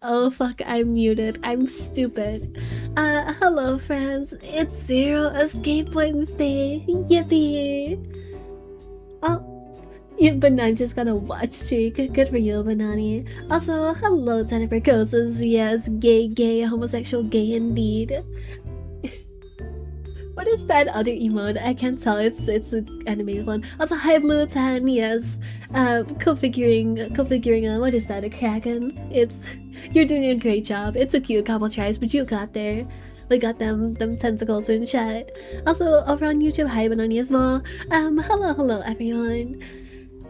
Oh fuck, I'm muted. I'm stupid. Hello friends. It's Zero Escape Wednesday. Yippee! Oh, you Banan just got a watch streak. Good for you, Banani. Also, hello Jennifer Cosas. Yes, gay, homosexual, gay indeed. What is that other emote? I can't tell. It's an animated one. Also, hi Blue 10. Yes, configuring. What is that? A kraken? You're doing a great job. It took you a couple tries, but you got there. We got them tentacles in chat. Also, over on YouTube, hi Banani as well. Hello everyone.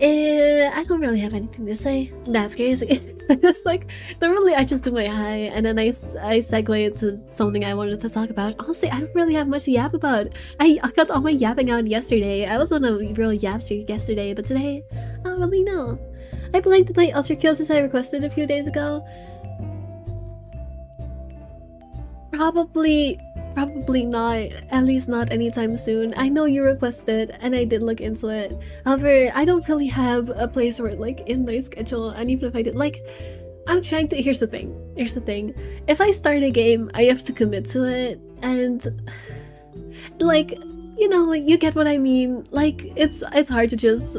I don't really have anything to say. That's crazy. It's like, normally I just do my hi and then I segue into something I wanted to talk about. Honestly, I don't really have much to yap about. I got all my yapping out yesterday. I was on a real yap streak yesterday, but today, I don't really know. I plan to play Ultra Kills as I requested a few days ago. Probably not, at least not anytime soon. I know you requested and I did look into it. However, I don't really have a place where like in my schedule, and even if I did, like, I'm trying to, here's the thing. If I start a game, I have to commit to it, and like, you know, you get what I mean. Like, it's hard to just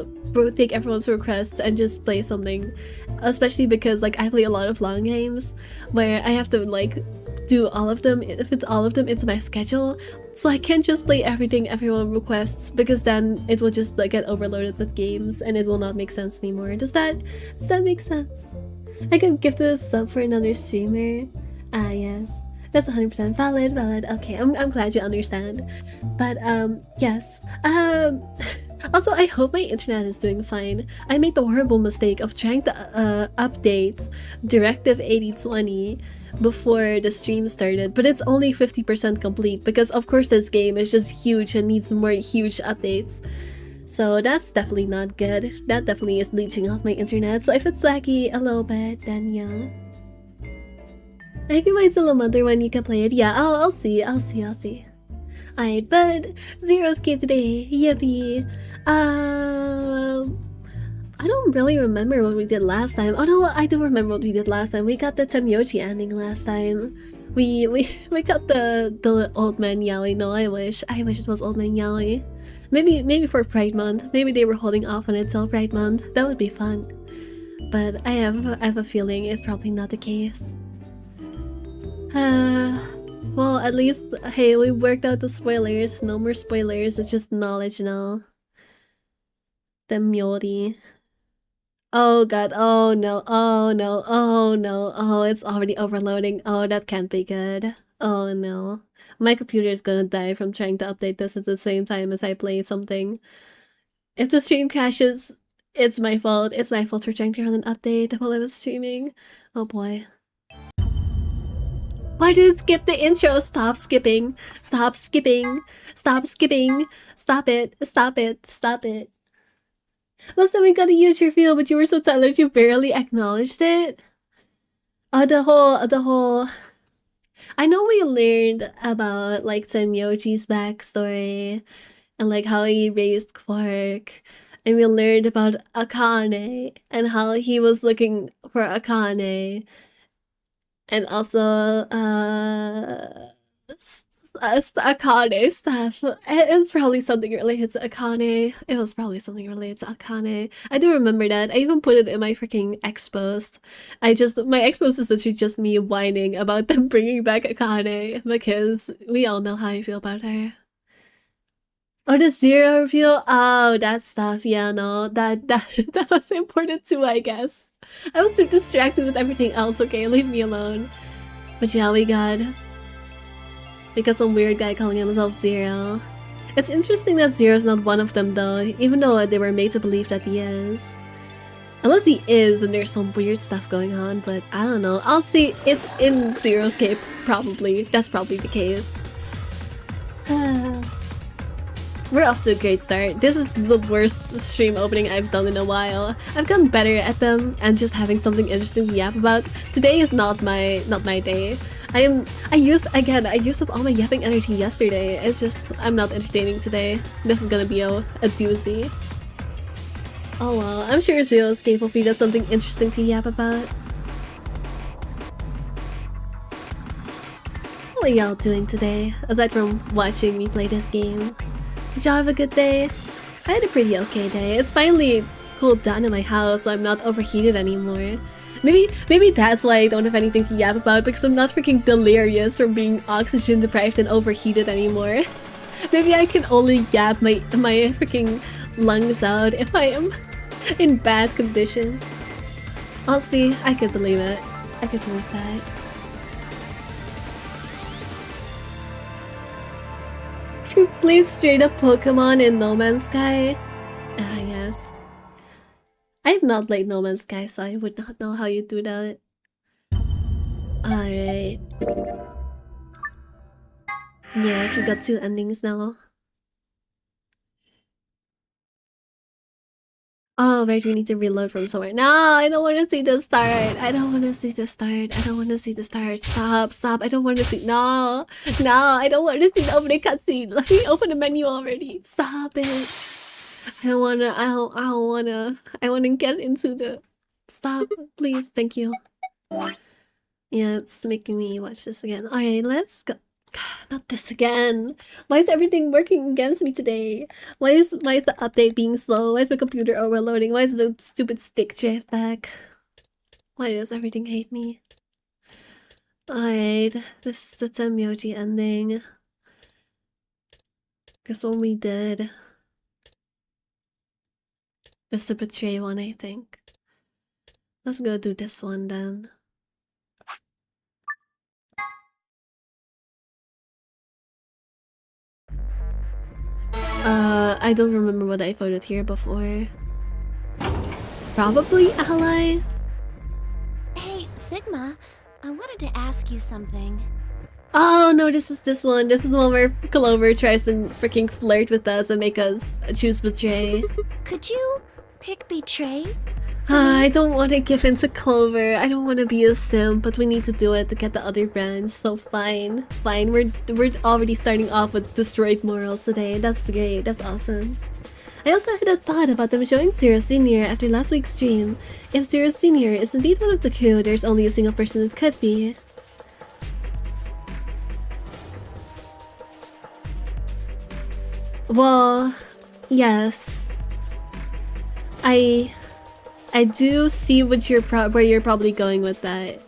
take everyone's requests and just play something, especially because like I play a lot of long games where I have to like do all of them. If it's all of them, it's my schedule, so I can't just play everything everyone requests, because then it will just like get overloaded with games and it will not make sense anymore. Does that make sense? I could give this sub for another streamer. Ah yes, that's 100% valid. Okay, I'm glad you understand. But yes, also I hope my internet is doing fine. I made the horrible mistake of trying to update Directive 8020 before the stream started, but it's only 50% complete because of course this game is just huge and needs more huge updates. So that's definitely not good. That definitely is leeching off my internet. So if it's laggy a little bit, then yeah. I can wait till a month when you can play it. Yeah, I'll see. Alright, but Zero Escape today. Yippee. I don't really remember what we did last time. Oh no, I do remember what we did last time. We got the Temyochi ending last time. We got the old man yaoi. No, I wish it was old man yaoi. Maybe for Pride Month. Maybe they were holding off on it till Pride Month. That would be fun. But I have a feeling it's probably not the case. Well, at least, hey, we worked out the spoilers. No more spoilers, it's just knowledge now. Temyori. Oh god, oh no, it's already overloading. Oh, that can't be good. Oh no. My computer is gonna die from trying to update this at the same time as I play something. If the stream crashes, it's my fault. It's my fault for trying to run an update while I was streaming. Oh boy. Why did it skip the intro? Stop skipping. Stop skipping. Stop skipping. Stop it. Stop it. Stop it. Last time we got a huge reveal, but you were so tired you barely acknowledged it. The whole. I know we learned about like Semyochi's backstory and like how he raised Quark, and we learned about Akane and how he was looking for Akane, and also Akane stuff. It was probably something related to Akane. I do remember that. I even put it in my freaking X-post. My X-post is literally just me whining about them bringing back Akane, because we all know how I feel about her. Oh, the Zero reveal? Oh, that stuff. Yeah, no, that was important too, I guess. I was too distracted with everything else. Okay, leave me alone. But yeah, we got some weird guy calling himself Zero. It's interesting that Zero's not one of them though, even though they were made to believe that he is. Unless he is and there's some weird stuff going on, but I don't know. I'll see. It's in Zero's cape, probably. That's probably the case. We're off to a great start. This is the worst stream opening I've done in a while. I've gotten better at them and just having something interesting to yap about. Today is not my day. I used up all my yapping energy yesterday. It's just, I'm not entertaining today. This is gonna be a doozy. Oh well, I'm sure Zero's capable does something interesting to yap about. are y'all doing today, aside from watching me play this game? Did y'all have a good day? I had a pretty okay day. It's finally cooled down in my house, so I'm not overheated anymore. Maybe that's why I don't have anything to yap about, because I'm not freaking delirious from being oxygen deprived and overheated anymore. Maybe I can only yap my freaking lungs out if I am in bad condition. Honestly, I could believe it. I could believe that. Played straight up Pokemon in No Man's Sky? Ah, yes. I have not played No Man's Sky, so I would not know how you do that. Alright. Yes, we got 2 endings now. Oh, wait, we need to reload from somewhere. No, I don't want to see the start. I don't want to see the start. I don't want to see the start. Stop, stop. I don't want to see. No, no, I don't want to see the opening cutscene. Let me open the menu already. Stop it. I don't wanna. I don't wanna. I wanna get into the. Stop, please. Thank you. Yeah, it's making me watch this again. Alright, let's go. Not this again. Why is everything working against me today? Why is the update being slow? Why is my computer overloading? Why is the stupid stick drift back? Why does everything hate me? Alright, this is the Temyoji ending. Guess what we did. This is the Betray one, I think. Let's go do this one then. I don't remember what I voted here before. Probably ally? Hey, Sigma, I wanted to ask you something. Oh no, this is this one. This is the one where Clover tries to freaking flirt with us and make us choose Betray. Could you pick Betray? I don't want to give in to Clover. I don't want to be a simp, but we need to do it to get the other branch. So fine, fine. We're already starting off with destroyed morals today. That's great. That's awesome. I also had a thought about them showing Zero Senior after last week's stream. If Zero Senior is indeed one of the crew, there's only a single person it could be. Well, yes. I do see what where you're probably going with that,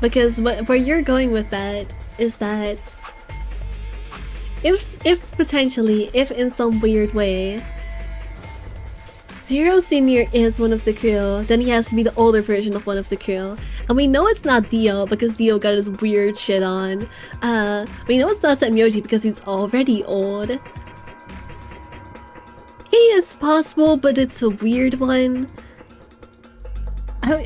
because where you're going with that is that if potentially, if in some weird way Zero Senior is one of the crew, then he has to be the older version of one of the crew, and we know it's not Dio because Dio got his weird shit on. We know it's not Temyoji because he's already old. He is possible, but it's a weird one.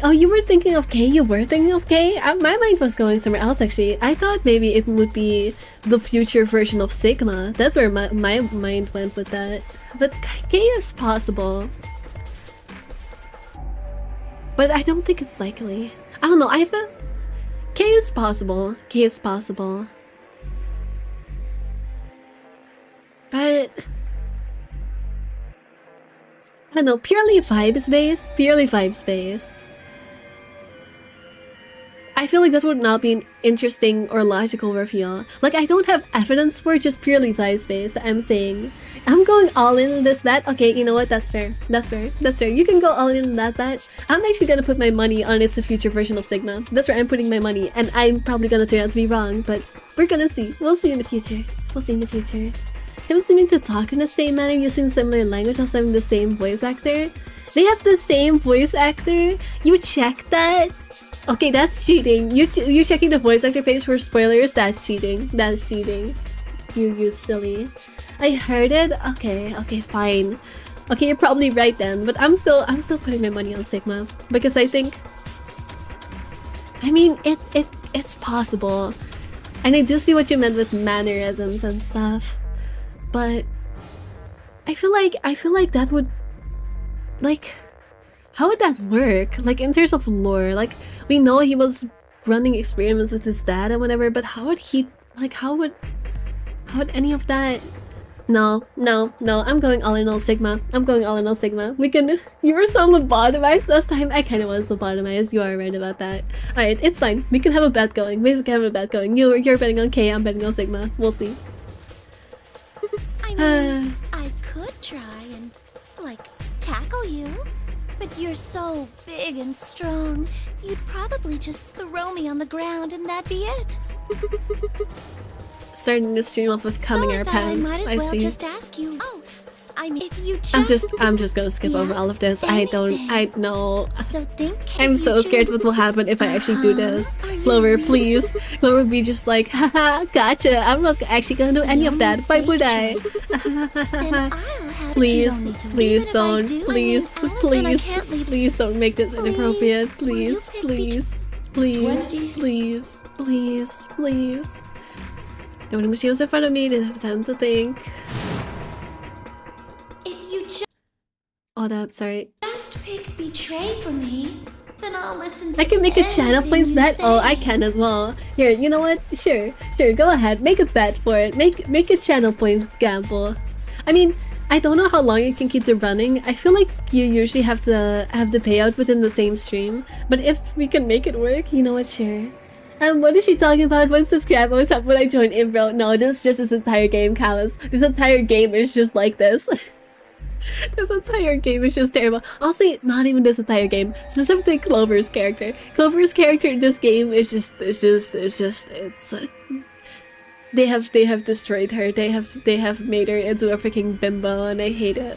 Oh, you were thinking of K? You were thinking of K? My mind was going somewhere else actually. I thought maybe it would be the future version of Sigma. That's where my mind went with that. But K is possible. But I don't think it's likely. I don't know, K is possible. K is possible. But I don't know, purely vibes based. Purely vibes based. I feel like that would not be an interesting or logical reveal. Like, I don't have evidence for it, just purely vibes based. I'm saying, I'm going all in on this bet. Okay, you know what? That's fair. That's fair. That's fair. You can go all in on that bet. I'm actually gonna put my money on it's a future version of Sigma. That's where I'm putting my money, and I'm probably gonna turn out to be wrong, but we're gonna see. We'll see in the future. We'll see in the future. Him seeming to talk in the same manner using similar language as having the same voice actor. They have the same voice actor? You checked that? Okay, that's cheating. You checking the voice actor page for spoilers? That's cheating. That's cheating. You silly. I heard it? Okay, fine. Okay, you're probably right then, but I'm still putting my money on Sigma because I think, I mean, it's possible. And I do see what you meant with mannerisms and stuff. But I feel like that would, like, how would that work? Like, in terms of lore, like, we know he was running experiments with his dad and whatever, but how would he, like, how would any of that No, I'm going all in all Sigma. I'm going all in all Sigma. We can- You were so lobotomized last time. I kinda was lobotomized. You are right about that. Alright, it's fine. We can have a bet going. We can have a bet going. You're betting on K, I'm betting on Sigma. We'll see. I mean, I could try and, like, tackle you. But you're so big and strong, you'd probably just throw me on the ground and that'd be it. Starting the stream off with coming our pants. I might as well see. just ask you. Oh, I mean, if you just... I'm just gonna skip over all of this. I know. So think. I'm so scared what will happen if I actually do this. Clover, please. Clover be just like, haha, gotcha. I'm not actually gonna do any of that. Why would I? Please don't. Please don't make this inappropriate. Please. Don't wish she was in front of me, didn't have time to think. If you Hold up, sorry. just pick betray for me, then I'll listen to I can make a channel points you bet? say. Oh, I can as well. Here, you know what? Sure, go ahead. Make a bet for it. Make a channel points gamble. I mean, I don't know how long you can keep it running. I feel like you usually have to have the payout within the same stream. But if we can make it work, you know what? Sure. What is she talking about? What's this crap? What's up when I join Imbro? No, this is just this entire game, Callus. This entire game is just like this. This entire game is just terrible. I'll say not even this entire game. Specifically Clover's character. Clover's character in this game is they have destroyed her. They have made her into a freaking bimbo, and I hate it.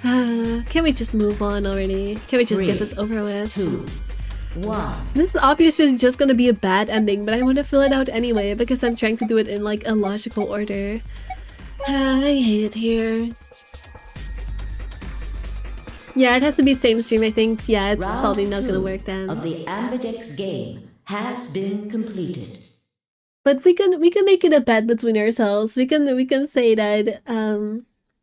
Can we just move on already? Can we just get this over with? 2, 1. This is obviously just gonna be a bad ending, but I want to fill it out anyway because I'm trying to do it in like a logical order. I hate it here. Yeah, it has to be same stream, I think. Yeah, it's Round probably not 2 gonna work then. of the Ambidex game has been completed. But we can make it a bet between ourselves. We can say that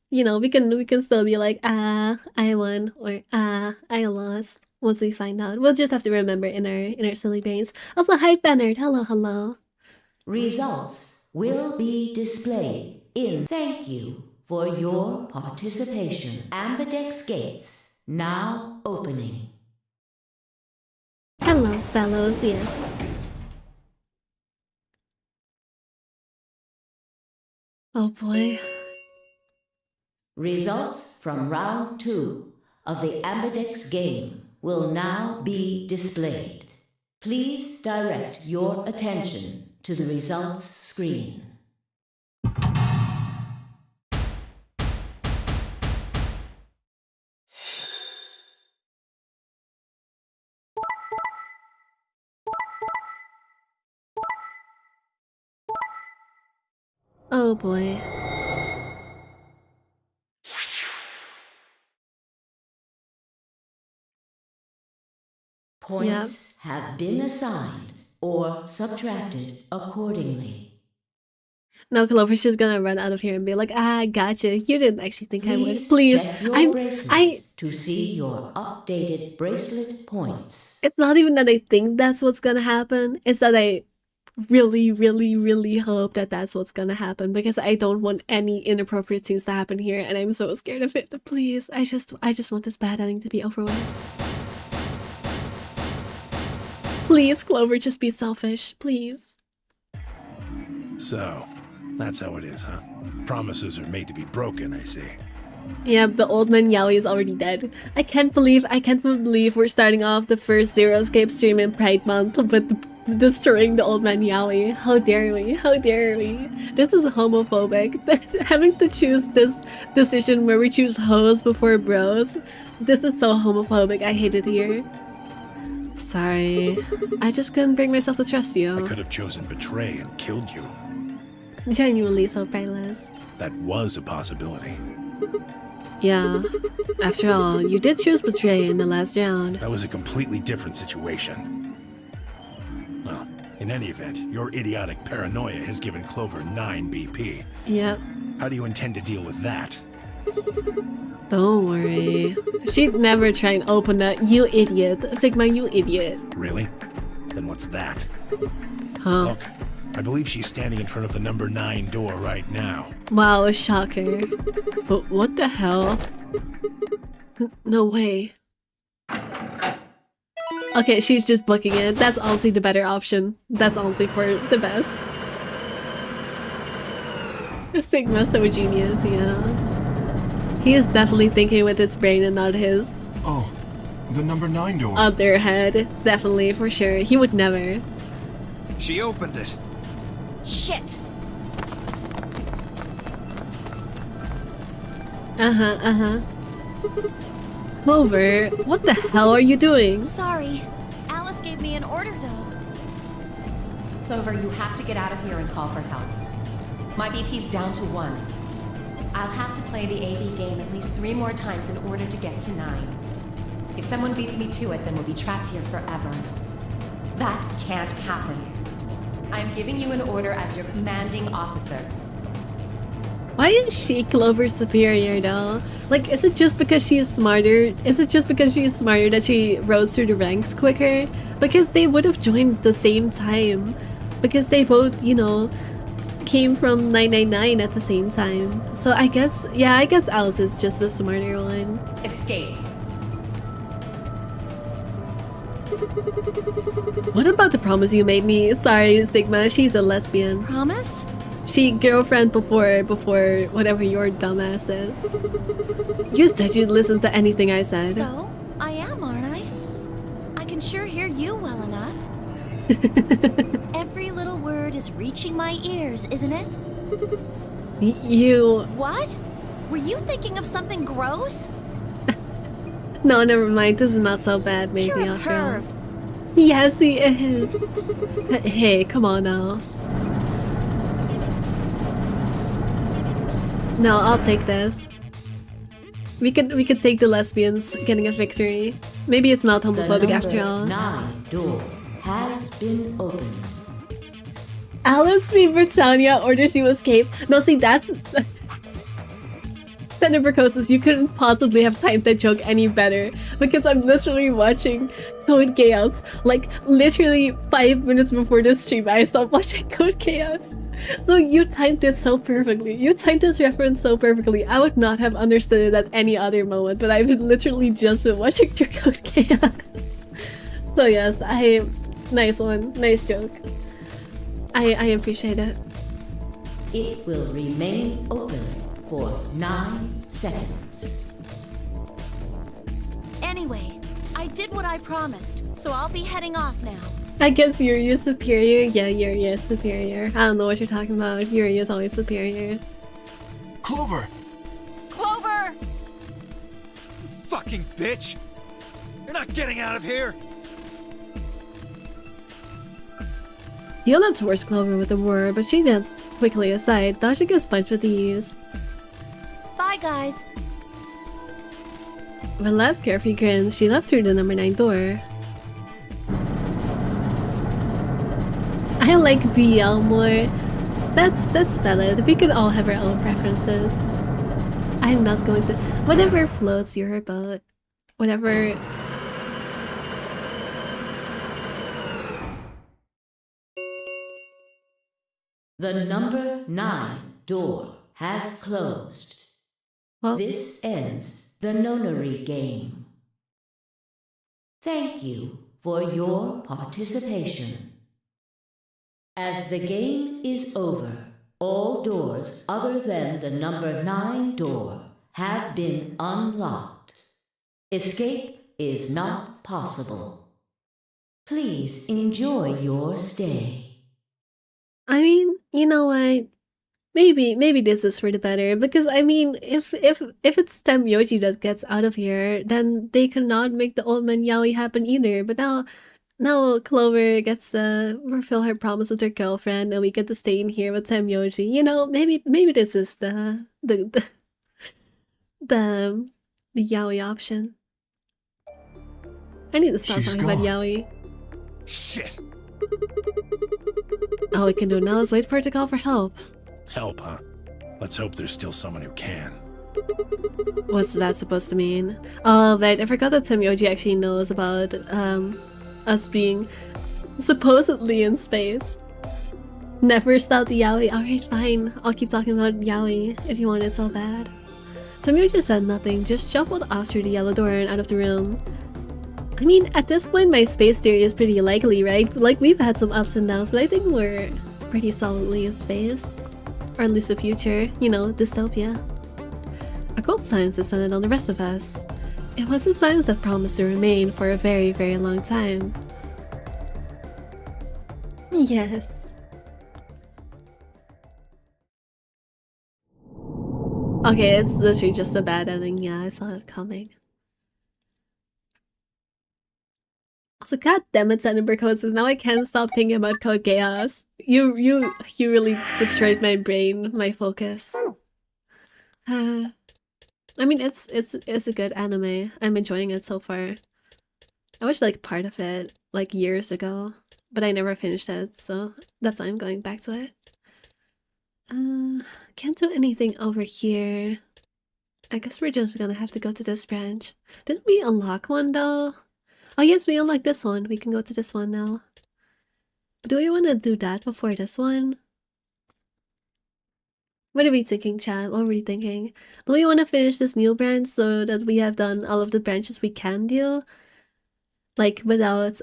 you know, we can still be like, I won, or I lost. Once we find out, we'll just have to remember in our silly brains. Also, hi Bernard, hello. Results will be displayed in thank you for your participation. Ambidex gates now opening. Hello, fellows. Yes. Oh boy. Results from round 2 of the Ambidex game will now be displayed. Please direct your attention to the results screen. Oh boy. Points have been assigned or subtracted accordingly. Now Clover's just gonna run out of here and be like, gotcha. You didn't actually think I would. Please Please. check your bracelet to see your updated bracelet points. It's not even that I think that's what's gonna happen. It's that I really hope that that's what's gonna happen, because I don't want any inappropriate things to happen here, and I'm so scared of it. Please, I just want this bad ending to be over with. Please, Clover, just be selfish, please. So, that's how it is, huh? Promises are made to be broken, I see. Yeah, the old man Yowie is already dead. I can't believe we're starting off the first Zero Escape stream in Pride Month with destroying the old man Yowie. How dare we? How dare we? This is homophobic. Having to choose this decision where we choose hoes before bros. This is so homophobic. I hate it here. Sorry. I just couldn't bring myself to trust you. I could have chosen betray and killed you. Genuinely so priceless. That was a possibility. Yeah. After all, you did choose betray in the last round. That was a completely different situation. Well, in any event, your idiotic paranoia has given Clover 9 BP. Yep. How do you intend to deal with that? Don't worry. She'd never try and open that. You idiot. Sigma, you idiot. Really? Then what's that? Huh? Look, I believe she's standing in front of the number 9 door right now. Wow, a shocker. But what the hell? No way. Okay, she's just booking it. That's honestly the better option. That's honestly for the best. Sigma, so genius, yeah. He is definitely thinking with his brain and not his... Oh, the number 9 door. other head. Definitely, for sure. He would never. She opened it. Shit! Clover, what the hell are you doing? Sorry. Alice gave me an order, though. Clover, you have to get out of here and call for help. My BP's down to 1. I'll have to play the AB game at least 3 more times in order to get to 9. If someone beats me to it, then we'll be trapped here forever. That can't happen. I'm giving you an order as your commanding officer. Why is she Clover's superior though? Like, is it just because she is smarter? Is it just because she is smarter that she rose through the ranks quicker? Because they would have joined the same time. Because they both, you know, came from 999 at the same time. So I guess, yeah, I guess Alice is just the smarter one. Escape. What about the promise you made me? Sorry, Sigma, she's a lesbian. Promise? She girlfriend before whatever your dumbass is. You said you'd listen to anything I said. So, I am, aren't I? I can sure hear you well enough. Every little word is reaching my ears, isn't it? You... What? Were you thinking of something gross? No, never mind. This is not so bad, maybe. You're a After all. perv. Yes, he is. Hey, come on now. No, I'll take this. We could take the lesbians getting a victory. Maybe it's not homophobic after all. The number 9 door has been opened. Alice v. Britannia orders you escape. No, see, that's... Tenebracosis, you couldn't possibly have timed that joke any better. Because I'm literally watching Code Chaos. Like, literally 5 minutes before this stream, I stopped watching Code Chaos. So you timed this so perfectly. You timed this reference so perfectly. I would not have understood it at any other moment, but I've literally just been watching through Code Chaos. So yes, nice one. Nice joke. I appreciate it. It will remain open for 9 seconds. Anyway, I did what I promised, so I'll be heading off now. I guess Yuri is superior. Yeah, Yuri is superior. I don't know what you're talking about. Yuri is always superior. Clover! Clover! Fucking bitch! You're not getting out of here! You left worse Clover with the word, but she danced quickly aside. Thought she gets punched with ease. Bye, guys. With last carefree grins, she left through the number 9 door. I like BL more. That's valid. We could all have our own preferences. I'm not going to... Whatever floats your boat. Whatever... The number 9 door has closed. Well, This ends the nonary game. Thank you for your participation. As the game is over, all doors other than the number 9 door have been unlocked. Escape is not possible. Please enjoy your stay. I mean, you know what? Maybe this is for the better, because I mean, if it's Temyoji that gets out of here, then they cannot make the old man yaoi happen either. But now Clover gets to fulfill her promise with her girlfriend, and we get to stay in here with Temyoji. You know, maybe this is the yaoi option. I need to stop She's talking about gone. yaoi. Shit! All we can do now is wait for her to call for help. Help, huh? Let's hope there's still someone who can. What's that supposed to mean? Oh, right, I forgot that Temyoji actually knows about us being supposedly in space. Never stop the yaoi. Alright, fine. I'll keep talking about yaoi if you want it so bad. Samir just said nothing, just shuffled off through the yellow door and out of the room. I mean, at this point my space theory is pretty likely, right? Like, we've had some ups and downs, but I think we're pretty solidly in space. Or at least the future, you know, dystopia. A cold silence descended on the rest of us. It was a silence that promised to remain for a very, very long time. Yes. Okay, it's literally just a bad ending. Yeah, I saw it coming. Also, god damn it, Xenober Codes, now I can't stop thinking about Code Chaos. You really destroyed my brain, my focus. I mean, it's a good anime. I'm enjoying it so far. I watched like part of it like years ago, but I never finished it, so that's why I'm going back to it. Can't do anything over here. I guess we're just gonna have to go to this branch. Didn't we unlock one though? Oh yes, we unlocked this one. We can go to this one now. Do we want to do that before this one? What are we thinking, chat? What were we thinking? Do we want to finish this new branch so that we have done all of the branches we can do? Like, without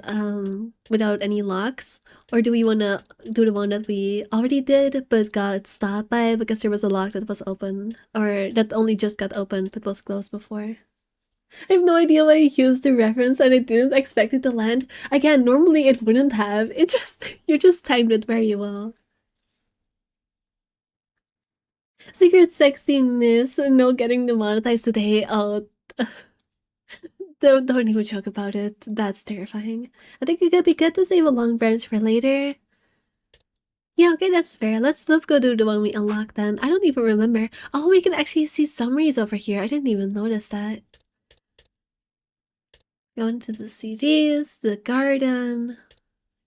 any locks? Or do we want to do the one that we already did but got stopped by because there was a lock that was open? Or that only just got opened but was closed before? I have no idea why I used the reference and I didn't expect it to land. Again, normally it wouldn't have. It just, you just timed it very well. Secret sexiness, no getting demonetized today. Oh, don't even joke about it. That's terrifying. I think it could be good to save a long branch for later. Yeah, okay, that's fair. Let's go do the one we unlocked then. I don't even remember. Oh, we can actually see summaries over here. I didn't even notice that. Go into the CDs, the garden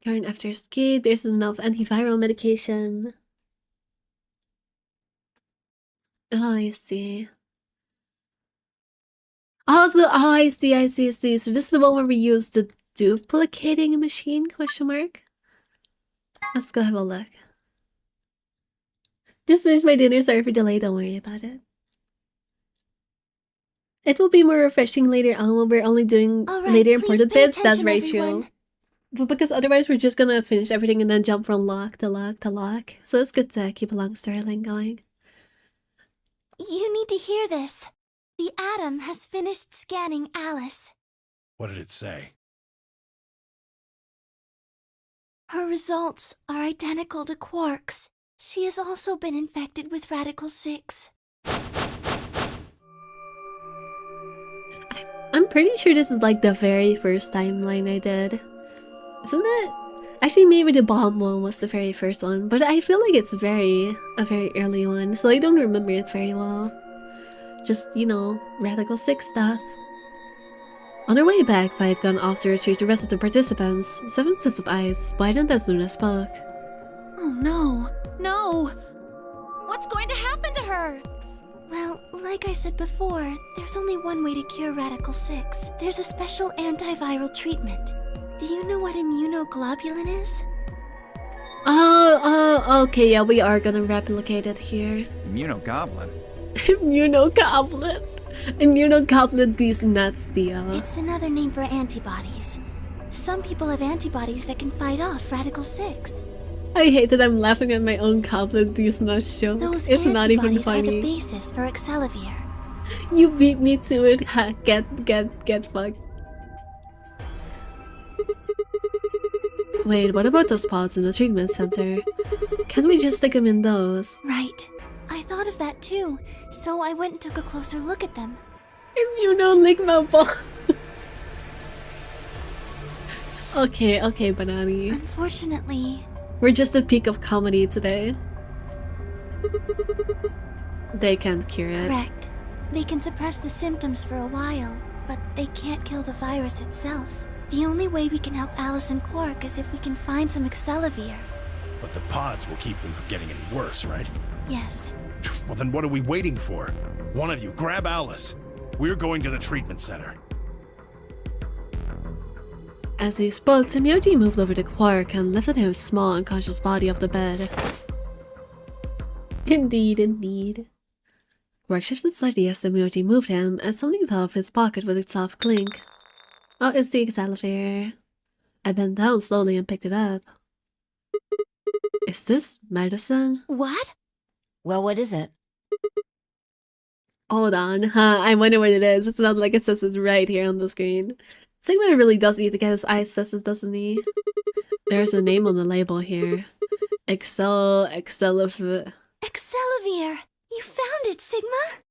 after escape. There's enough antiviral medication. Oh, I see. Also, oh, I see. So this is the one where we use the duplicating machine, question mark? Let's go have a look. Just finished my dinner, sorry for delay, don't worry about it. It will be more refreshing later on when we're only doing later important bits, that's very true. But because otherwise we're just gonna finish everything and then jump from lock to lock to lock. So it's good to keep a long storyline going. You need to hear this. The Atom has finished scanning Alice. What did it say? Her results are identical to Quark's. She has also been infected with Radical 6. I'm pretty sure this is like the very first timeline I did. Isn't it? Actually, maybe the bomb one was the very first one, but I feel like it's a very early one, so I don't remember it very well. Just, you know, Radical 6 stuff. On our way back, Vi had gone off to retrieve the rest of the participants. 7 sets of eyes widened as Luna spoke. Oh no! No! What's going to happen to her? Well, like I said before, there's only one way to cure Radical 6. There's a special antiviral treatment. Do you know what immunoglobulin is? Oh, okay, yeah, we are gonna replicate it here. Immunogoblin? Immunogoblin. Immunogoblin these nuts, Theo. It's another name for antibodies. Some people have antibodies that can fight off Radical 6. I hate that I'm laughing at my own goblin these nuts joke. Those It's not even antibodies are the funny. basis for Excelavir. You beat me to it. Ha, get fucked. Wait, what about those pods in the treatment center? Can't we just stick them in those? Right. I thought of that too, so I went and took a closer look at them. Immunoligma balls. Okay, Banani. Unfortunately... We're just at peak of comedy today. They can't cure it. Correct. They can suppress the symptoms for a while, but they can't kill the virus itself. The only way we can help Alice and Quark is if we can find some Excelavir. But the pods will keep them from getting any worse, right? Yes. Well, then what are we waiting for? One of you, grab Alice. We're going to the treatment center. As he spoke, Tamioji moved over to Quark and lifted his small, unconscious body off the bed. Indeed, indeed. Quark shifted slightly as Tamioji moved him, and something fell off his pocket with a soft clink. Oh, it's the Exalifair. I bent down slowly and picked it up. Is this medicine? What? Well, what is it? Hold on, I wonder what it is. It's not like it says it's right here on the screen. Sigma really does need to get his eyes doesn't he? There's a name on the label here. Excelivir. Excelivir! You found it, Sigma!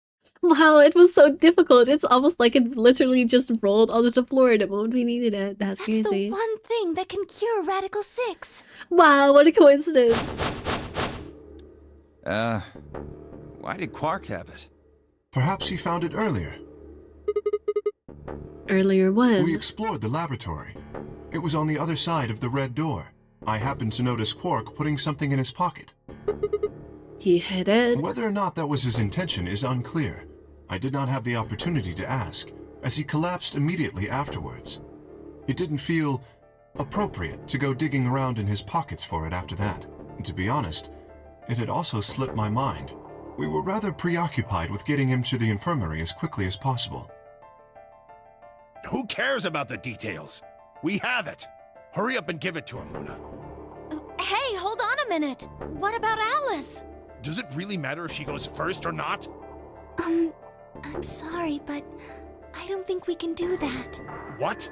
Wow, it was so difficult. It's almost like it literally just rolled onto the floor the moment we needed it. That's crazy. The one thing that can cure Radical 6. Wow, what a coincidence. Why did Quark have it? Perhaps he found it earlier. Earlier when? We explored the laboratory. It was on the other side of the red door. I happened to notice Quark putting something in his pocket. He hid it? Whether or not that was his intention is unclear. I did not have the opportunity to ask, as he collapsed immediately afterwards. It didn't feel appropriate to go digging around in his pockets for it after that. And to be honest, it had also slipped my mind. We were rather preoccupied with getting him to the infirmary as quickly as possible. Who cares about the details? We have it. Hurry up and give it to him, Luna. Hey, hold on a minute. What about Alice? Does it really matter if she goes first or not? I'm sorry, but I don't think we can do that. What?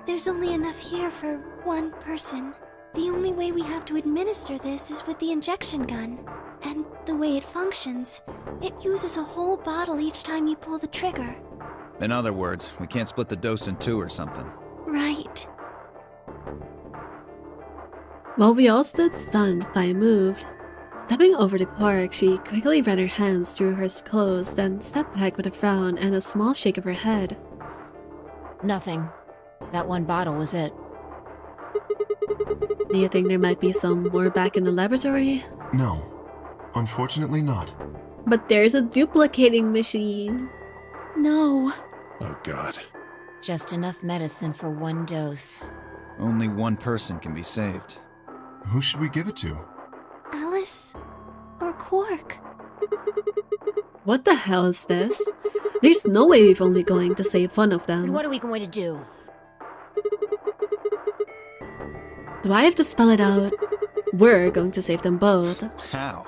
There's only enough here for one person. The only way we have to administer this is with the injection gun. And the way it functions, it uses a whole bottle each time you pull the trigger. In other words, we can't split the dose in two or something. Right. While we all stood stunned, Fi moved. Stepping over to Quark, she quickly ran her hands through her clothes, then stepped back with a frown and a small shake of her head. Nothing. That one bottle was it. Do you think there might be some more back in the laboratory? No, unfortunately not. But there's a duplicating machine. No. Oh, God. Just enough medicine for one dose. Only one person can be saved. Who should we give it to? Alice or Quark? What the hell is this? There's no way we're only going to save one of And them. what are we going to do? Do I have to spell it out? We're going to save them both. How?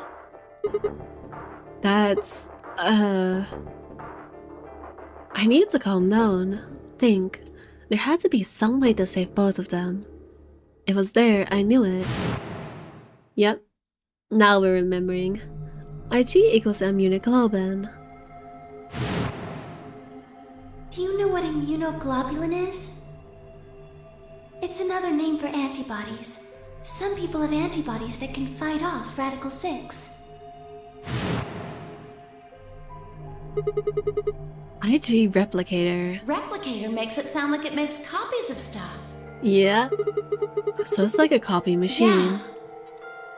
That's... I need to calm down. Think. There had to be some way to save both of them. It was there, I knew it. Yep. Now we're remembering. IG equals immunoglobulin. Do you know what immunoglobulin is? It's another name for antibodies. Some people have antibodies that can fight off Radical 6. IG replicator. Replicator makes it sound like it makes copies of stuff. Yeah. So it's like a copy machine. Yeah.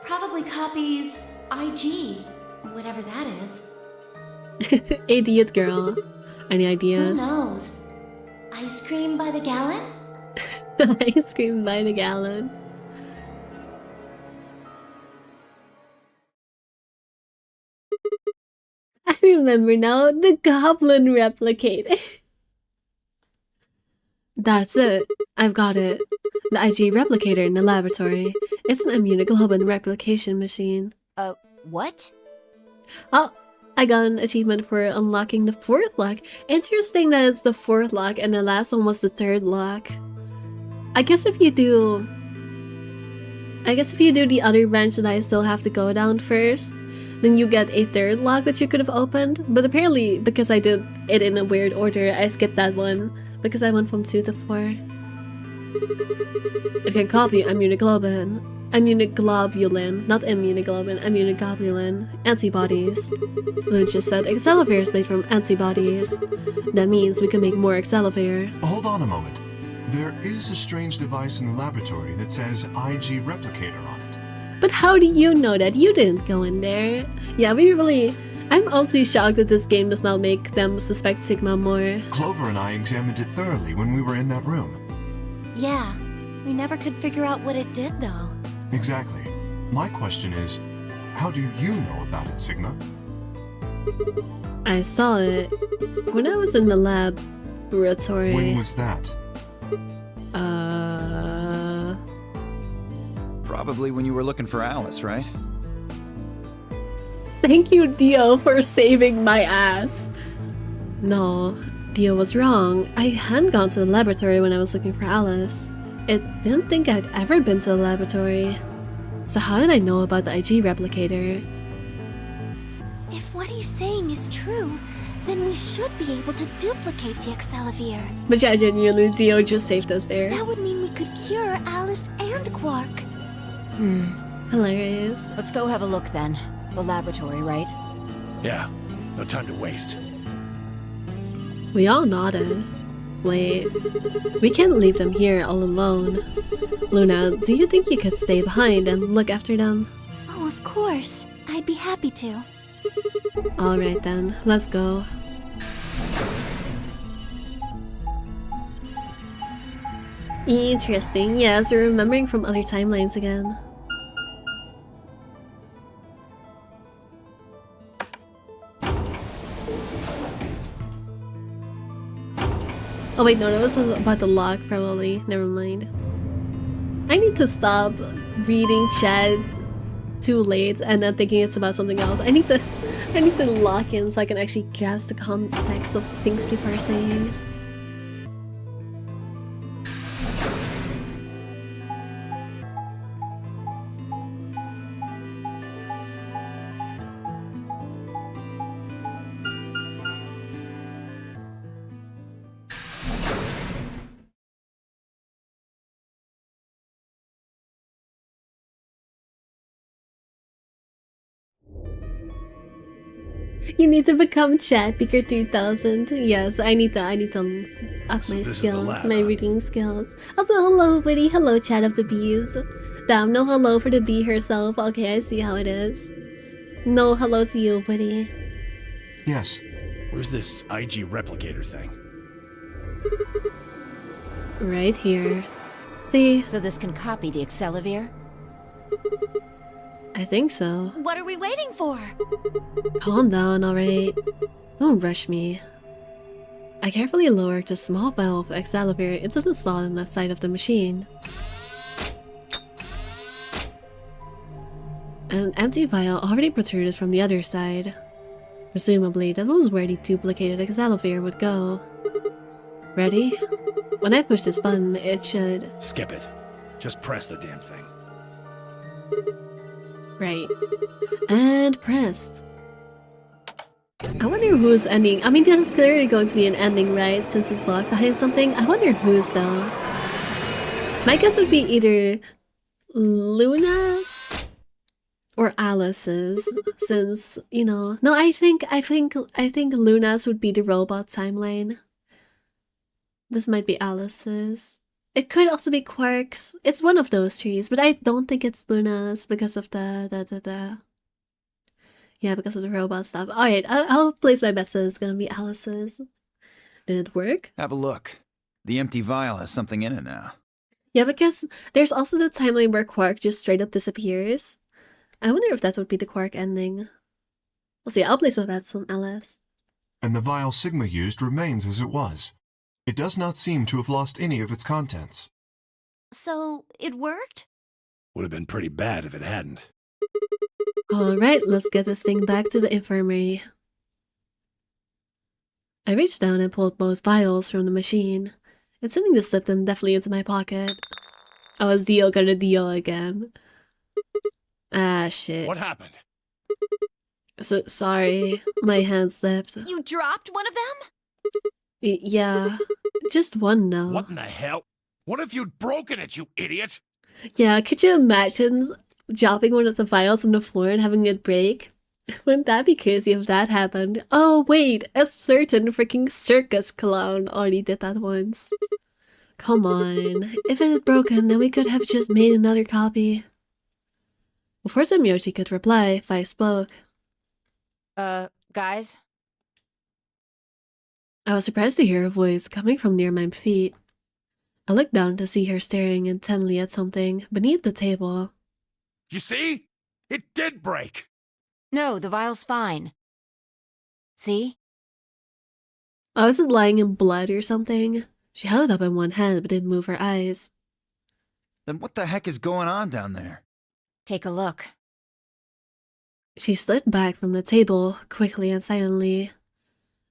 Probably copies IG, whatever that is. Idiot girl. Any Who ideas? knows? Ice cream by the gallon? Ice cream by the gallon. I remember now, the goblin replicator. That's it. I've got it. The IG replicator in the laboratory. It's an immunoglobulin replication machine. What? Oh, I got an achievement for unlocking the 4th lock. Interesting that it's the 4th lock and the last one was the 3rd lock. I guess if you do the other branch that I still have to go down first, then you get a 3rd lock that you could have opened. But apparently, because I did it in a weird order, I skipped that one. Because I went from 2 to 4. It can copy immunoglobulin. Immunoglobulin. Not immunoglobulin. Immunoglobulin. Antibodies. Lou just said Excelivir is made from antibodies. That means we can make more Excelivir. Hold on a moment. There is a strange device in the laboratory that says IG replicator on it. But how do you know that? You didn't go in there. Yeah, we really... I'm also shocked that this game does not make them suspect Sigma more. Clover and I examined it thoroughly when we were in that room. Yeah, we never could figure out what it did, though. Exactly. My question is, how do you know about it, Sigma? I saw it when I was in the laboratory. When was that? Probably when you were looking for Alice, right? Thank you, Dio, for saving my ass. No, Dio was wrong. I hadn't gone to the laboratory when I was looking for Alice. I didn't think I'd ever been to the laboratory. So how did I know about the IG replicator? If what he's saying is true, then we should be able to duplicate the Excellivier. But yeah, genuinely, Dio just saved us there. That would mean we could cure Alice and Quark. Hilarious. Let's go have a look then. The laboratory, right? Yeah, no time to waste. We all nodded. Wait, we can't leave them here all alone. Luna, do you think you could stay behind and look after them? Oh, of course. I'd be happy to. Alright then, let's go. Interesting, yes, we're remembering from other timelines again. Oh wait, no, that was about the lock, probably. Never mind. I need to stop reading chat too late and then thinking it's about something else. I need to lock in so I can actually grasp the context of things people are saying. You need to become Chat Picker 3000. Yes, I need to up So my this is the skills, lab, my huh? reading skills. Also, hello, Witty. Hello, Chat of the Bees. Damn, no hello for the bee herself. Okay, I see how it is. No hello to you, Witty. Yes. Where's this IG replicator thing? Right here. See, So this can copy the Excellivier? I think so. What are we waiting for? Calm down, alright? Don't rush me. I carefully lowered the small vial of Excalibur into the slot on the side of the machine. An empty vial already protruded from the other side. Presumably, that was where the duplicated Excalibur would go. Ready? When I push this button, it should... Skip it. Just press the damn thing. Right. And pressed. I wonder who's ending. I mean, this is clearly going to be an ending, right? Since it's locked behind something. I wonder who's though. My guess would be either Luna's or Alice's, since, you know. No, I think Luna's would be the robot timeline. This might be Alice's. It could also be Quark's. It's one of those trees, but I don't think it's Luna's because of yeah, because of the robot stuff. Alright, I'll place my bets that it's gonna be Alice's. Did it work? Have a look. The empty vial has something in it now. Yeah, because there's also the timeline where Quark just straight up disappears. I wonder if that would be the Quark ending. We'll see, I'll place my bets on Alice. And the vial Sigma used remains as it was. It does not seem to have lost any of its contents. So, it worked? Would have been pretty bad if it hadn't. Alright, let's get this thing back to the infirmary. I reached down and pulled both vials from the machine. Intending to slip them deftly into my pocket. Oh, is Dio gonna deal again? Ah, shit. What happened? So, sorry, my hand slipped. You dropped one of them? Yeah, just one now. What in the hell? What if you'd broken it, you idiot? Yeah, could you imagine dropping one of the vials on the floor and having it break? Wouldn't that be crazy if that happened? Oh wait, a certain freaking circus clown already did that once. Come on, if it had broken, then we could have just made another copy. Before Semyoshi could reply, Fai spoke. Guys? I was surprised to hear a voice coming from near my feet. I looked down to see her staring intently at something beneath the table. You see? It did break! No, the vial's fine. See? Oh, was it lying in blood or something? She held it up in one hand but didn't move her eyes. Then what the heck is going on down there? Take a look. She slid back from the table, quickly and silently.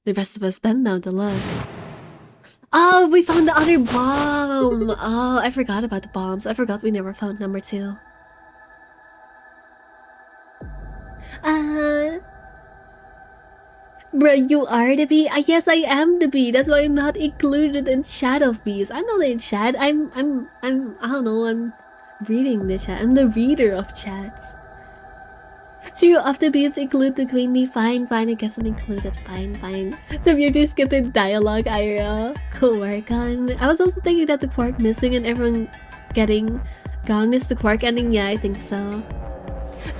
The rest of us bent down to look. Oh, we found the other bomb! Oh, I forgot about the bombs. I forgot we never found number 2. Bruh, you are the bee? Yes, I am the bee. That's why I'm not included in chat of bees. I'm not in chat. I don't know, I'm reading the chat. I'm the reader of chats. True, of the bees include the queen bee. Fine, I guess I'm included. Fine. So you're just skipping dialogue, Ira. Quark on. I was also thinking that the quark missing and everyone getting gone is the quark ending. Yeah, I think so.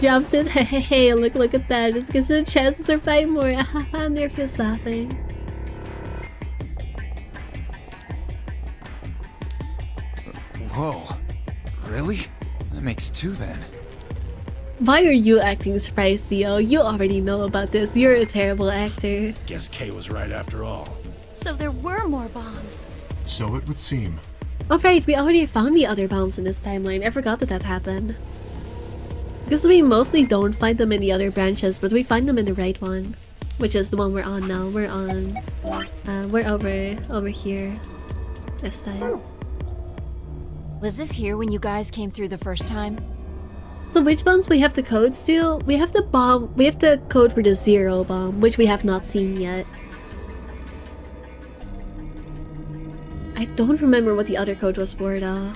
Jumpsuit, hey, look at that. This gives us a chance to survive more. And they're just laughing. Whoa. Really? That makes 2 then. Why are you acting surprised, Theo? You already know about this. You're a terrible actor. Guess Kay was right after all. So there were more bombs. So it would seem. Oh right, we already found the other bombs in this timeline. I forgot that happened. Because we mostly don't find them in the other branches, but we find them in the right one. Which is the one we're on now. We're over here. This time. Was this here when you guys came through the first time? So which bombs we have the codes to? We have the code for the 0 bomb, which we have not seen yet. I don't remember what the other code was for though.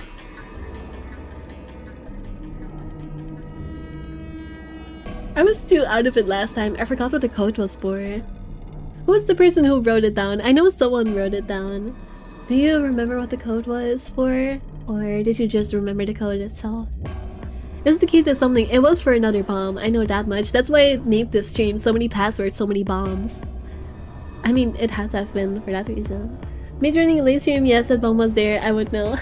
I was too out of it last time. I forgot what the code was for. Who was the person who wrote it down? I know someone wrote it down. Do you remember what the code was for? Or did you just remember the code itself? It was the key to something. It was for another bomb. I know that much. That's why I named this stream so many passwords, so many bombs. I mean, it had to have been for that reason. Mid-joining late stream, yes, that bomb was there. I would know.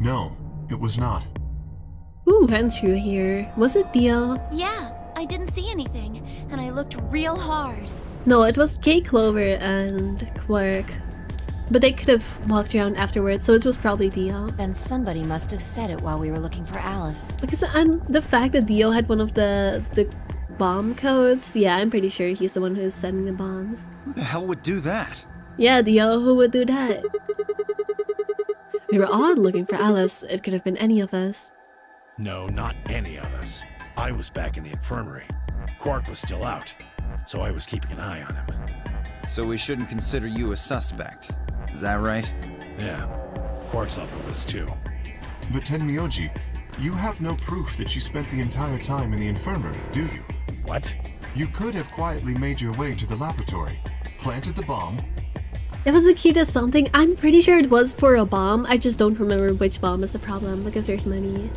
No, it was not. Who went through here? Was it Dio? Yeah, I didn't see anything, and I looked real hard. No, it was Kay, Clover, and Quark. But they could have walked around afterwards, so it was probably Dio. Then somebody must have said it while we were looking for Alice. Because the fact that Dio had one of the bomb codes, yeah, I'm pretty sure he's the one who's sending the bombs. Who the hell would do that? Yeah, Dio, who would do that? We were all looking for Alice. It could have been any of us. No, not any of us. I was back in the infirmary. Quark was still out, so I was keeping an eye on him. So we shouldn't consider you a suspect. Is that right? Yeah, Quark's off the list too. But Tenmyoji, you have no proof that you spent the entire time in the infirmary, do you? What? You could have quietly made your way to the laboratory, planted the bomb. It was a key to something. I'm pretty sure it was for a bomb. I just don't remember which bomb is the problem because there's many.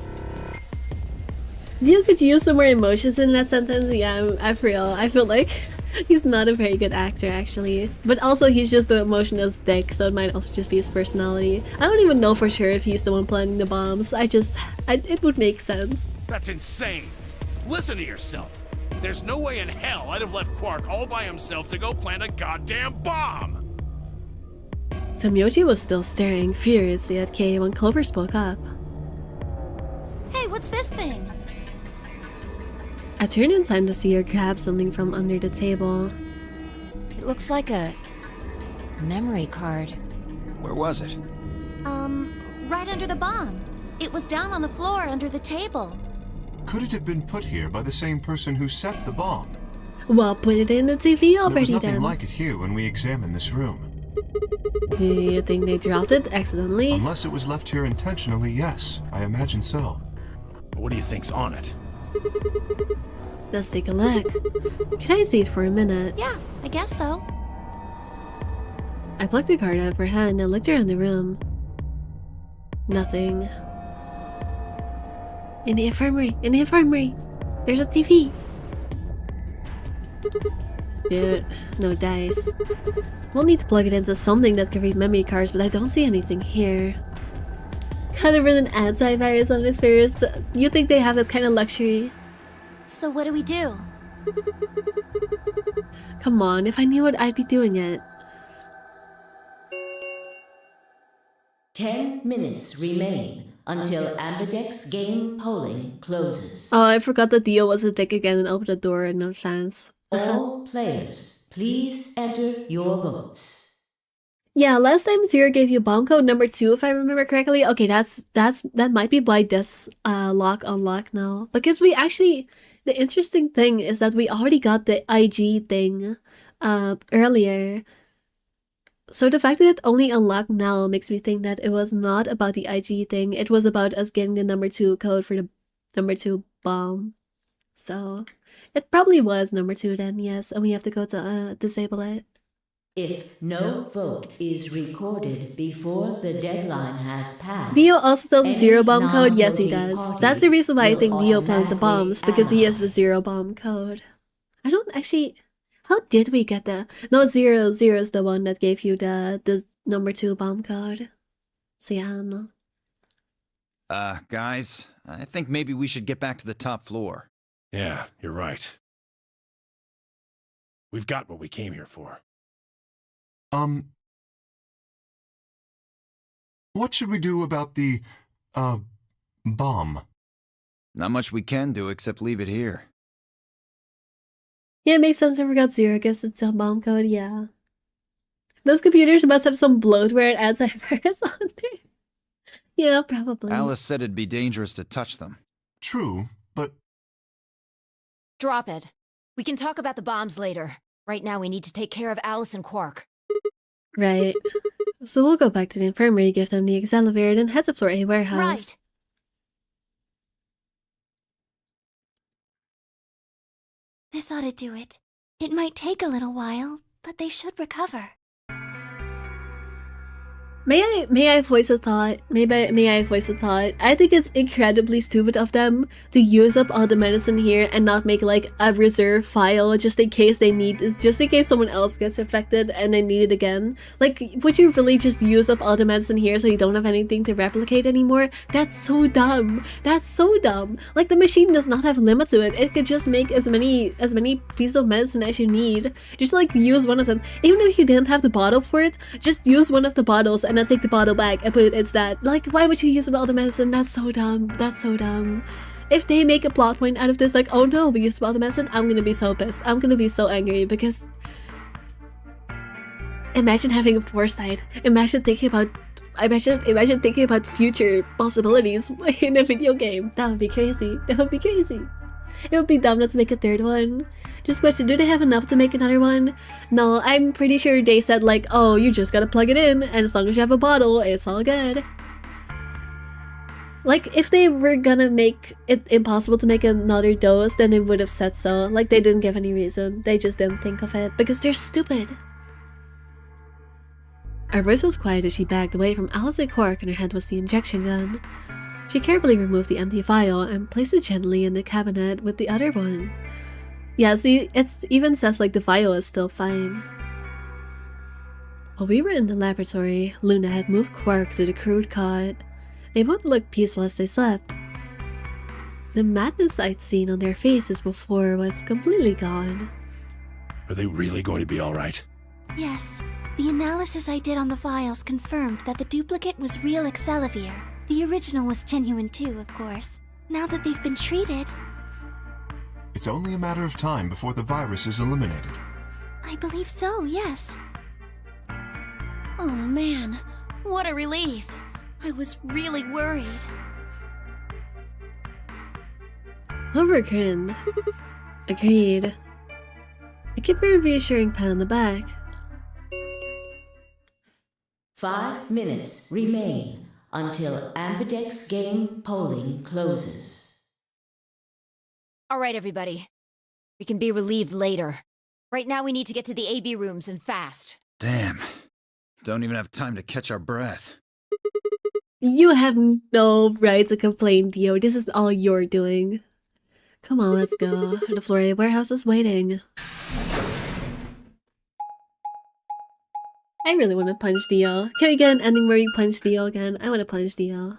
Dio could use some more emotions in that sentence. Yeah, I'm for real. I feel like he's not a very good actor actually. But also he's just the emotionless dick, so it might also just be his personality. I don't even know for sure if he's the one planting the bombs. It would make sense. That's insane! Listen to yourself! There's no way in hell I'd have left Quark all by himself to go plant a goddamn bomb! Tenmyoji was still staring furiously at Kay when Clover spoke up. Hey, what's this thing? I turned in time to see her grab something from under the table. It looks like a memory card. Where was it? Right under the bomb. It was down on the floor under the table. Could it have been put here by the same person who set the bomb? Well, put it in the TV There was already nothing then. like it here when we examined this room. Do you think they dropped it accidentally? Unless it was left here intentionally, yes. I imagine so. What do you think's on it? Let's take a look. Can I see it for a minute? Yeah, I guess so. I plucked the card out of her hand and looked around the room. Nothing. In the infirmary! In the infirmary! There's a TV! Dude, no dice. We'll need to plug it into something that can read memory cards, but I don't see anything here. Kind of run an antivirus on it first. You think they have that kind of luxury? So what do we do? Come on, if I knew it, I'd be doing it. 10 minutes remain until Ambidex game polling closes. Oh, I forgot that Dio was a dick again and opened the door and no chance. All players, please enter your votes. Yeah, last time Zero gave you bomb code number 2, if I remember correctly. Okay, that might be why this lock unlocked now. Because we actually, the interesting thing is that we already got the IG thing earlier. So the fact that it only unlocked now makes me think that it was not about the IG thing. It was about us getting the number 2 code for the number 2 bomb. So it probably was number 2 then, yes. And we have to go to disable it. If no vote is recorded before the deadline has passed, Dio also tells the any zero bomb code. Yes, he non-voting does. That's the parties reason why I think will Dio planted the automatically bombs, because he has the ally. zero bomb code. I don't actually... How did we get the... No, zero is the one that gave you the number 2 bomb code. So yeah, I don't know. Guys, I think maybe we should get back to the top floor. Yeah, you're right. We've got what we came here for. What should we do about the, bomb? Not much we can do except leave it here. Yeah, it makes sense. I forgot zero. I guess it's a bomb code, yeah. Those computers must have some bloatware and antivirus on there. Yeah, probably. Alice said it'd be dangerous to touch them. True, but Drop it. We can talk about the bombs later. Right now we need to take care of Alice and Quark. Right. So we'll go back to the infirmary, give them the Accelerator, and head to floor A warehouse. Right. This ought to do it. It might take a little while, but they should recover. May I voice a thought? May I voice a thought? I think it's incredibly stupid of them to use up all the medicine here and not make like a reserve file just in case they need, just in case someone else gets infected and they need it again. Like, would you really just use up all the medicine here so you don't have anything to replicate anymore? That's so dumb. That's so dumb. Like, the machine does not have a limit to it. It could just make as many pieces of medicine as you need. Just like use one of them. Even if you didn't have the bottle for it, just use one of the bottles and then take the bottle back and put it into that. Like, why would you use up all the medicine? That's so dumb. That's so dumb. If they make a plot point out of this, like, oh no, we used up all the medicine, I'm gonna be so pissed. I'm gonna be so angry because imagine having a foresight. Imagine thinking about future possibilities in a video game. That would be crazy. That would be crazy. It would be dumb not to make a third one. Just question, do they have enough to make another one? No, I'm pretty sure they said like, oh, you just gotta plug it in, and as long as you have a bottle, it's all good. Like, if they were gonna make it impossible to make another dose, then they would have said so. Like, they didn't give any reason. They just didn't think of it, because they're stupid. Her voice was quiet as she backed away from Alice and Quark, and her hand was the injection gun. She carefully removed the empty vial and placed it gently in the cabinet with the other one. Yeah, see, it even says like the vial is still fine. While we were in the laboratory, Luna had moved Quark to the crude cot. They both looked peaceful as they slept. The madness I'd seen on their faces before was completely gone. Are they really going to be all right? Yes. The analysis I did on the vials confirmed that the duplicate was real Excelivir. The original was genuine too, of course. Now that they've been treated... it's only a matter of time before the virus is eliminated. I believe so, yes. Oh man, what a relief. I was really worried. Hover grinned. Agreed. I give her a reassuring pat on the back. 5 minutes remain until Ambidex game polling closes. All right, everybody. We can be relieved later. Right now we need to get to the AB rooms and fast. Damn. Don't even have time to catch our breath. You have no right to complain, Dio. This is all you're doing. Come on, let's go. The Floria warehouse is waiting. I really want to punch Dio. Can we get an ending where you punch Dio again? I want to punch Dio.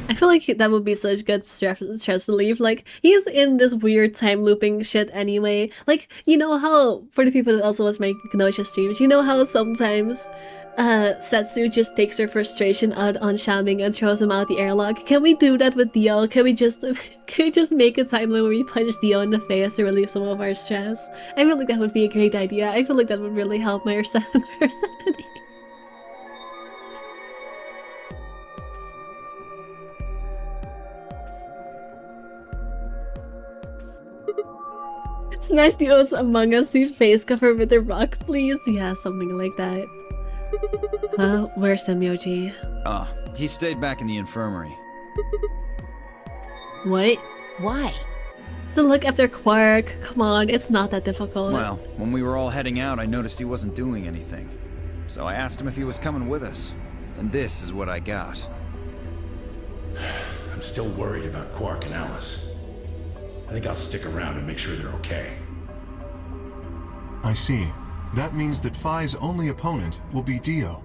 I feel like that would be such good stress relief. Like, he's in this weird time looping shit anyway. Like, you know how, for the people that also watch my Kenosha streams, you know how sometimes Setsu just takes her frustration out on Shamming and throws him out the airlock? Can we do that with Dio? Can we just make a timeline where we punch Dio in the face to relieve some of our stress? I feel like that would be a great idea. I feel like that would really help my sanity. Smash Dio's Among Us suit face cover with a rock, please? Yeah, something like that. Where's Semyoji? He stayed back in the infirmary. What? Why? To look after Quark. Come on, it's not that difficult. Well, when we were all heading out, I noticed he wasn't doing anything. So I asked him if he was coming with us. And this is what I got. I'm still worried about Quark and Alice. I think I'll stick around and make sure they're okay. I see. That means that Phi's only opponent will be Dio.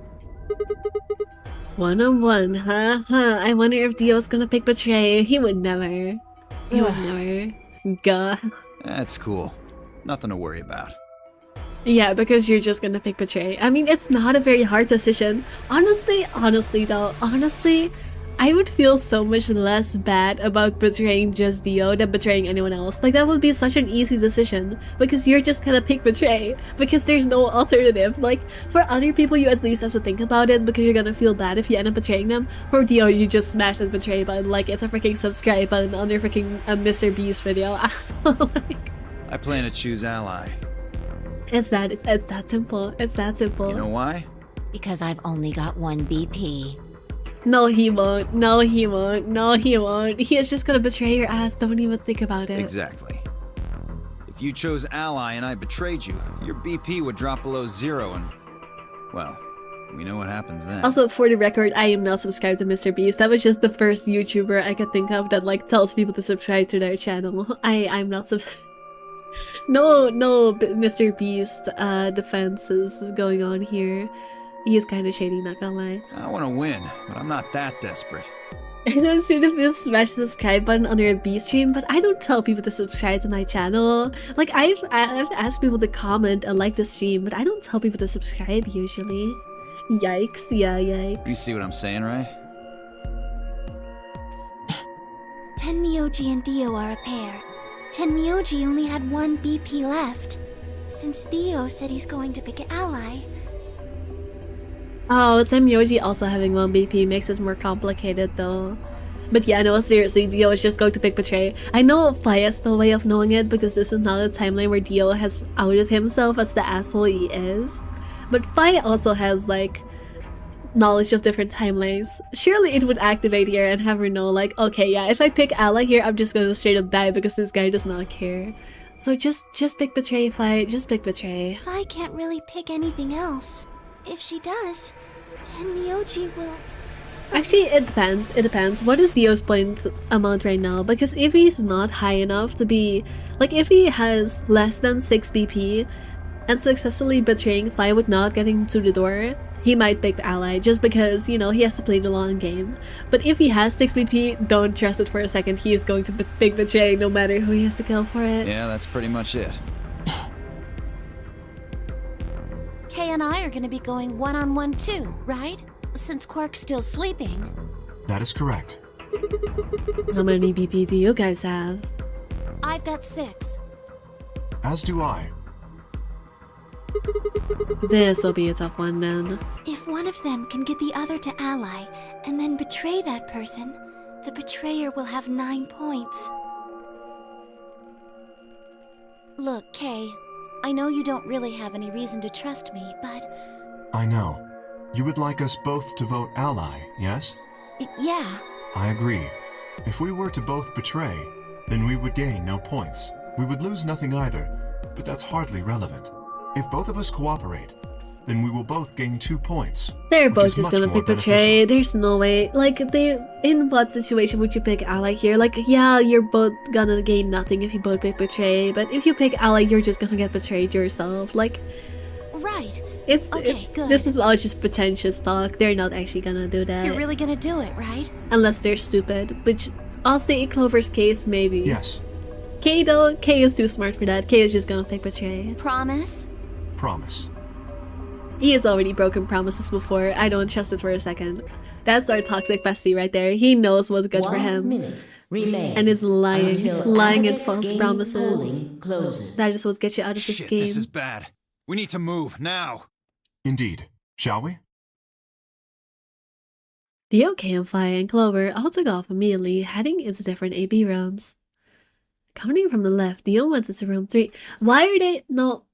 One-on-one, huh? I wonder if Dio's gonna pick Betray. He would never. He would never. Gah. That's cool. Nothing to worry about. Yeah, because you're just gonna pick Betray. I mean, it's not a very hard decision. Honestly, I would feel so much less bad about betraying just Dio than betraying anyone else. Like, that would be such an easy decision because you're just gonna pick Betray because there's no alternative. Like, for other people, you at least have to think about it because you're gonna feel bad if you end up betraying them. For Dio, you just smash that Betray button like it's a freaking subscribe button on your freaking Mr. Beast video. Like, I plan to choose Ally. it's that simple. It's that simple. You know why? Because I've only got one BP. No, he won't. No, he won't. No, he won't. He is just gonna betray your ass. Don't even think about it. Exactly. If you chose Ally and I betrayed you, your BP would drop below 0 and... well, we know what happens then. Also, for the record, I am not subscribed to Mr. Beast. That was just the first YouTuber I could think of that, like, tells people to subscribe to their channel. I'm not subscribed. No, Mr. Beast defense is going on here. He is kind of shady, not gonna lie. I want to win, but I'm not that desperate. I don't should have smashed the subscribe button under a B stream, but I don't tell people to subscribe to my channel. Like, I've asked people to comment and like the stream, but I don't tell people to subscribe usually. Yikes, yeah, yikes. You see what I'm saying, right? Tenmyoji and Dio are a pair. Tenmyoji only had one BP left. Since Dio said he's going to pick an ally, Oh, Tenmyoji also having 1 BP makes it more complicated though. But yeah, no, seriously, Dio is just going to pick Betray. I know Phi has no way of knowing it because this is not a timeline where Dio has outed himself as the asshole he is. But Phi also has, like, knowledge of different timelines. Surely it would activate here and have her know, like, okay, yeah, if I pick Ally here, I'm just gonna straight up die because this guy does not care. So just pick Betray, Phi. Just pick Betray. Phi can't really pick anything else. If she does, Tenmyoji will... Actually, it depends. It depends. What is Dio's point amount right now? Because if he's not high enough to be... like, if he has less than 6 BP and successfully betraying Phi with not getting to the door, he might pick the ally just because, you know, he has to play the long game. But if he has 6 BP, don't trust it for a second. He is going to pick Betray no matter who he has to kill for it. Yeah, that's pretty much it. Kay and I are gonna be going one-on-one too, right? Since Quark's still sleeping. That is correct. How many BP do you guys have? I've got 6. As do I. This'll be a tough one then. If one of them can get the other to ally and then betray that person, the betrayer will have 9 points. Look, Kay, I know you don't really have any reason to trust me, but... I know. You would like us both to vote ally, yes? Yeah. I agree. If we were to both betray, then we would gain no points. We would lose nothing either, but that's hardly relevant. If both of us cooperate, then we will both gain 2 points. They're which both is just much gonna more pick Betray. beneficial. There's no way. Like, in what situation would you pick Ally here? Like, yeah, you're both gonna gain nothing if you both pick Betray, but if you pick Ally, you're just gonna get betrayed yourself. Like, right. It's good. this is all just pretentious talk. They're not actually gonna do that. You're really gonna do it, right? Unless they're stupid, which I'll say in Clover's case, maybe. Yes. Kay though, Kay is too smart for that. Kay is just gonna pick betray. Promise? Promise. He has already broken promises before. I don't trust it for a second. That's our toxic bestie right there. He knows what's good for 1 him. minute remains And is lying in Amadic's false game promises. polling closes. That is what gets you out of this Shit, game. this is bad. We need to move, now! Indeed. Shall we? Dio, Campfire, and Clover all took off immediately, heading into different AB rooms. Coming from the left, Dio went into room 3. Why are they... No.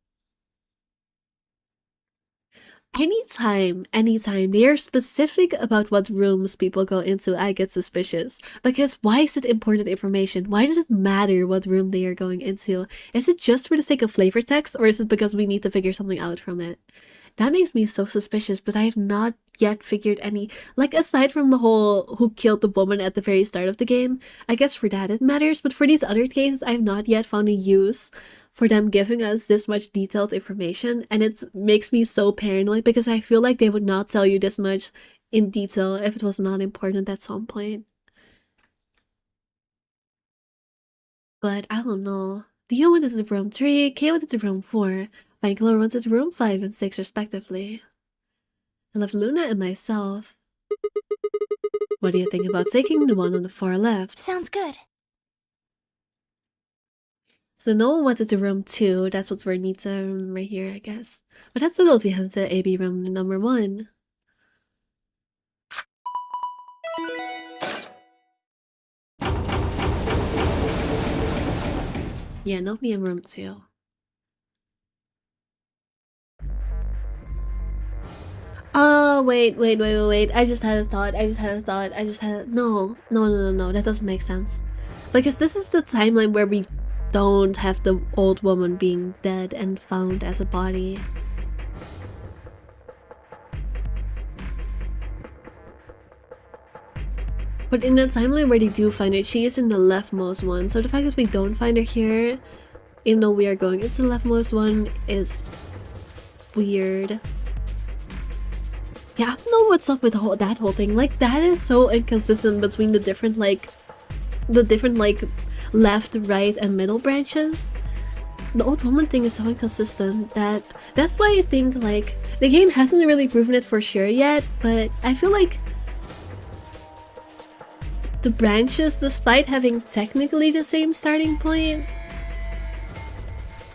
Anytime they are specific about what rooms people go into, I get suspicious. Because why is it important information? Why does it matter what room they are going into? Is it just for the sake of flavor text, or is it because we need to figure something out from it? That makes me so suspicious, but I have not yet figured any... Like, aside from the whole who killed the woman at the very start of the game, I guess for that it matters, but for these other cases, I have not yet found a use for them giving us this much detailed information, and it makes me so paranoid because I feel like they would not tell you this much in detail if it was not important at some point. But I don't know. Dio went into room 3, Kay went into room 4, Clover went into room 5 and 6 respectively. I left Luna and myself. What do you think about taking the one on the far left? Sounds good. So Noel went into room 2, that's what we're Nita right here, I guess. But that's a little behind the AB room number 1. Yeah, nobody in room 2. Oh, wait. I just had a thought. No, that doesn't make sense. Because this is the timeline where we don't have the old woman being dead and found as a body. But in the timeline where they do find her, she is in the leftmost one. So the fact that we don't find her here, even though we are going into the leftmost one, is weird. Yeah, I don't know what's up with that whole thing. Like, that is so inconsistent between the different left, right, and middle branches. The old woman thing is so inconsistent that's why I think, like, the game hasn't really proven it for sure yet, but I feel like the branches, despite having technically the same starting point,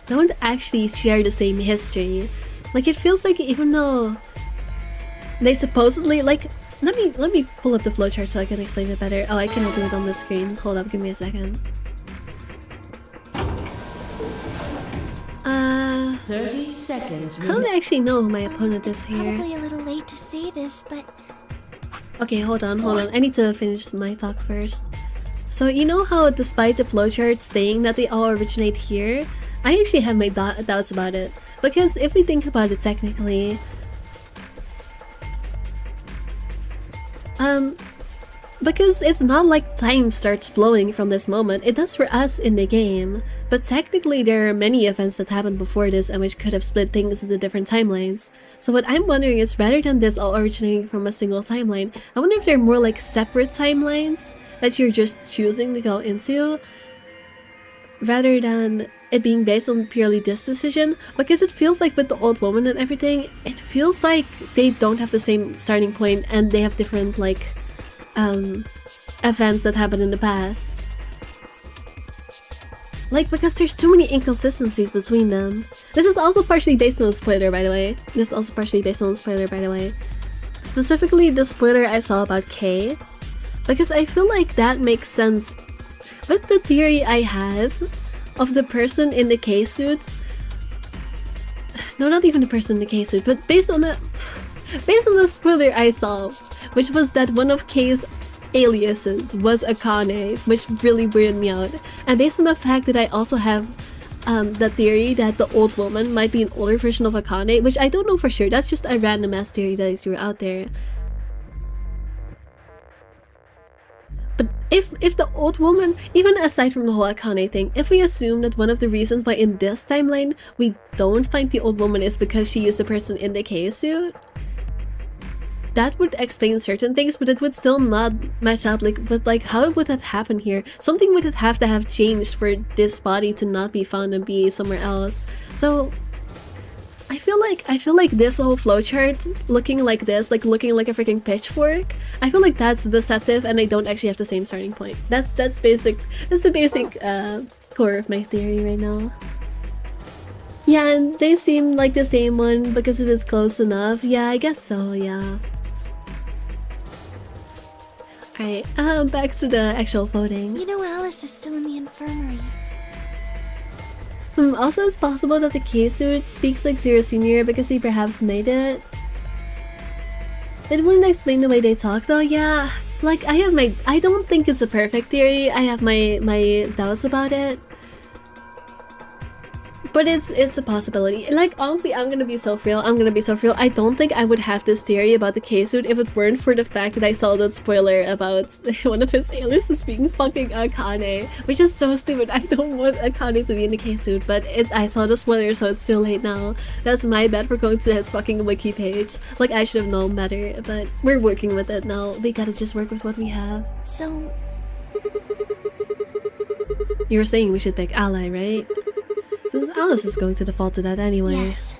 don't actually share the same history. Like, it feels like even though they supposedly, like, let me pull up the flowchart so I can explain it better. Oh, I cannot do it on the screen. Hold up, give me a second. 30 seconds. I don't actually know who my opponent is here. Probably a little late to say this, but Okay, hold on. I need to finish my talk first. So you know how despite the flowchart saying that they all originate here, I actually have my doubts about it. Because if we think about it technically, because it's not like time starts flowing from this moment. It does for us in the game, but technically there are many events that happened before this and which could have split things into different timelines. So what I'm wondering is, rather than this all originating from a single timeline, I wonder if they're more like separate timelines that you're just choosing to go into, rather than it being based on purely this decision. Because it feels like with the old woman and everything, it feels like they don't have the same starting point and they have different, like, events that happened in the past. Like, because there's too many inconsistencies between them. This is also partially based on a spoiler, by the way. Specifically, the spoiler I saw about Kay. Because I feel like that makes sense with the theory I have of the person in the K suit. No, not even the person in the K suit, but based on the spoiler I saw, which was that one of Kay's aliases was Akane, which really weirded me out. And based on the fact that I also have the theory that the old woman might be an older version of Akane, which I don't know for sure, that's just a random ass theory that I threw out there. But if the old woman, even aside from the whole Akane thing, if we assume that one of the reasons why in this timeline we don't find the old woman is because she is the person in the K-suit, that would explain certain things, but it would still not match up with like how would that happen here. Something would have to have changed for this body to not be found and be somewhere else. So I feel like this whole flowchart looking like this, like looking like a freaking pitchfork, I feel like that's deceptive and I don't actually have the same starting point. That's the basic core of my theory right now. Yeah, and they seem like the same one because it is close enough. Yeah, I guess so, yeah. Alright, back to the actual voting. You know, Alice is still in the infirmary. Also, it's possible that the K-suit speaks like Zero Senior because he perhaps made it. It wouldn't explain the way they talk though, yeah. Like, I don't think it's a perfect theory. I have my doubts about it. But it's a possibility. Like, honestly, I'm gonna be so real. I don't think I would have this theory about the K-suit if it weren't for the fact that I saw that spoiler about one of his aliases being fucking Akane, which is so stupid. I don't want Akane to be in the K-suit, but I saw the spoiler, so it's too late now. That's my bad for going to his fucking wiki page. Like, I should have known better, but we're working with it now. We gotta just work with what we have. So... You were saying we should pick ally, right? Since Alice is going to default to that anyways. Yes.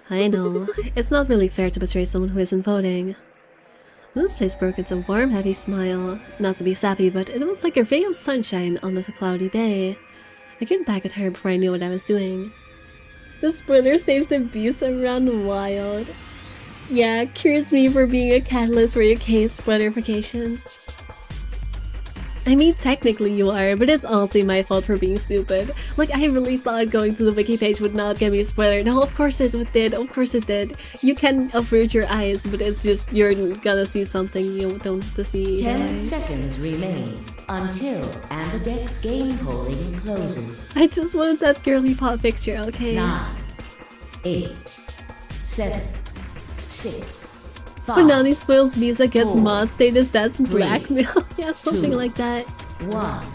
I know. It's not really fair to betray someone who isn't voting. Moon's face broke into a warm, happy smile. Not to be sappy, but it was like a ray of sunshine on this cloudy day. I grinned back at her before I knew what I was doing. The spoiler saved the beast and ran wild. Yeah, cures me for being a catalyst for your case spoilerification. I mean, technically you are, but it's honestly my fault for being stupid. Like, I really thought going to the wiki page would not get me a spoiler. No, of course it did, of course it did. You can avert your eyes, but it's just, you're gonna see something you don't have to see. 10 seconds remain until Ambidex's game polling closes. I just wanted that girly pop picture, okay? 9, 8, 7, 6, 5, Banani spoils Visa gets 4, mod status, that's 3, blackmail. Yeah, something 2, like that. 1.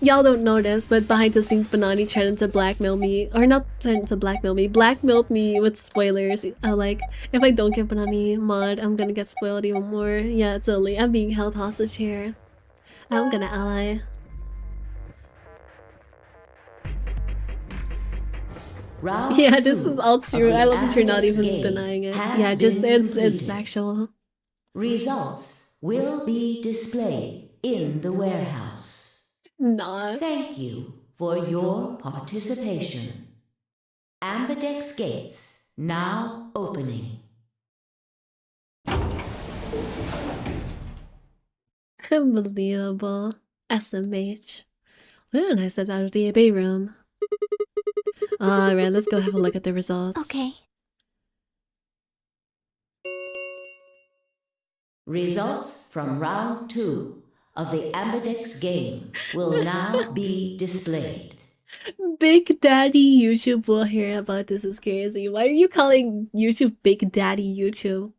Y'all don't know this, but behind the scenes, Banani threatened to blackmail me. Or not threatened to blackmail me, blackmailed me with spoilers. Like, if I don't get Banani mod, I'm gonna get spoiled even more. Yeah, totally. I'm being held hostage here. I'm gonna ally. Round Yeah, this 2 is all true. of the I love that you're not Ambidex's even game denying it. has Yeah, just been it's completed. factual. Results will be displayed in the warehouse. Nah. Thank you for your participation. Ambidex gates now opening. Unbelievable. SMH. Then I stepped out of the AB room. Alright, let's go have a look at the results. Okay. Results from round 2 of the Ambidex game will now be displayed. Big Daddy YouTube will hear about this is crazy. Why are you calling YouTube Big Daddy YouTube?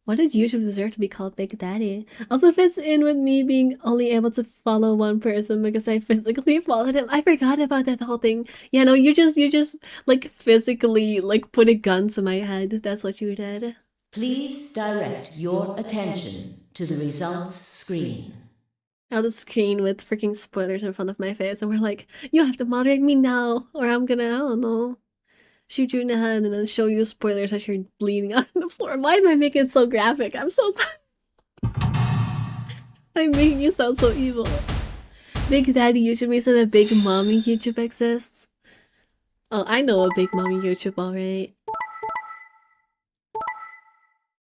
Why does YouTube deserve to be called Big Daddy? Also fits in with me being only able to follow one person because I physically followed him. I forgot about that whole thing. Yeah, no, you just like physically like put a gun to my head. That's what you did. Please direct your attention to the results screen. Now the screen with freaking spoilers in front of my face, and we're like, you have to moderate me now, or I'm gonna, I don't know, shoot you in the head and then show you spoilers as you're bleeding on the floor. Why am I making it so graphic? I'm so I'm making you sound so evil. Big Daddy YouTube means that a Big Mommy YouTube exists. Oh, I know a Big Mommy YouTube, alright.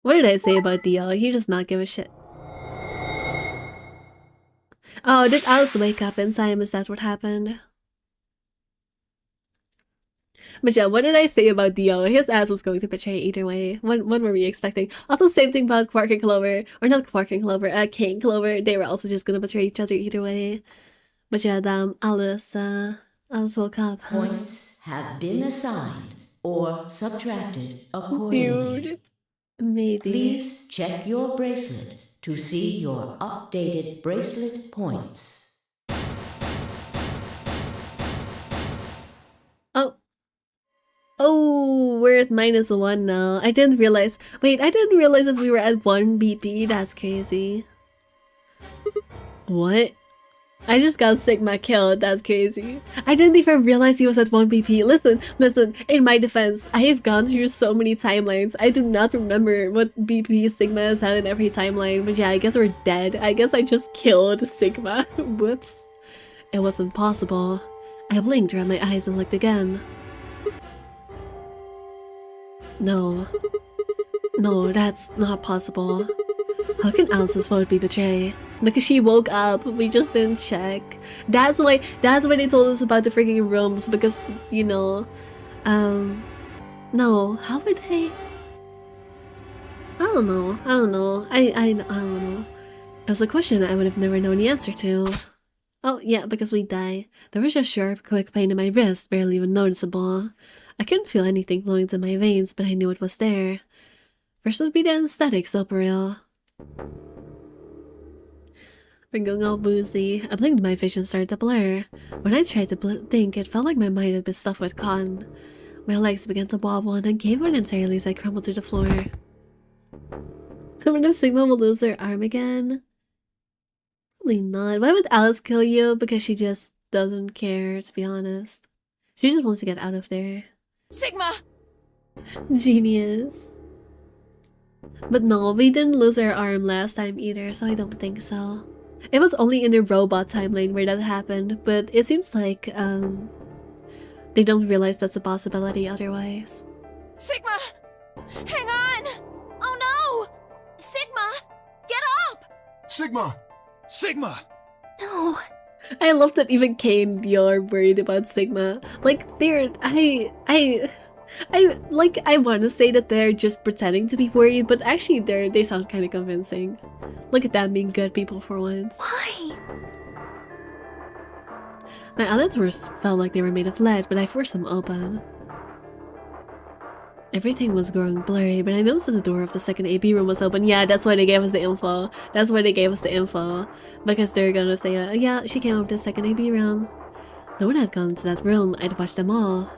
What did I say about DL? He does not give a shit. Oh, did Alice wake up inside him? Is that what happened? But yeah, what did I say about Dio? His ass was going to betray either way. What were we expecting? Also, same thing about Quark and Clover. Or not Quark and Clover, Kate and Clover. They were also just gonna betray each other either way. But yeah, Alice woke up. Points have been assigned or subtracted accordingly. Dude. Maybe. Please check your bracelet to see your updated bracelet points. Oh. Oh, we're at -1 now. I didn't realize. Wait, I didn't realize that we were at 1 BP. That's crazy. What? I just got Sigma killed. That's crazy. I didn't even realize he was at 1 BP. Listen. In my defense, I have gone through so many timelines. I do not remember what BP Sigma has had in every timeline. But yeah, I guess we're dead. I guess I just killed Sigma. Whoops. It wasn't possible. I blinked around my eyes and looked again. No, that's not possible. How can Alice's vote be betrayed? Because she woke up, we just didn't check. That's why they told us about the freaking rooms, because, you know, no, how would they? I don't know. I don't know. It was a question I would have never known the answer to. Oh, yeah, because we die. There was a sharp, quick pain in my wrist, barely even noticeable. I couldn't feel anything flowing through my veins, but I knew it was there. First would be the anesthetic, Silveril. I'm going all boozy. I blinked and my vision started to blur. When I tried to think, it felt like my mind had been stuffed with cotton. My legs began to wobble and I gave one entirely as I crumbled to the floor. I wonder if Sigma will lose her arm again. Probably not. Why would Alice kill you? Because she just doesn't care, to be honest. She just wants to get out of there. Sigma! Genius. But no, we didn't lose our arm last time either, so I don't think so. It was only in the robot timeline where that happened, but it seems like, they don't realize that's a possibility otherwise. Sigma! Hang on! Oh no! Sigma! Get up! Sigma! Sigma! No. I love that even Kane and Dio are worried about Sigma. Like, I want to say that they're just pretending to be worried, but actually they sound kind of convincing. Look at them being good people for once. Why? My eyelids felt like they were made of lead, but I forced them open. Everything was growing blurry, but I noticed that the door of the second AB room was open. Yeah, that's why they gave us the info. That's why they gave us the info. Because they're gonna say, yeah, she came up to the second AB room. No one had gone into that room. I'd watched them all.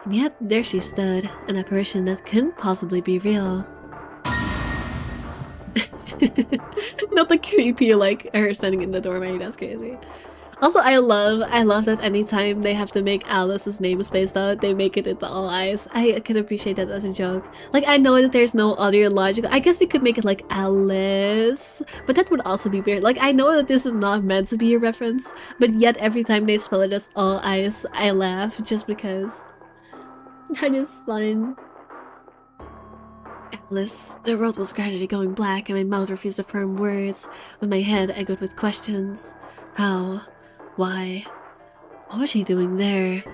And yet, there she stood, an apparition that couldn't possibly be real. Not the creepy, like, her standing in the doorway, that's crazy. Also, I love that anytime they have to make Alice's name spaced out, they make it into all eyes. I can appreciate that as a joke. Like, I know that there's no other logical— I guess they could make it like Alice, but that would also be weird. Like, I know that this is not meant to be a reference, but yet every time they spell it as all eyes, I laugh just because. That is fun. Alice, the world was gradually going black and my mouth refused to form words. With my head echoed with questions. How? Why? What was she doing there?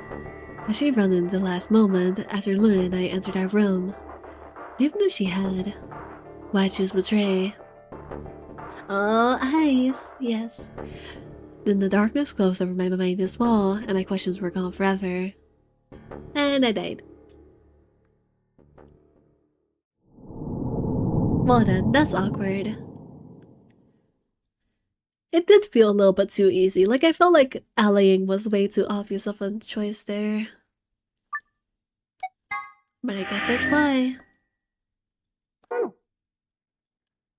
Had she run in the last moment after Luna and I entered our room? Even if she had, why choose betray? Oh, eyes, yes. Then the darkness closed over my mind as well, and my questions were gone forever. And I died. Well then, that's awkward. It did feel a little bit too easy. Like, I felt like allying was way too obvious of a choice there. But I guess that's why.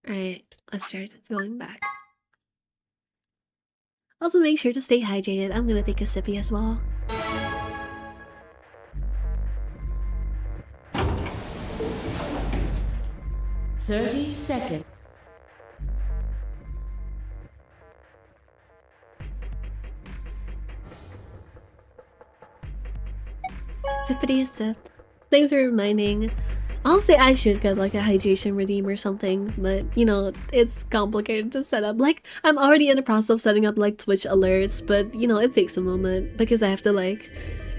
Alright, let's start going back. Also, make sure to stay hydrated. I'm gonna take a sippy as well. "30 seconds. Sippity sip. Thanks for reminding. I'll say I should get like a hydration redeem or something, but you know, it's complicated to set up. Like, I'm already in the process of setting up like Twitch alerts, but you know, it takes a moment because I have to like,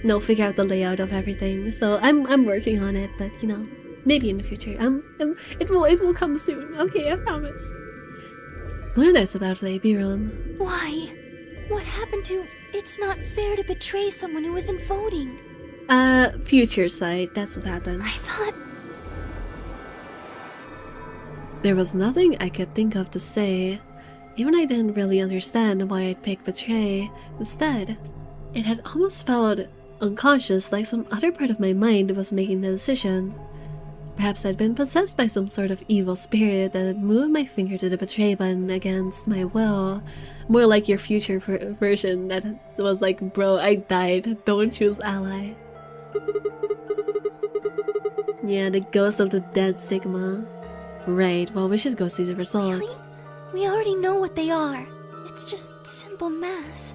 you know, figure out the layout of everything. So I'm working on it, but you know, maybe in the future. It will come soon. Okay, I promise. Learn us about the AB room. Why? What happened to— It's not fair to betray someone who isn't voting. Future sight. That's what happened. I thought There was nothing I could think of to say. Even I didn't really understand why I'd pick betray instead. It had almost felt unconscious, like some other part of my mind was making the decision. Perhaps I'd been possessed by some sort of evil spirit that had moved my finger to the betray button against my will. More like your future version that was like, bro, I died, don't choose ally. Yeah, the ghost of the dead Sigma. Right, well, we should go see the results. Really? We already know what they are. It's just simple math.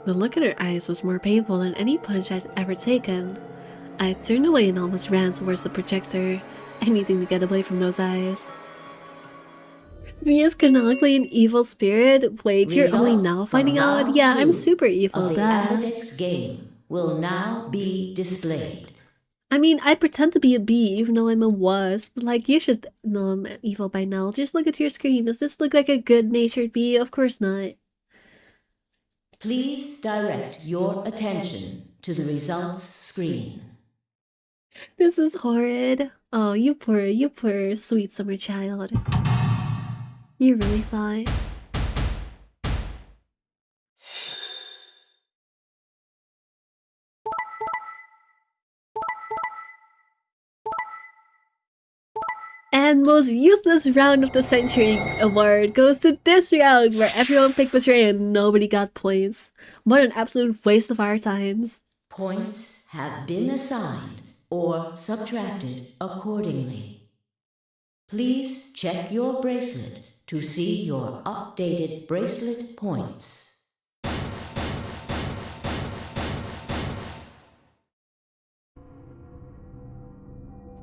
The look in her eyes was more painful than any punch I'd ever taken. I turned away and almost ran towards the projector, anything to get away from those eyes. Me is canonically an evil spirit? Wait, you're only now finding out? Yeah, I'm super evil, the Dad. Apodex game will now be displayed. I mean, I pretend to be a bee even though I'm a wasp. Like, you should know I'm evil by now. Just look at your screen. Does this look like a good-natured bee? Of course not. Please direct your attention to the results screen. This is horrid. Oh, you poor sweet summer child. You really thought. And most useless round of the century award goes to this round where everyone picked betray and nobody got points. What an absolute waste of our times. Points have been assigned or subtracted accordingly. Please check your bracelet to see your updated bracelet points.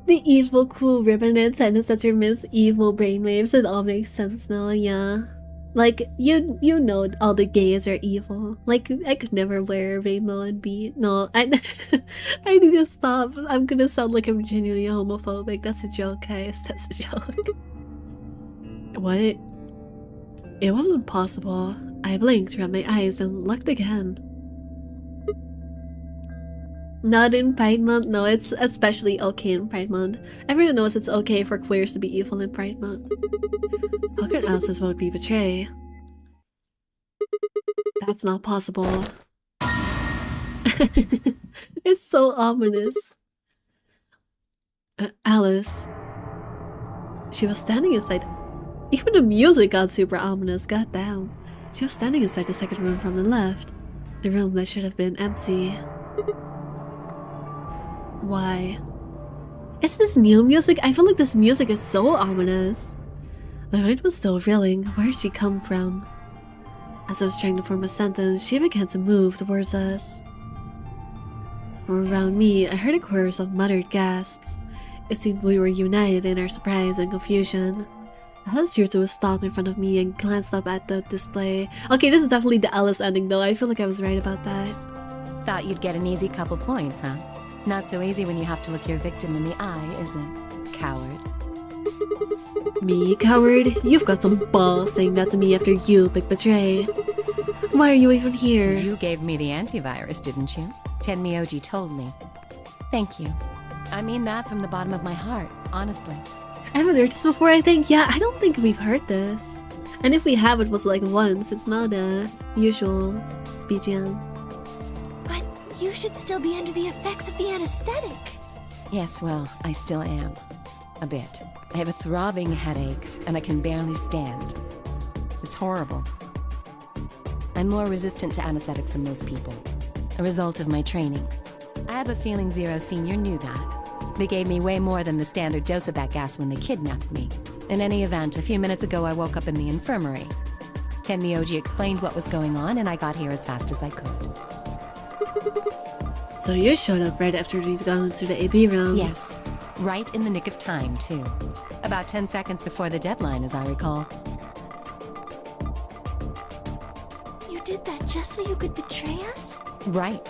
The evil cool ribbon and tennis that miss evil brainwaves, it all makes sense now, yeah. Like, you know all the gays are evil. Like, I could never wear rainbow and be... No, I need to stop. I'm gonna sound like I'm genuinely homophobic. That's a joke, guys. That's a joke. What? It wasn't possible. I blinked, rubbed my eyes, and looked again. Not in Pride Month? No, it's especially okay in Pride Month. Everyone knows it's okay for queers to be evil in Pride Month. How could else's vote be betray? That's not possible. It's so ominous. Alice. She was standing inside... Even the music got super ominous, goddamn. She was standing inside the second room from the left. The room that should have been empty. Why? Is this new music? I feel like this music is so ominous. My mind was still reeling. Where'd she come from? As I was trying to form a sentence, she began to move towards us. From around me, I heard a chorus of muttered gasps. It seemed we were united in our surprise and confusion. Alice drew to a stop in front of me and glanced up at the display. Okay, this is definitely the Alice ending though. I feel like I was right about that. Thought you'd get an easy couple points, huh? Not so easy when you have to look your victim in the eye, is it? Coward. Me, coward? You've got some balls saying that to me after you picked betray. Why are you even here? You gave me the antivirus, didn't you? Tenmyoji told me. Thank you. I mean that from the bottom of my heart, honestly. I haven't heard this before, I think. Yeah, I don't think we've heard this. And if we have, it was like once. It's not a usual BGM. But you should still be under the effects of the anesthetic. Yes, well, I still am. A bit. I have a throbbing headache, and I can barely stand. It's horrible. I'm more resistant to anesthetics than most people. A result of my training. I have a feeling Zero Senior knew that. They gave me way more than the standard dose of that gas when they kidnapped me. In any event, a few minutes ago I woke up in the infirmary. Tenmyoji explained what was going on, and I got here as fast as I could. So you showed up right after we'd gone into the AB room? Yes. Right in the nick of time, too. About 10 seconds before the deadline, as I recall. You did that just so you could betray us? Right.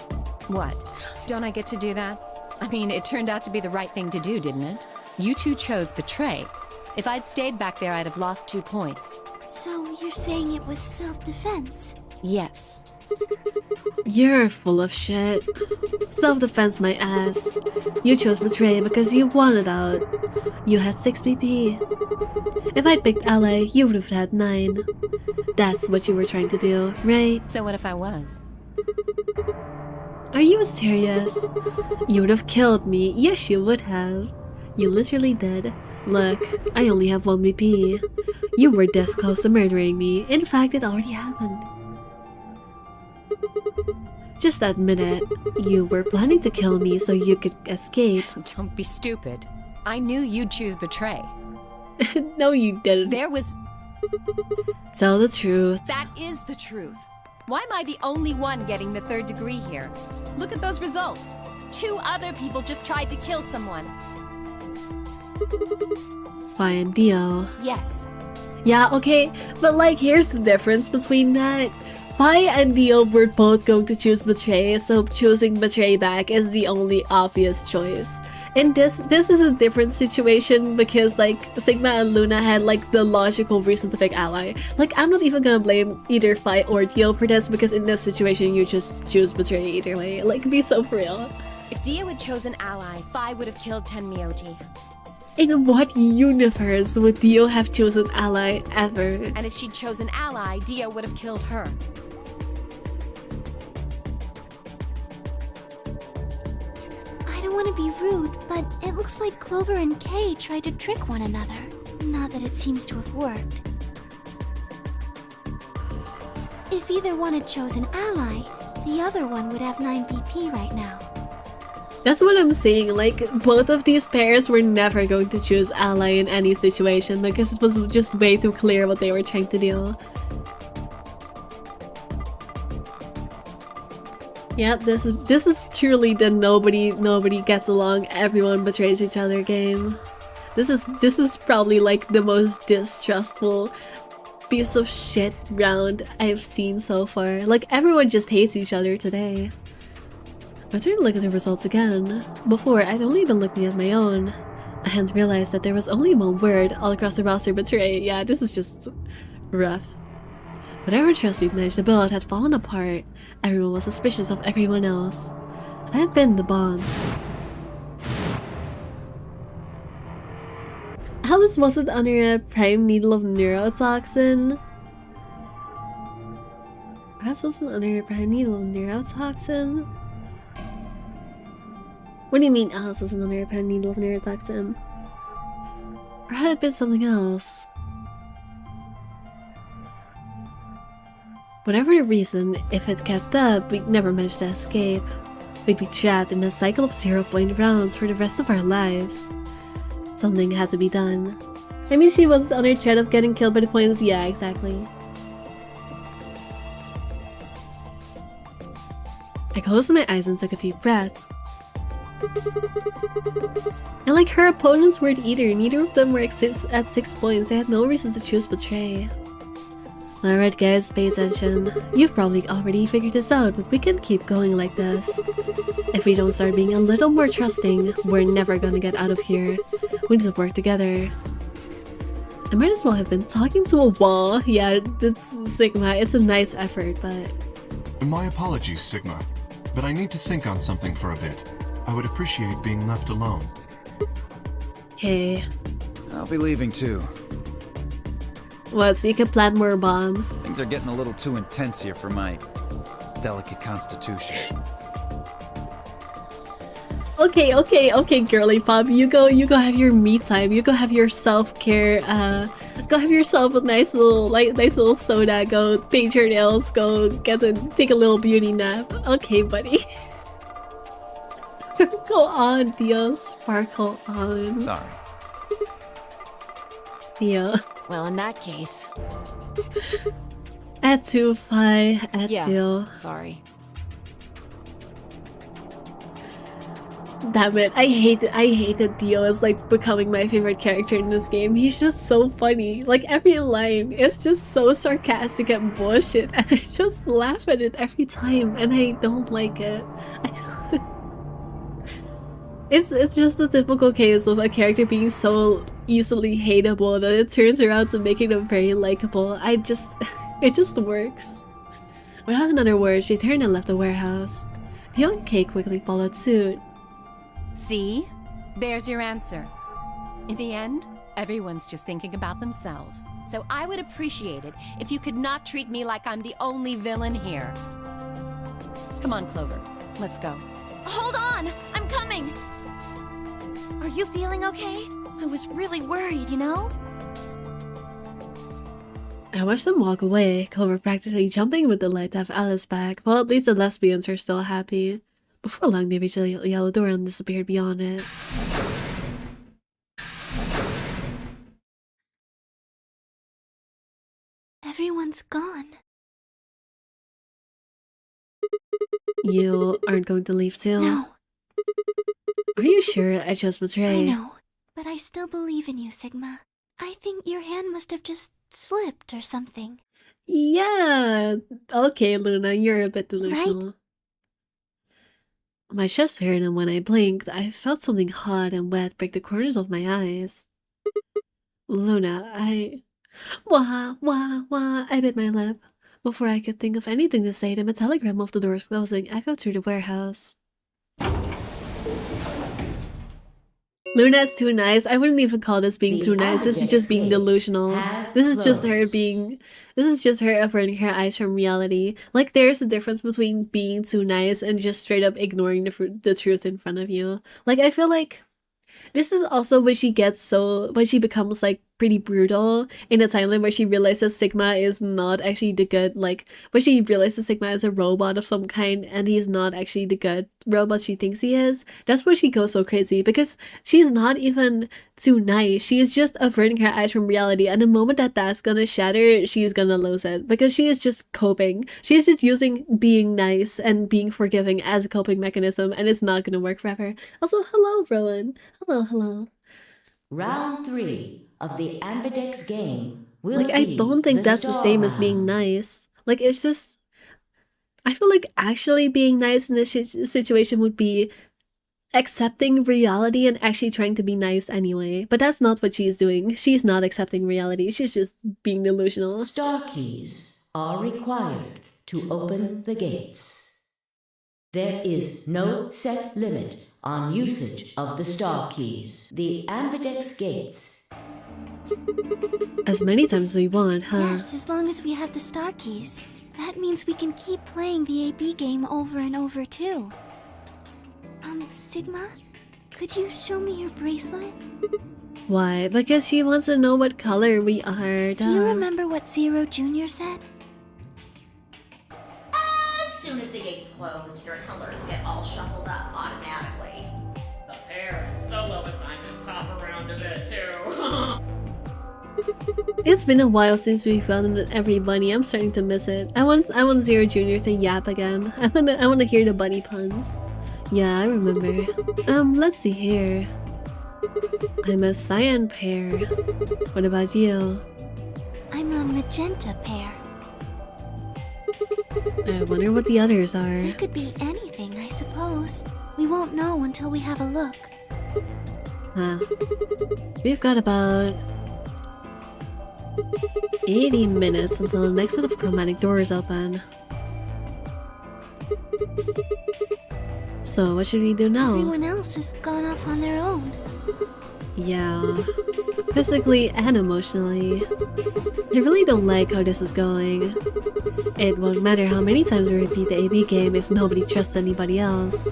What? Don't I get to do that? I mean, it turned out to be the right thing to do, didn't it? You two chose betray. If I'd stayed back there, I'd have lost 2 points. So you're saying it was self-defense? Yes. You're full of shit. Self-defense my ass. You chose betray because you wanted out. You had 6 BP. If I'd picked ally, you would have had 9. That's what you were trying to do, right? So what if I was? Are you serious? You would have killed me. Yes, you would have. You literally did. Look, I only have 1 BP. You were this close to murdering me. In fact, it already happened. Just admit it. You were planning to kill me so you could escape. Don't be stupid. I knew you'd choose betray. No, you didn't. There was... Tell the truth. That is the truth. Why am I the only one getting the 3rd degree here? Look at those results. 2 other people just tried to kill someone. Phi and Dio. Yes. Yeah, okay, but like here's the difference between that. Phi and Dio were both going to choose betray, so choosing betray back is the only obvious choice. And this is a different situation because like Sigma and Luna had like the logical reason to pick ally. Like I'm not even gonna blame either Phi or Dio for this because in this situation you just choose betray either way. Like be so for real. If Dio had chosen ally, Phi would have killed Tenmyoji. In what universe would Dio have chosen ally ever? And if she'd chosen ally, Dio would have killed her. I don't want to be rude, but it looks like Clover and Kay tried to trick one another. Not that it seems to have worked. If either one had chosen ally, the other one would have 9 BP right now. That's what I'm saying, like, both of these pairs were never going to choose ally in any situation because it was just way too clear what they were trying to do. Yep, this is truly the nobody gets along, everyone betrays each other game. This is probably like the most distrustful piece of shit round I've seen so far. Like everyone just hates each other today. I started to look at the results again. Before, I'd only been looking at my own. I hadn't realized that there was only one word all across the roster, betray. Yeah, this is just rough. Whatever trust we'd managed to build had fallen apart. Everyone was suspicious of everyone else. That had been the bonds. Alice wasn't under a prime needle of neurotoxin. Alice wasn't under a prime needle of neurotoxin? What do you mean Alice wasn't under a prime needle of neurotoxin? Or had it been something else? Whatever the reason, if it kept up, we'd never manage to escape. We'd be trapped in a cycle of 0-point rounds for the rest of our lives. Something had to be done. I mean, she was under threat of getting killed by the points. Yeah, exactly. I closed my eyes and took a deep breath. And like her opponents weren't either. Neither of them were at 6 points. They had no reason to choose betray. Alright guys, pay attention. You've probably already figured this out, but we can't keep going like this. If we don't start being a little more trusting, we're never gonna get out of here. We need to work together. I might as well have been talking to a wall. Yeah, it's Sigma. It's a nice effort, but... My apologies, Sigma, but I need to think on something for a bit. I would appreciate being left alone. Hey. I'll be leaving too. What, so you can plant more bombs? Things are getting a little too intense here for my delicate constitution. Okay, girly pop. You go have your me time. You go have your self-care. Go have yourself a nice little soda. Go paint your nails. Go take a little beauty nap. Okay, buddy. Go on, Dio. Sparkle on. Sorry. Dio. Well, in that case... Atsu, Phi, Atsu. Yeah, sorry. Damn it, I hate that Dio is like becoming my favorite character in this game. He's just so funny. Like every line is just so sarcastic and bullshit, and I just laugh at it every time, and I don't like it. It's just a typical case of a character being so easily hateable that it turns around to making them very likable. It just works. Without another word, she turned and left the warehouse. The young Kay quickly followed suit. See? There's your answer. In the end, everyone's just thinking about themselves. So I would appreciate it if you could not treat me like I'm the only villain here. Come on, Clover. Let's go. Hold on! I'm coming! Are you feeling okay? I was really worried, you know? I watched them walk away, Clover practically jumping with delight to have Alice back. Well, at least the lesbians are still happy. Before long, they reached the yellow door and disappeared beyond it. Everyone's gone. You aren't going to leave too? No, Are you sure I chose I betray? know. But I still believe in you, Sigma. I think your hand must have just slipped or something. Yeah. Okay, Luna, you're a bit delusional. My chest hurt, and when I blinked, I felt something hot and wet break the corners of my eyes. Luna, Wah, wah, wah, I bit my lip. Before I could think of anything to say, the telegram of the doors closing echoed through the warehouse. Luna's too nice. I wouldn't even call this being too nice. This is just being delusional. This is just her being... This is just her averting her eyes from reality. Like, there's a difference between being too nice and just straight up ignoring the truth in front of you. Like, I feel like... This is also when she becomes like pretty brutal in a timeline where she realizes Sigma is not actually the good, like when she realizes Sigma is a robot of some kind and he's not actually the good robot she thinks he is. That's where she goes so crazy because she's not even too nice. She is just averting her eyes from reality, and the moment that that's gonna shatter, she's gonna lose it because she is just coping. She's just using being nice and being forgiving as a coping mechanism, and it's not gonna work forever. Also, hello, Rowan. Hello. Round 3 of the Ambidex game will Like, I be don't think that's the same as round. being nice. Like, it's just... I feel like actually being nice in this situation would be accepting reality and actually trying to be nice anyway. But that's not what she's doing. She's not accepting reality. She's just being delusional. Star keys are required to open the gates. There is no set limit on usage of the star keys. The Ambidex gates. As many times as we want, huh? Yes, as long as we have the star keys. That means we can keep playing the AB game over and over too. Sigma? Could you show me your bracelet? Why? Because she wants to know what color we are. Do you remember what Zero Jr. said? As soon as the gates close, your colors get all shuffled up automatically. The pair and solo assignments hop around a bit too. It's been a while since we found everybody. I'm starting to miss it. I want Zero Jr. to yap again. I wanna hear the bunny puns. Yeah, I remember. Let's see here. I'm a cyan pair. What about you? I'm a magenta pair. I wonder what the others are. They could be anything, I suppose. We won't know until we have a look. Huh. We've got about 80 minutes until the next set of chromatic doors open. So what should we do now? Everyone else has gone off on their own. Yeah. Physically and emotionally. I really don't like how this is going. It won't matter how many times we repeat the AB game if nobody trusts anybody else.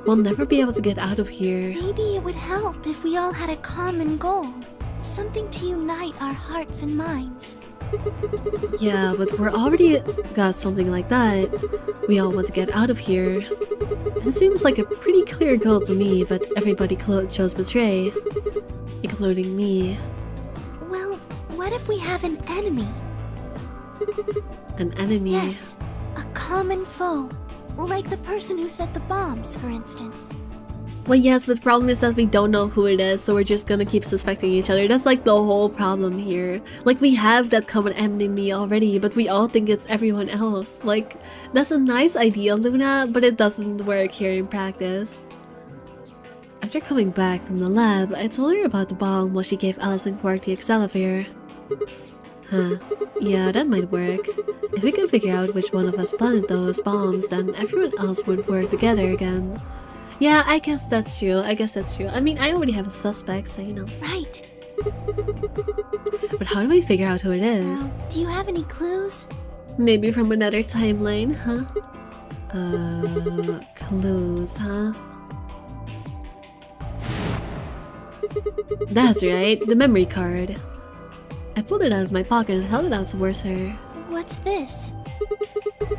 We'll never be able to get out of here. Maybe it would help if we all had a common goal. Something to unite our hearts and minds. Yeah, but we're already got something like that. We all want to get out of here. It seems like a pretty clear goal to me, but everybody chose betray. Including me. Well, what if we have an enemy? An enemy? Yes, a common foe. Like the person who set the bombs, for instance. Well, yes, but the problem is that we don't know who it is, so we're just gonna keep suspecting each other. That's like the whole problem here. Like, we have that common enemy already, but we all think it's everyone else. Like, that's a nice idea, Luna, but it doesn't work here in practice. After coming back from the lab, I told her about the bomb while she gave Alice and Quark the Excalibur. Huh. Yeah, that might work. If we could figure out which one of us planted those bombs, then everyone else would work together again. Yeah, I guess that's true. I mean, I already have a suspect, so you know. Right. But how do we figure out who it is? Do you have any clues? Maybe from another timeline, huh? Clues, huh? That's right, the memory card. I pulled it out of my pocket and held it out towards her. What's this?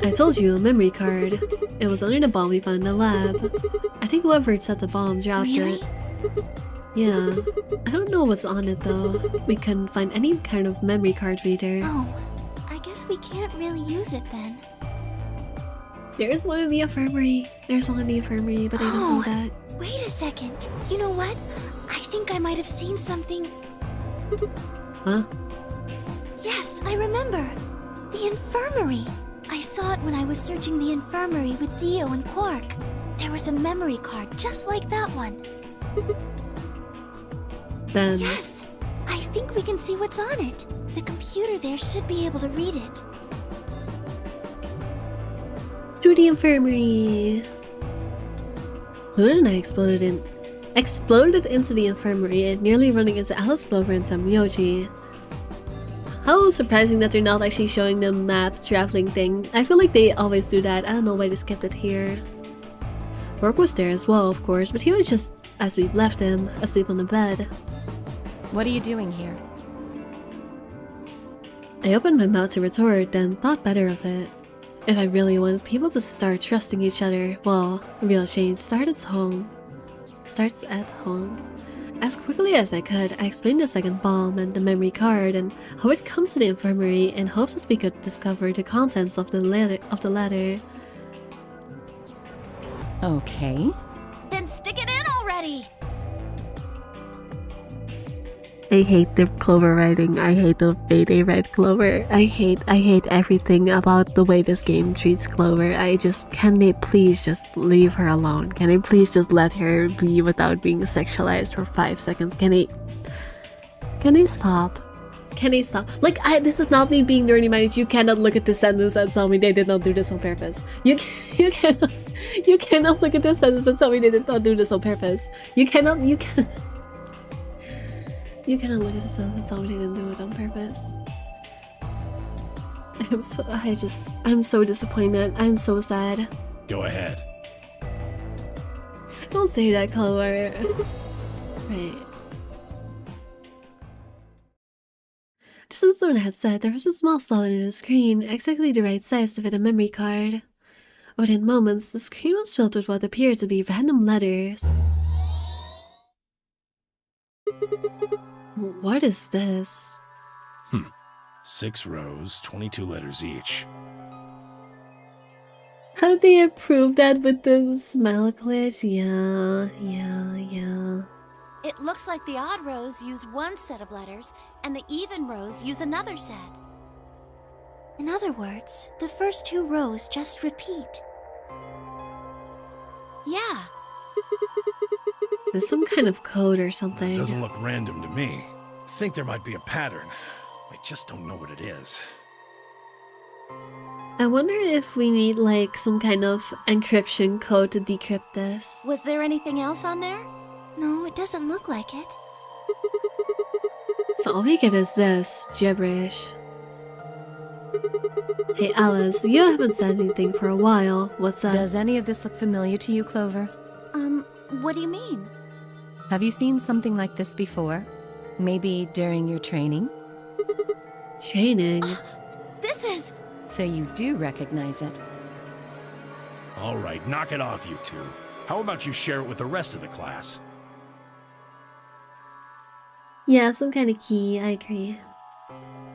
I told you, a memory card. It was under the bomb we found in the lab. I think whoever had set the bomb dropped Really? it. Yeah. I don't know what's on it though. We couldn't find any kind of memory card reader. Oh, I guess we can't really use it then. There's one in the infirmary. But I don't know that. Wait a second. You know what? I think I might have seen something. Huh? Yes, I remember. The infirmary. I saw it when I was searching the infirmary with Theo and Quark. There was a memory card just like that one. Then... Yes! I think we can see what's on it. The computer there should be able to read it. To the infirmary. Luna and I exploded into the infirmary, nearly running into Alice, Clover, and Samyoji. How surprising that they're not actually showing the map traveling thing. I feel like they always do that. I don't know why they skipped it here. Rourke was there as well, of course, but he was just, as we've left him, asleep on the bed. What are you doing here? I opened my mouth to retort, then thought better of it. If I really wanted people to start trusting each other, well, real change starts at home. As quickly as I could, I explained the second bomb and the memory card and how it come to the infirmary in hopes that we could discover the contents of the letter. Okay. Then stick it in already! I hate the Clover writing. I hate the way they write Clover. I hate everything about the way this game treats Clover. Can they please just leave her alone? Can they please just let her be without being sexualized for 5 seconds? Can they stop? Can they stop? Like, this is not me being nerdy minded. You cannot look at this sentence and tell me they did not do this on purpose. You cannot look at this sentence and tell me they did not do this on purpose. You cannot look at the sentence and tell me they didn't do it on purpose. I'm so disappointed. I'm so sad. Go ahead. Don't say that, Clover. Right. Just as Luna had said, there was a small slot in the screen, exactly the right size to fit a memory card. Within moments, the screen was filled with what appeared to be random letters. What is this? 6 rows, 22 letters each. How did they approve that with the smile glitch? Yeah. It looks like the odd rows use one set of letters, and the even rows use another set. In other words, the first 2 rows just repeat. Yeah. There's some kind of code or something. Doesn't look random to me. Think there might be a pattern. I just don't know what it is. I wonder if we need like some kind of encryption code to decrypt this. Was there anything else on there? No, it doesn't look like it. So all we get is this gibberish. Hey Alice, you haven't said anything for a while. What's up? Does any of this look familiar to you, Clover? What do you mean? Have you seen something like this before? Maybe during your training? Training? This is... So you do recognize it. All right, knock it off, you two. How about you share it with the rest of the class? Yeah, some kind of key, I agree.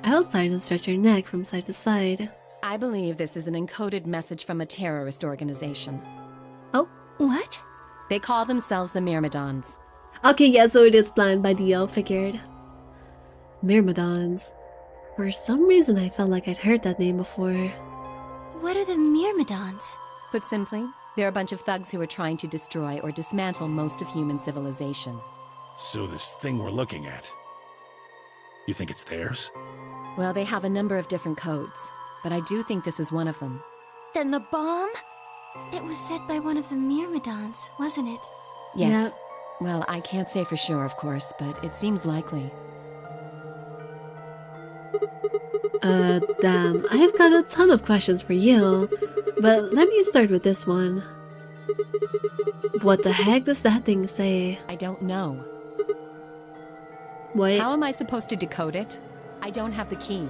I held side and stretched her neck from side to side. I believe this is an encoded message from a terrorist organization. Oh? What? They call themselves the Myrmidons. Okay, yeah, so it is planned by Dio, figured. Myrmidons. For some reason I felt like I'd heard that name before. What are the Myrmidons? Put simply, they're a bunch of thugs who are trying to destroy or dismantle most of human civilization. So this thing we're looking at, you think it's theirs? Well, they have a number of different codes, but I do think this is one of them. Then the bomb? It was set by one of the Myrmidons, wasn't it? Yes. Yep. Well, I can't say for sure, of course, but it seems likely. Damn. I have got a ton of questions for you, but let me start with this one. What the heck does that thing say? I don't know. What? How am I supposed to decode it? I don't have the key.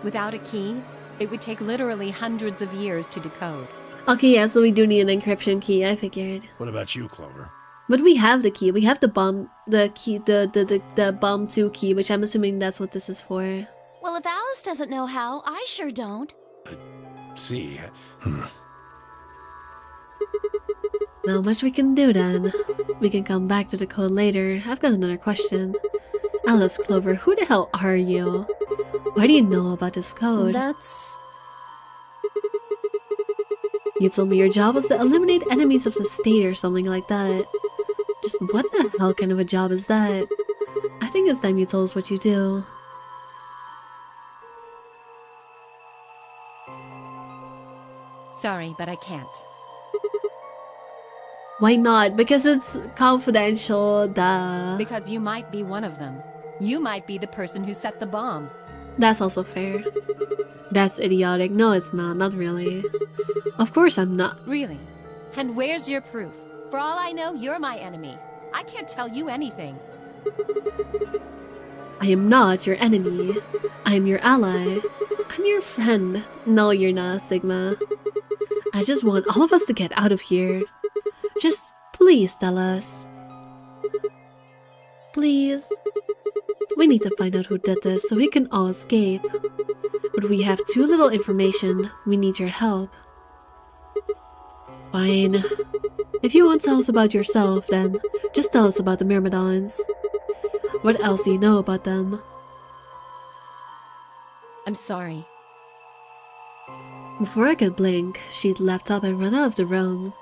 Without a key, it would take literally hundreds of years to decode. Okay, yeah, so we do need an encryption key, I figured. What about you, Clover? But we have the key. We have the bomb, the key, the bomb 2 key, which I'm assuming that's what this is for. Well, if Alice doesn't know how, I sure don't. See. Not much we can do then. We can come back to the code later. I've got another question. Alice, Clover, who the hell are you? Why do you know about this code? That's... You told me your job was to eliminate enemies of the state or something like that. Just what the hell kind of a job is that? I think it's time you told us what you do. Sorry, but I can't. Why not? Because it's confidential, duh. Because you might be one of them. You might be the person who set the bomb. That's also fair. That's idiotic. No, it's not. Not really. Of course I'm not. Really? And where's your proof? For all I know, you're my enemy. I can't tell you anything. I am not your enemy. I am your ally. I'm your friend. No, you're not, Sigma. I just want all of us to get out of here. Just please tell us. Please. We need to find out who did this so we can all escape. But we have too little information. We need your help. Fine. If you won't tell us about yourself, then just tell us about the Myrmidons. What else do you know about them? I'm sorry. Before I could blink, she'd leapt up and run out of the room.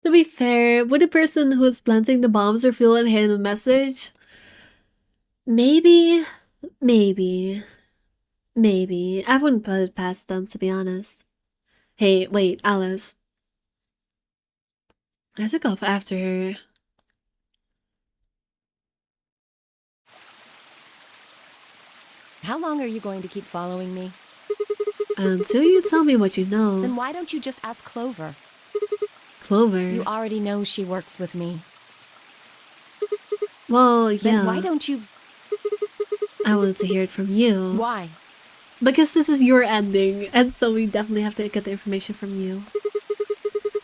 To be fair, would the person who was planting the bombs reveal and hand a message? Maybe. Maybe. Maybe. I wouldn't put it past them, to be honest. Hey, wait, Alice. I took off after her. How long are you going to keep following me? Until you tell me what you know. Then why don't you just ask Clover? Clover. You already know she works with me. Well, yeah. Then why don't you... I wanted to hear it from you. Why? Because this is your ending, and so we definitely have to get the information from you.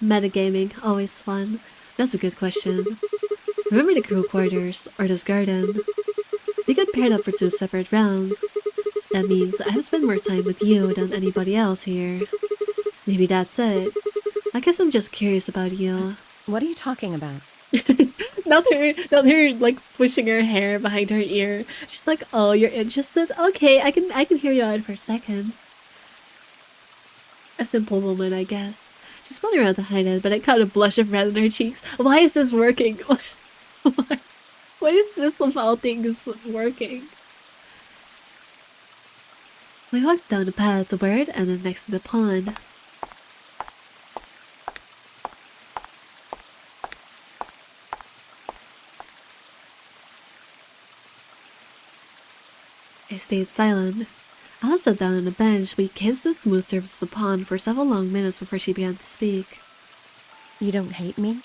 Metagaming, always fun. That's a good question. Remember the crew quarters, or this garden? We got paired up for 2 separate rounds. That means I have spent more time with you than anybody else here. Maybe that's it. I guess I'm just curious about you. What are you talking about? Not her like pushing her hair behind her ear. She's like, "Oh, you're interested? Okay, I can hear you out for a second." A simple moment, I guess. She's spun around to hide it, but I caught a blush of red on her cheeks. Why is this working? Why is this of all things working? We walked down the path to where it ended next to the pond. I stayed silent. Alice sat down on the bench. We kissed the smooth surface of the pond for several long minutes before she began to speak. You don't hate me?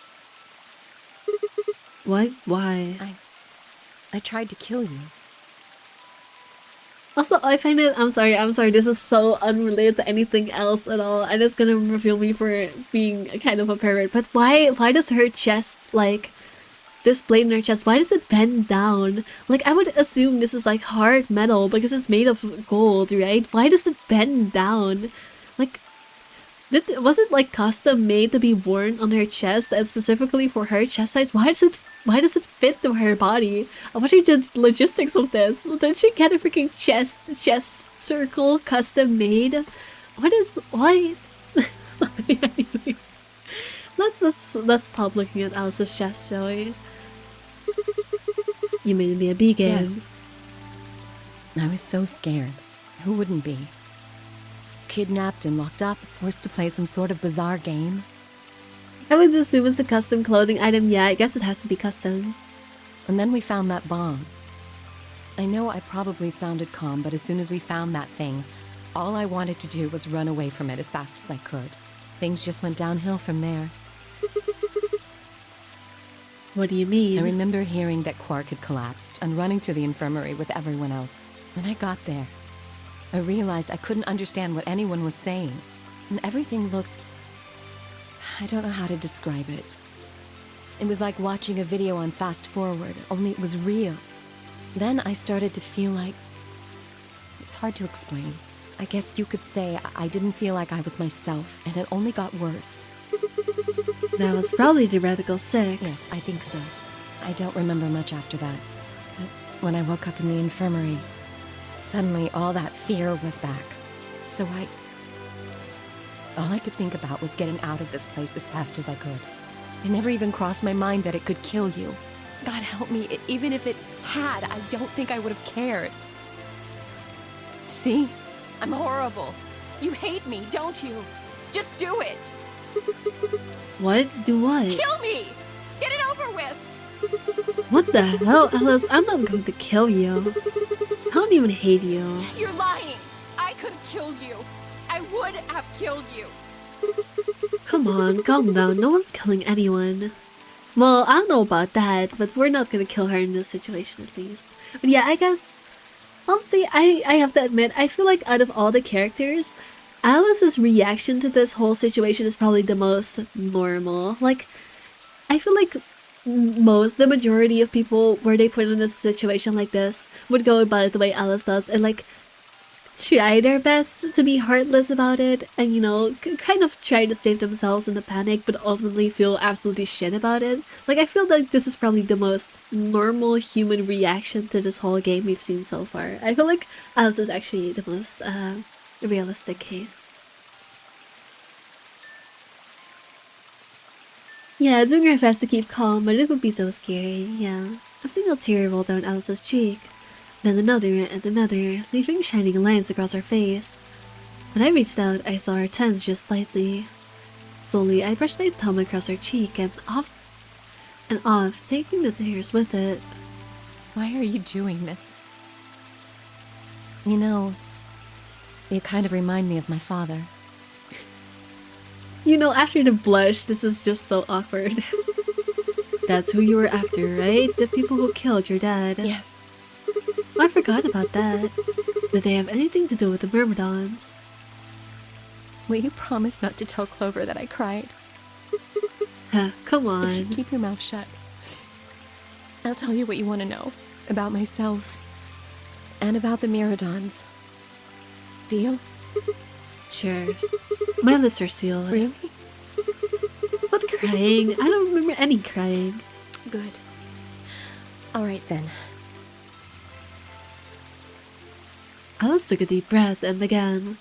What? Why? I tried to kill you. Also, I find it, I'm sorry, this is so unrelated to anything else at all, and it's gonna reveal me for being kind of a pervert, but why does her chest, like, this blade in her chest, why does it bend down? Like, I would assume this is like hard metal because it's made of gold, right? Why does it bend down? Like, was it like custom made to be worn on her chest and specifically for her chest size? Why does it fit to her body? What are the logistics of this? Did she get a freaking chest circle custom made? Why? Sorry, anyways. Let's stop looking at Alice's chest, shall we? You made me a B game. Yes. I was so scared. Who wouldn't be? Kidnapped and locked up, forced to play some sort of bizarre game. I would assume it's a custom clothing item. Yeah, I guess it has to be custom. And then we found that bomb. I know I probably sounded calm, but as soon as we found that thing, all I wanted to do was run away from it as fast as I could. Things just went downhill from there. What do you mean? I remember hearing that Quark had collapsed and running to the infirmary with everyone else. When I got there, I realized I couldn't understand what anyone was saying. And everything looked... I don't know how to describe it. It was like watching a video on fast forward, only it was real. Then I started to feel like... It's hard to explain. I guess you could say I didn't feel like I was myself, and it only got worse. That was probably the Radical 6. Yes, I think so. I don't remember much after that. But when I woke up in the infirmary, suddenly all that fear was back. So all I could think about was getting out of this place as fast as I could. It never even crossed my mind that it could kill you. God help me, even if it had, I don't think I would have cared. See? I'm horrible. You hate me, don't you? Just do it! What? Do what? Kill me! Get it over with! What the hell, Alice? I'm not going to kill you. I don't even hate you. You're lying! I could have killed you! I would have killed you! Come on, calm down. No one's killing anyone. Well, I don't know about that, but we're not gonna kill her in this situation at least. But yeah, I guess... Honestly, I have to admit, I feel like out of all the characters, Alice's reaction to this whole situation is probably the most normal. Like, I feel like the majority of people, were they put in a situation like this, would go about it the way Alice does, and like, try their best to be heartless about it, and you know, kind of try to save themselves in the panic, but ultimately feel absolutely shit about it. Like, I feel like this is probably the most normal human reaction to this whole game we've seen so far. I feel like Alice is actually the most realistic case. Yeah, doing her best to keep calm, but it would be so scary, yeah. A single tear rolled down Alice's cheek. Then another and another, leaving shining lines across her face. When I reached out, I saw her tense just slightly. Slowly, I brushed my thumb across her cheek and off, taking the tears with it. Why are you doing this? You know, you kind of remind me of my father. You know, after the blush, this is just so awkward. That's who you were after, right? The people who killed your dad. Yes. I forgot about that. Did they have anything to do with the Myrmidons? Will you promise not to tell Clover that I cried? Huh, come on. Keep your mouth shut. I'll tell you what you want to know. About myself. And about the Myrmidons. Deal? Sure. My lips are sealed. Really? What crying? I don't remember any crying. Good. Alright then. Alice took a deep breath and began.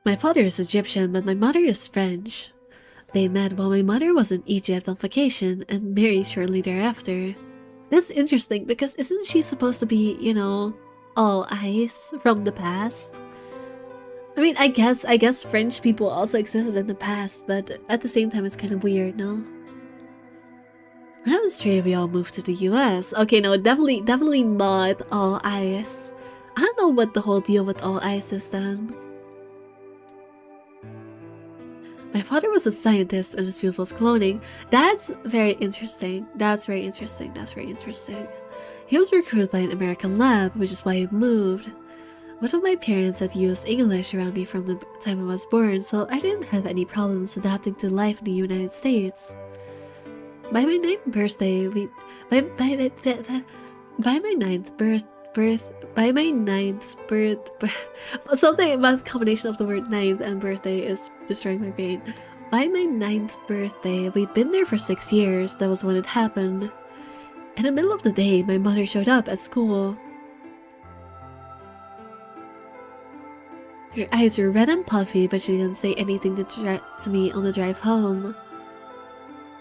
My father is Egyptian, but my mother is French. They met while my mother was in Egypt on vacation and married shortly thereafter. That's interesting because isn't she supposed to be, you know, all ice from the past? I mean, I guess French people also existed in the past, but at the same time it's kind of weird, no? When I was 3, we all moved to the US. Okay, no, definitely not all ice. I don't know what the whole deal with all ice is then. My father was a scientist and his field was cloning. That's very interesting. That's very interesting. He was recruited by an American lab, which is why he moved. Both of my parents had used English around me from the time I was born, so I didn't have any problems adapting to life in the United States. By my 9th birthday, something about the combination of the word 9th and birthday is destroying my brain. By my 9th birthday, we'd been there for 6 years. That was when it happened. In the middle of the day, my mother showed up at school. Her eyes were red and puffy, but she didn't say anything to me on the drive home.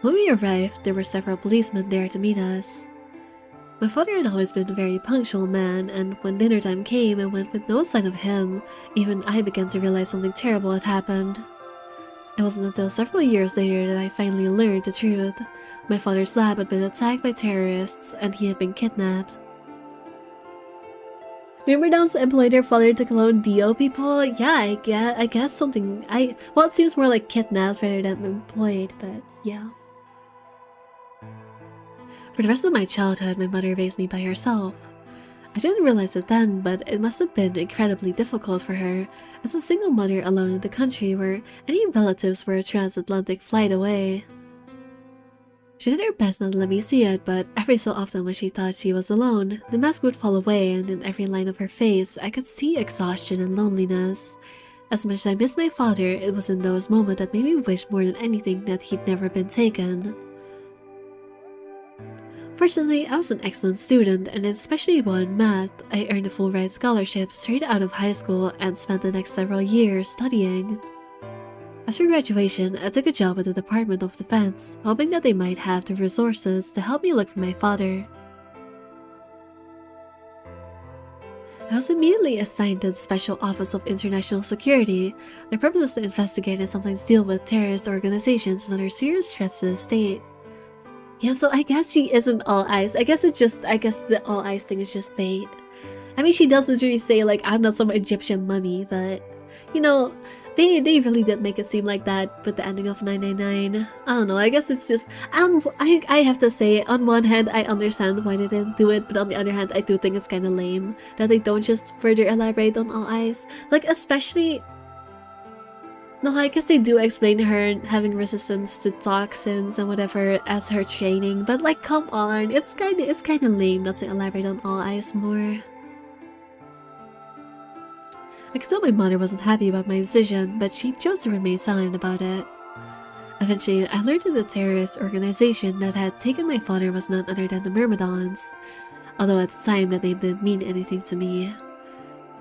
When we arrived, there were several policemen there to meet us. My father had always been a very punctual man, and when dinner time came and went with no sign of him, even I began to realize something terrible had happened. It wasn't until several years later that I finally learned the truth. My father's lab had been attacked by terrorists, and he had been kidnapped. Myrmidons employed their father to clone Dio people? Yeah, I guess something. Well, it seems more like kidnapped rather than employed, but yeah. For the rest of my childhood, my mother raised me by herself. I didn't realize it then, but it must have been incredibly difficult for her, as a single mother alone in the country where any relatives were a transatlantic flight away. She did her best not to let me see it, but every so often when she thought she was alone, the mask would fall away, and in every line of her face, I could see exhaustion and loneliness. As much as I missed my father, it was in those moments that made me wish more than anything that he'd never been taken. Fortunately, I was an excellent student, and especially well in math, I earned a full-ride scholarship straight out of high school and spent the next several years studying. After graduation, I took a job at the Department of Defense, hoping that they might have the resources to help me look for my father. I was immediately assigned to the Special Office of International Security. Their purpose is to investigate and sometimes deal with terrorist organizations under serious threats to the state. Yeah, so I guess she isn't all eyes. I guess the all eyes thing is just bait. I mean, she does literally say, like, I'm not some Egyptian mummy, but, you know, they really did make it seem like that with the ending of 999. I don't know, I guess it's just, I have to say, on one hand, I understand why they didn't do it, but on the other hand, I do think it's kind of lame that they don't just further elaborate on all eyes. Like, especially... No, I guess they do explain her having resistance to toxins and whatever as her training, but like, come on, it's kind of lame not to elaborate on all eyes more. I could tell my mother wasn't happy about my decision, but she chose to remain silent about it. Eventually, I learned that the terrorist organization that had taken my father was none other than the Myrmidons, although at the time that name didn't mean anything to me.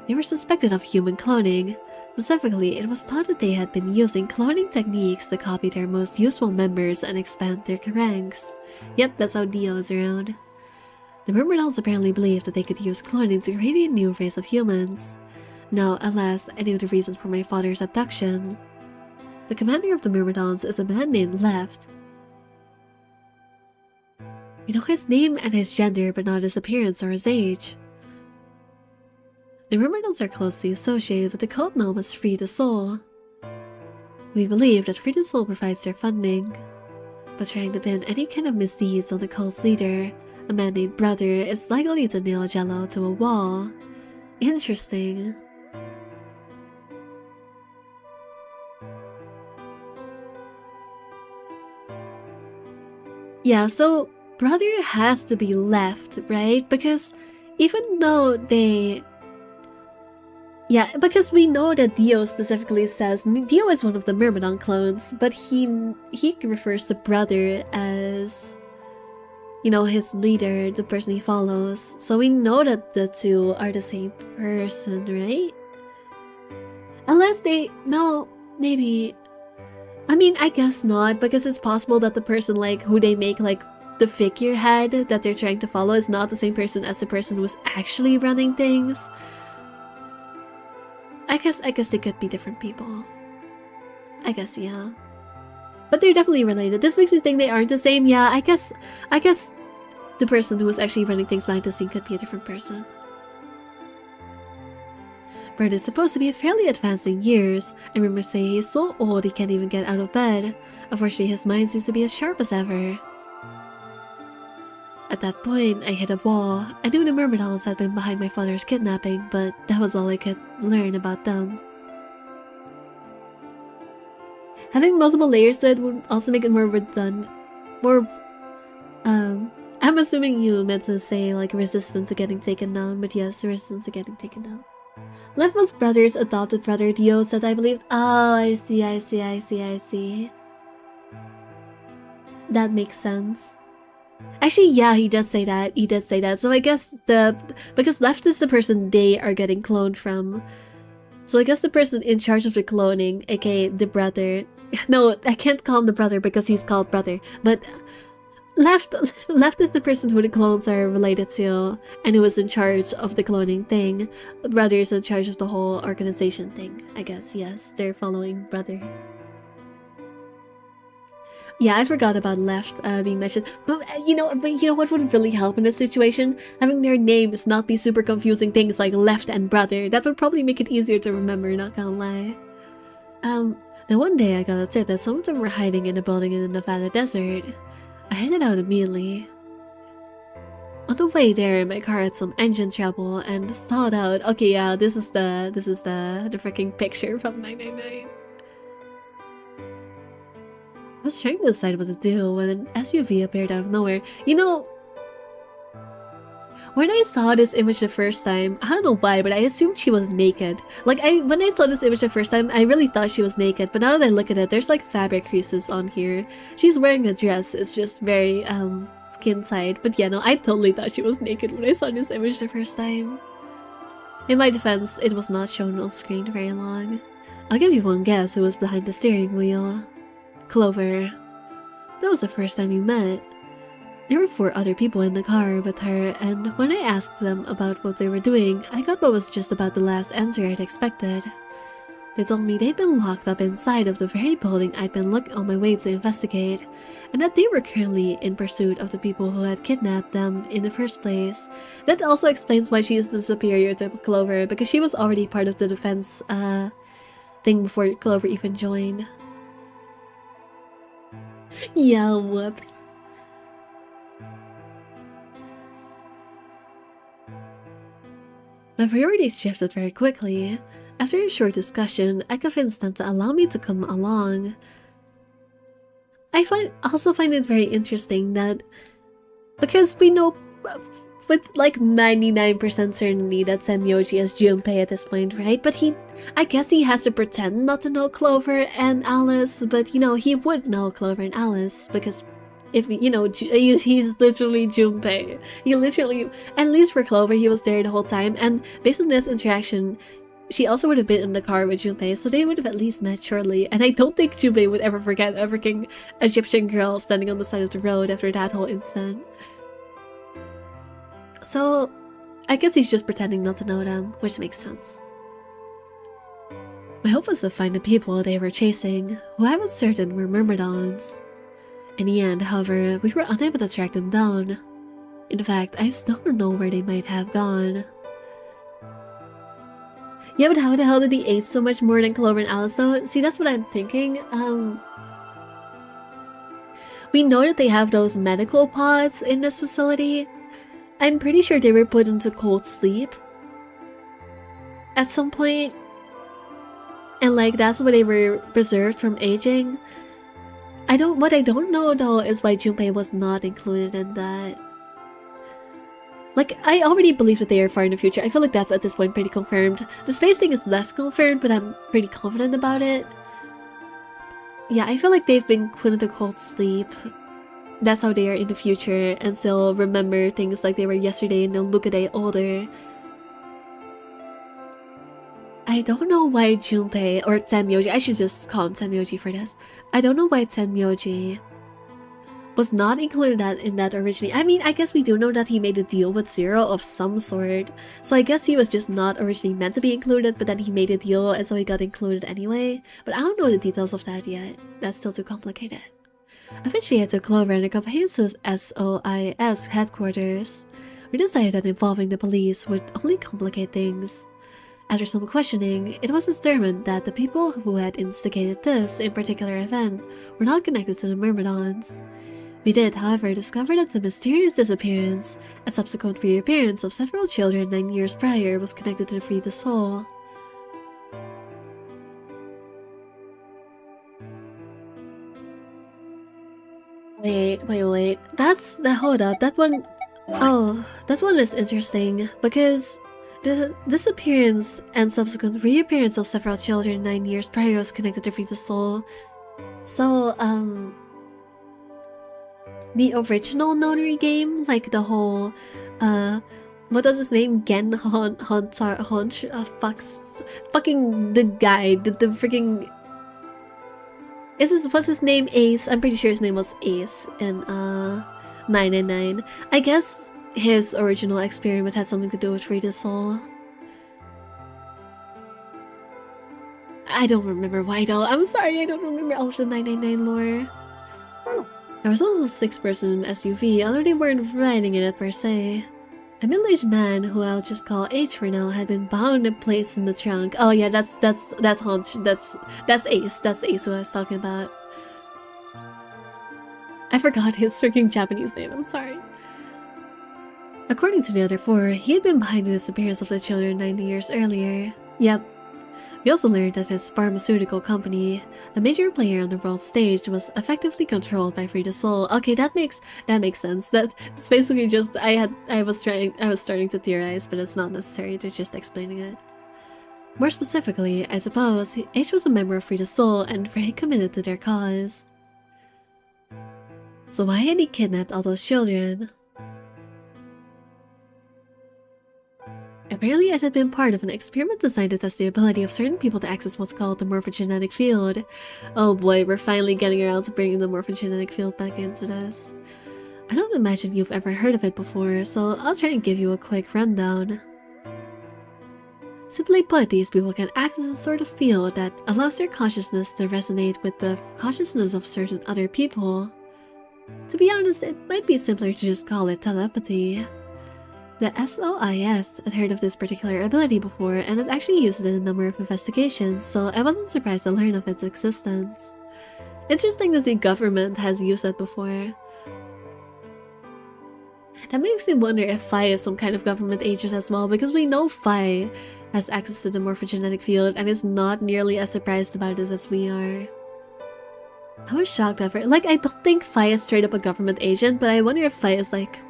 They were suspected of human cloning. Specifically, it was thought that they had been using cloning techniques to copy their most useful members and expand their ranks. Yep, that's how Dio is around. The Myrmidons apparently believed that they could use cloning to create a new race of humans. Now, alas, I knew the reason for my father's abduction. The commander of the Myrmidons is a man named Left. We know his name and his gender, but not his appearance or his age. The Myrmidons are closely associated with the cult known as Free the Soul. We believe that Free the Soul provides their funding, but trying to pin any kind of misdeeds on the cult's leader, a man named Brother, is likely to nail Jello to a wall. Interesting. Yeah, so Brother has to be Left, right? Because even though they... Yeah, because we know that Dio specifically says Dio is one of the Myrmidon clones, but he refers to Brother as, you know, his leader, the person he follows. So we know that the two are the same person, right? Unless they... No, maybe... I mean, I guess not, because it's possible that the person, like, who they make, like, the figurehead that they're trying to follow is not the same person as the person who's actually running things. I guess they could be different people. I guess, yeah. But they're definitely related. This makes me think they aren't the same. Yeah, I guess the person who was actually running things behind the scene could be a different person. Bird is supposed to be fairly advanced in years, and rumors say he's so old he can't even get out of bed. Unfortunately, his mind seems to be as sharp as ever. At that point, I hit a wall. I knew the Myrmidons had been behind my father's kidnapping, but that was all I could learn about them. Having multiple layers to it would also make it more redundant. I'm assuming you meant to say, like, resistant to getting taken down, but yes, resistant to getting taken down. Left was Brother's adopted brother Dio said I believed. Oh, I see. That makes sense. Actually, yeah, he did say that. So I guess because Left is the person they are getting cloned from. So I guess the person in charge of the cloning, aka the brother, No, I can't call him the brother because he's called brother. But Left is the person who the clones are related to and who was in charge of the cloning thing. Brother is in charge of the whole organization thing, I guess. Yes, they're following brother. Yeah, I forgot about Left being mentioned. But you know what would really help in this situation? Having their names not be super confusing things like Left and Brother. That would probably make it easier to remember, not gonna lie. Then one day I got a tip that some of them were hiding in a building in the Nevada desert. I headed out immediately. On the way there, my car had some engine trouble and stalled out. Okay, yeah, this is the freaking picture from 999. I was trying to decide what to do when an SUV appeared out of nowhere. You know, when I saw this image the first time, I don't know why, but I assumed she was naked. Like, when I saw this image the first time, I really thought she was naked, but now that I look at it, there's like fabric creases on here. She's wearing a dress, it's just very, skin tight. But yeah, no, I totally thought she was naked when I saw this image the first time. In my defense, it was not shown on screen very long. I'll give you one guess who was behind the steering wheel. Clover. That was the first time we met. There were 4 other people in the car with her, and when I asked them about what they were doing, I got what was just about the last answer I'd expected. They told me they'd been locked up inside of the very building I'd been on my way to investigate, and that they were currently in pursuit of the people who had kidnapped them in the first place. That also explains why she is the superior to Clover, because she was already part of the defense thing before Clover even joined. Yeah, whoops. My priorities shifted very quickly. After a short discussion, I convinced them to allow me to come along. I also find it very interesting that, because we know with like 99% certainty that Semyoji is Junpei at this point, right? But I guess he has to pretend not to know Clover and Alice, but you know, he would know Clover and Alice because if you know, he's literally Junpei. He literally, at least for Clover, he was there the whole time, and based on this interaction, she also would have been in the car with Junpei, so they would have at least met shortly, and I don't think Junpei would ever forget a freaking Egyptian girl standing on the side of the road after that whole incident. So, I guess he's just pretending not to know them, which makes sense. My hope was to find the people they were chasing, who I was certain were Myrmidons. In the end, however, we were unable to track them down. In fact, I still don't know where they might have gone. Yeah, but how the hell did he age so much more than Clover and Alice though? See, that's what I'm thinking. We know that they have those medical pods in this facility. I'm pretty sure they were put into cold sleep at some point. And like, that's why they were preserved from aging. What I don't know though is why Junpei was not included in that. Like, I already believe that they are far in the future. I feel like that's at this point pretty confirmed. The space thing is less confirmed, but I'm pretty confident about it. Yeah, I feel like they've been put into cold sleep. That's how they are in the future, and still remember things like they were yesterday and they'll look a day older. I don't know why Junpei, or Tenmyoji, I should just call him Tenmyoji for this. I don't know why Tenmyoji was not included in that originally. I mean, I guess we do know that he made a deal with Zero of some sort. So I guess he was just not originally meant to be included, but then he made a deal and so he got included anyway. But I don't know the details of that yet. That's still too complicated. Eventually I took Clover and accompanied to SOIS headquarters. We decided that involving the police would only complicate things. After some questioning, it was determined that the people who had instigated this in particular event were not connected to the Myrmidons. We did, however, discover that the mysterious disappearance and subsequent reappearance of several children 9 years prior was connected to the Free the Soul. Wait. Hold up, that one... Oh, that one is interesting, because the disappearance and subsequent reappearance of several children 9 years prior was connected to Free the Soul. So, the original Nonary game, like the whole, what was his name? Gen fucking the guy, the freaking... Was his name Ace? I'm pretty sure his name was Ace in 999. I guess his original experiment had something to do with Free the Soul. I don't remember why though. I'm sorry, I don't remember all of the 999 lore. There was also a 6-person SUV, although they weren't riding in it per se. A middle-aged man, who I'll just call H for now, had been bound and placed in the trunk. Oh yeah, that's Hans. That's Ace. That's Ace who I was talking about. I forgot his freaking Japanese name. I'm sorry. According to the other 4, he had been behind the disappearance of the children 90 years earlier. Yep. We also learned that his pharmaceutical company, a major player on the world stage, was effectively controlled by Free the Soul. Okay, that makes sense. That's basically just I was starting to theorize, but it's not necessary to just explaining it. More specifically, I suppose, H was a member of Free the Soul and very committed to their cause. So why had he kidnapped all those children? Apparently, it had been part of an experiment designed to test the ability of certain people to access what's called the morphogenetic field. Oh boy, we're finally getting around to bringing the morphogenetic field back into this. I don't imagine you've ever heard of it before, so I'll try and give you a quick rundown. Simply put, these people can access a sort of field that allows their consciousness to resonate with the consciousness of certain other people. To be honest, it might be simpler to just call it telepathy. The SOIS had heard of this particular ability before and had actually used it in a number of investigations, so I wasn't surprised to learn of its existence. Interesting that the government has used it before. That makes me wonder if Phi is some kind of government agent as well, because we know Phi has access to the morphogenetic field and is not nearly as surprised about this as we are. I was shocked ever. Like, I don't think Phi is straight up a government agent, but I wonder if Phi is like...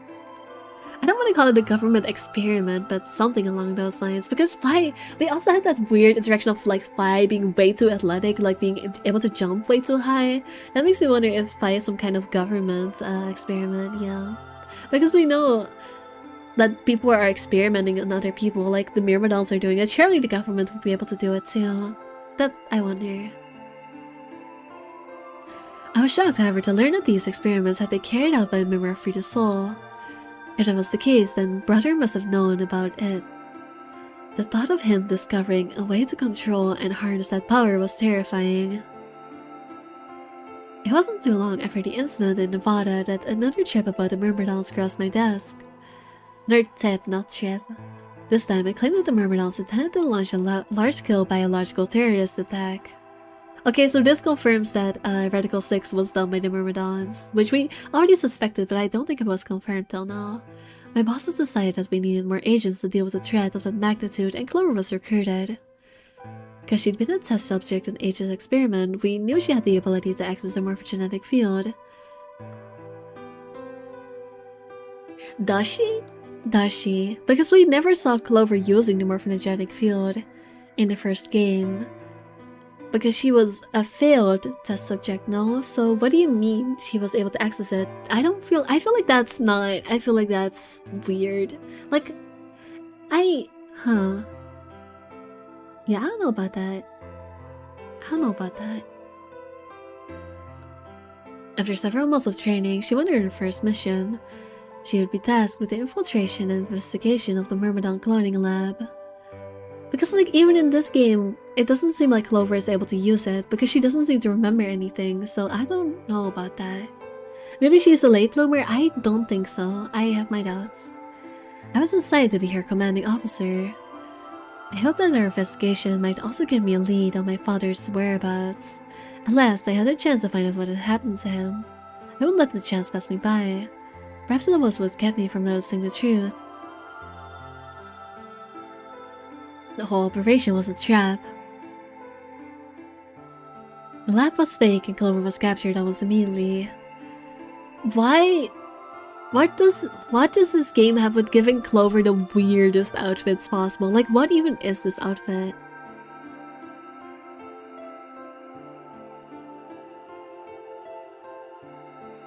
I don't want to call it a government experiment, but something along those lines. Because Phi, we also had that weird interaction of like Phi being way too athletic, like being able to jump way too high. That makes me wonder if Phi is some kind of government experiment, yeah. Because we know that people are experimenting on other people, like the Myrmidons are doing it. Surely the government would be able to do it too. That, I wonder. I was shocked, however, to learn that these experiments had been carried out by a member of Free the Soul. If that was the case, then Brother must have known about it. The thought of him discovering a way to control and harness that power was terrifying. It wasn't too long after the incident in Nevada that another trip about the Myrmidons crossed my desk. Another tip, not trip. This time, it claimed that the Myrmidons intended to launch a large-scale biological terrorist attack. Okay, so this confirms that Radical 6 was done by the Myrmidons, which we already suspected, but I don't think it was confirmed till now. My bosses decided that we needed more agents to deal with a threat of that magnitude, and Clover was recruited. Because she'd been a test subject in H's experiment, we knew she had the ability to access the morphogenetic field. Does she? Does she? Because we never saw Clover using the morphogenetic field in the first game. Because she was a failed test subject, no? So what do you mean she was able to access it? I feel like that's not... I feel like that's weird. Like, yeah, I don't know about that. After several months of training, she went on her first mission. She would be tasked with the infiltration and investigation of the Myrmidon cloning lab. Because, like, even in this game, it doesn't seem like Clover is able to use it because she doesn't seem to remember anything, so I don't know about that. Maybe she's a late bloomer? I don't think so. I have my doubts. I was excited to be her commanding officer. I hope that our investigation might also give me a lead on my father's whereabouts. At last, I had a chance to find out what had happened to him. I wouldn't let the chance pass me by. Perhaps it was what kept me from noticing the truth. The whole operation was a trap. The lab was fake and Clover was captured almost immediately. Why? What does this game have with giving Clover the weirdest outfits possible? Like, what even is this outfit?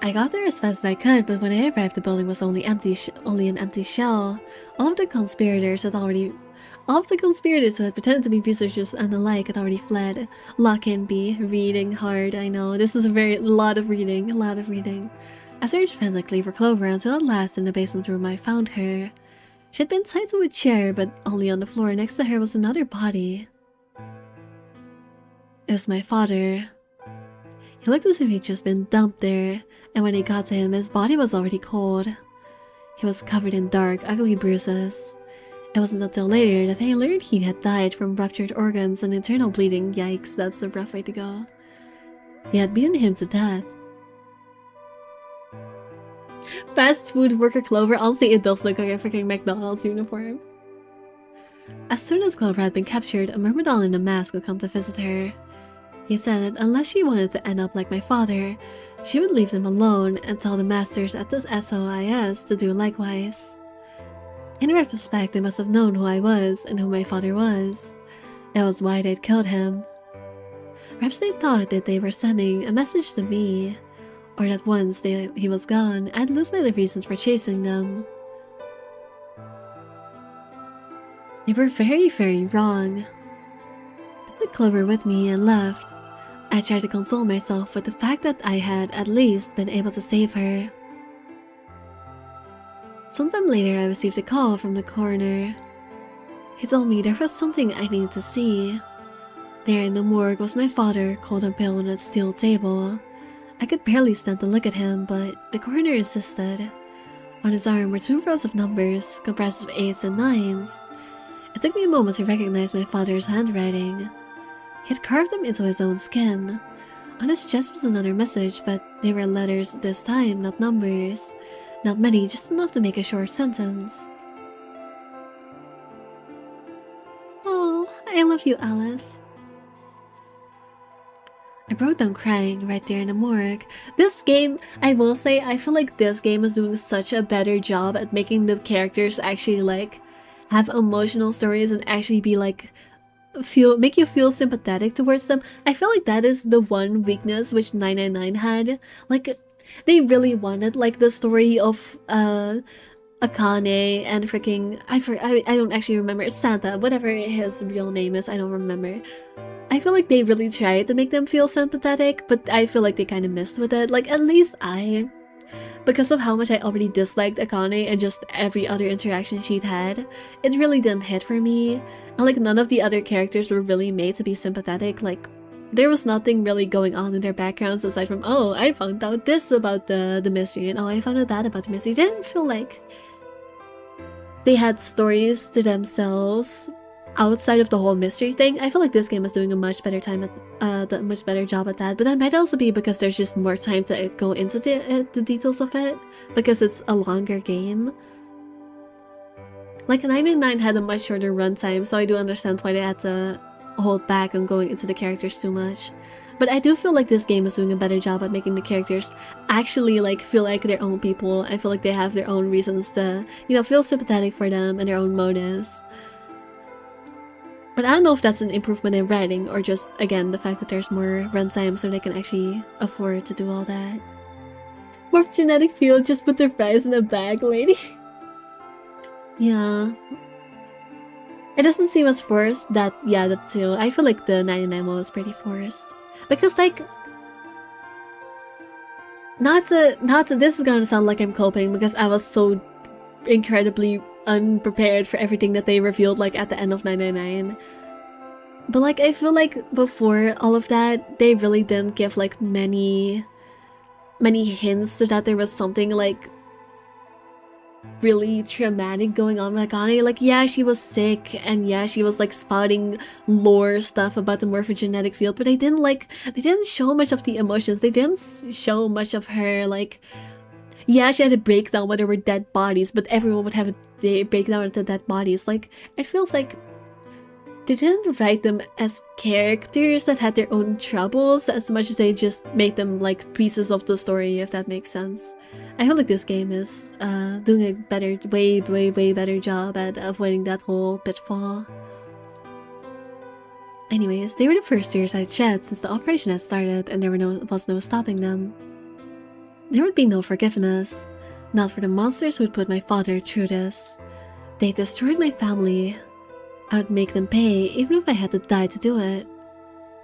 I got there as fast as I could, but when I arrived, the building was only an empty shell. All of the conspirators had already All of the conspirators who had pretended to be researchers and the like had already fled. Lock in B. Reading hard, I know. This is a lot of reading. I searched frantically for Clover until at last in the basement room I found her. She had been tied to a chair, but only on the floor next to her was another body. It was my father. He looked as if he'd just been dumped there, and when they got to him, his body was already cold. He was covered in dark, ugly bruises. It wasn't until later that I learned he had died from ruptured organs and internal bleeding. Yikes, that's a rough way to go. He had beaten him to death. Fast food worker Clover, honestly it does look like a freaking McDonald's uniform. As soon as Clover had been captured, a myrmidon in a mask would come to visit her. He said that unless she wanted to end up like my father, she would leave them alone and tell the masters at the SOIS to do likewise. In retrospect, they must have known who I was and who my father was. That was why they'd killed him. Perhaps they thought that they were sending a message to me, or that once he was gone, I'd lose my reasons for chasing them. They were very, very wrong. I took Clover with me and left. I tried to console myself with the fact that I had at least been able to save her. Sometime later, I received a call from the coroner. He told me there was something I needed to see. There in the morgue was my father, cold and pale on a steel table. I could barely stand to look at him, but the coroner insisted. On his arm were 2 rows of numbers, comprised of 8s and 9s. It took me a moment to recognize my father's handwriting. He had carved them into his own skin. On his chest was another message, but they were letters this time, not numbers. Not many, just enough to make a short sentence. Oh, I love you, Alice. I broke down crying right there in the morgue. This game, I will say, I feel like this game is doing such a better job at making the characters actually like have emotional stories and actually be like make you feel sympathetic towards them. I feel like that is the one weakness which 999 had. Like they really wanted like the story of Akane and freaking I don't actually remember Santa, whatever his real name is, I don't remember. I feel like they really tried to make them feel sympathetic, but I feel like they kind of missed with it. Like at least because of how much I already disliked Akane and just every other interaction she'd had, it really didn't hit for me. And like none of the other characters were really made to be sympathetic. Like there was nothing really going on in their backgrounds aside from, oh, I found out this about the mystery and oh, I found out that about the mystery. It didn't feel like they had stories to themselves outside of the whole mystery thing. I feel like this game is doing a much better job at that, but that might also be because there's just more time to go into the details of it, because it's a longer game. Like 999 had a much shorter runtime, so I do understand why they had to hold back on going into the characters too much. But I do feel like this game is doing a better job at making the characters actually like feel like their own people. I feel like they have their own reasons to, you know, feel sympathetic for them and their own motives. But I don't know if that's an improvement in writing or just, again, the fact that there's more runtime so they can actually afford to do all that. Morphogenetic field, just put their fries in a bag, lady. Yeah. It doesn't seem as forced. That too. I feel like the 99 one was pretty forced. Because, like, not to, this is gonna sound like I'm coping because I was so incredibly unprepared for everything that they revealed like at the end of 999. But like I feel like before all of that they really didn't give like many hints so that there was something like really traumatic going on with Akane. Like yeah, she was sick and yeah, she was like spouting lore stuff about the morphogenetic field, but they didn't show much of the emotions. They didn't show much of her like, yeah, she had a breakdown when there were dead bodies, but everyone would have a breakdown into dead bodies. Like, it feels like they didn't write them as characters that had their own troubles as much as they just made them like pieces of the story, if that makes sense. I feel like this game is doing a better, way better job at avoiding that whole pitfall. Anyways, they were the first tears I'd shed since the operation had started and there was no stopping them. There would be no forgiveness, not for the monsters who'd put my father through this. They destroyed my family, I would make them pay, even if I had to die to do it.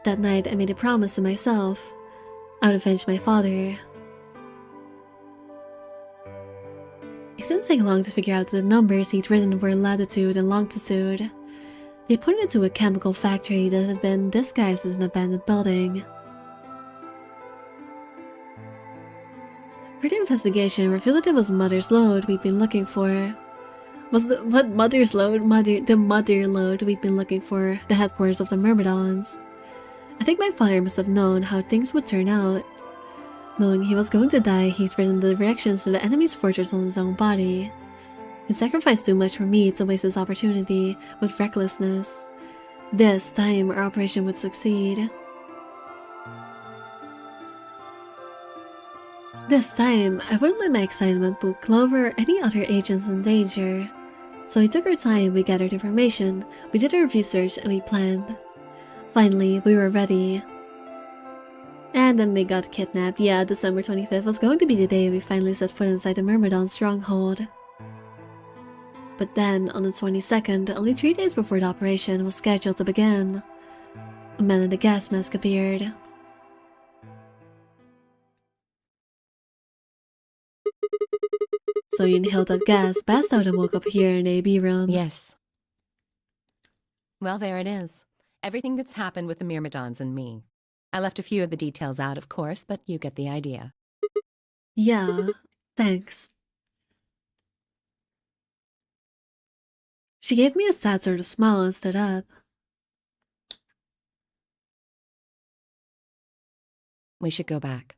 That night, I made a promise to myself. I would avenge my father. It didn't take long to figure out that the numbers he'd written were latitude and longitude. They pointed to a chemical factory that had been disguised as an abandoned building. Further investigation revealed that it was Mother's Lode we'd been looking for. What Mother's Lode? The Mother Lode we'd been looking for, the headquarters of the Myrmidons. I think my father must have known how things would turn out. Knowing he was going to die, he'd written the directions to the enemy's fortress on his own body. He'd sacrificed too much for me to waste this opportunity with recklessness. This time, our operation would succeed. This time, I wouldn't let my excitement put Clover or any other agents in danger. So we took our time, we gathered information, we did our research, and we planned. Finally, we were ready. And then they got kidnapped. Yeah, December 25th was going to be the day we finally set foot inside the Myrmidon stronghold. But then, on the 22nd, only 3 days before the operation was scheduled to begin, a man in a gas mask appeared. So you inhaled that gas, passed out and woke up here in the AB room. Yes. Well, there it is. Everything that's happened with the Myrmidons and me. I left a few of the details out, of course, but you get the idea. Yeah, thanks. She gave me a sad sort of smile and stood up. We should go back.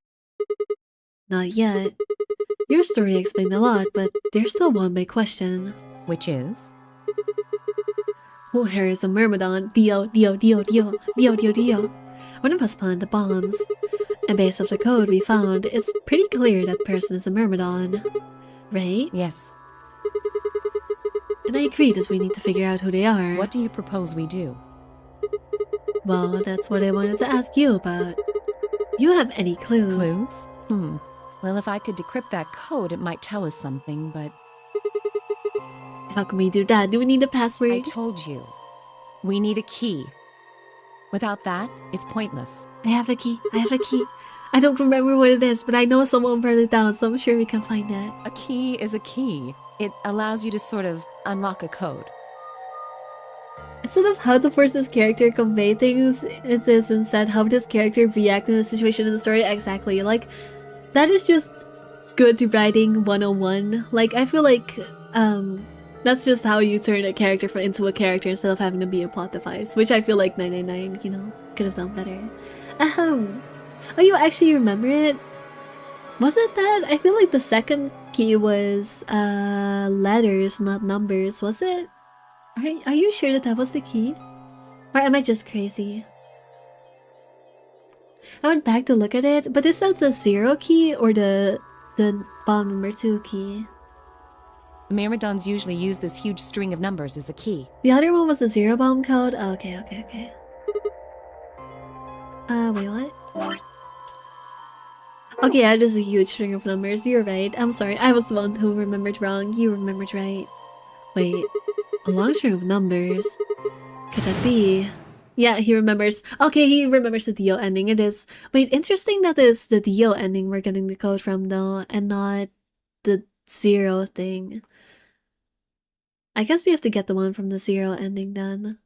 Not yet. Your story explained a lot, but there's still one big question. Which is? Who here is a Myrmidon? Dio, Dio, Dio, Dio, Dio, Dio, Dio. One of us planted the bombs. And based off the code we found, it's pretty clear that person is a Myrmidon. Right? Yes. And I agree that we need to figure out who they are. What do you propose we do? Well, that's what I wanted to ask you about. You have any clues? Clues? Well, if I could decrypt that code, it might tell us something, but... How can we do that? Do we need a password? I told you. We need a key. Without that, it's pointless. I have a key. I have a key. I don't remember what it is, but I know someone wrote it down, so I'm sure we can find it. A key is a key. It allows you to sort of unlock a code. Instead of how to force this character convey things, it is instead how this character react in a situation in the story. Exactly. Like, that is just good writing 101. Like, I feel like, that's just how you turn a character into a character instead of having to be a plot device, which I feel like 999, you know, could have done better. Oh, you actually remember it? Was it that? I feel like the second key was, letters, not numbers, was it? Are you sure that that was the key? Or am I just crazy? I went back to look at it, but is that the 0 key or the bomb number 2 key? Myrmidons usually use this huge string of numbers as a key. The other one was the 0 bomb code? Oh, okay. Wait, what? Okay, yeah, it is a huge string of numbers. You're right. I'm sorry. I was the one who remembered wrong. You remembered right. Wait, a long string of numbers? Could that be? Yeah, he remembers. Okay, he remembers the Dio ending. It is. Wait, interesting that it's the Dio ending we're getting the code from, though, and not the 0 thing. I guess we have to get the one from the 0 ending then.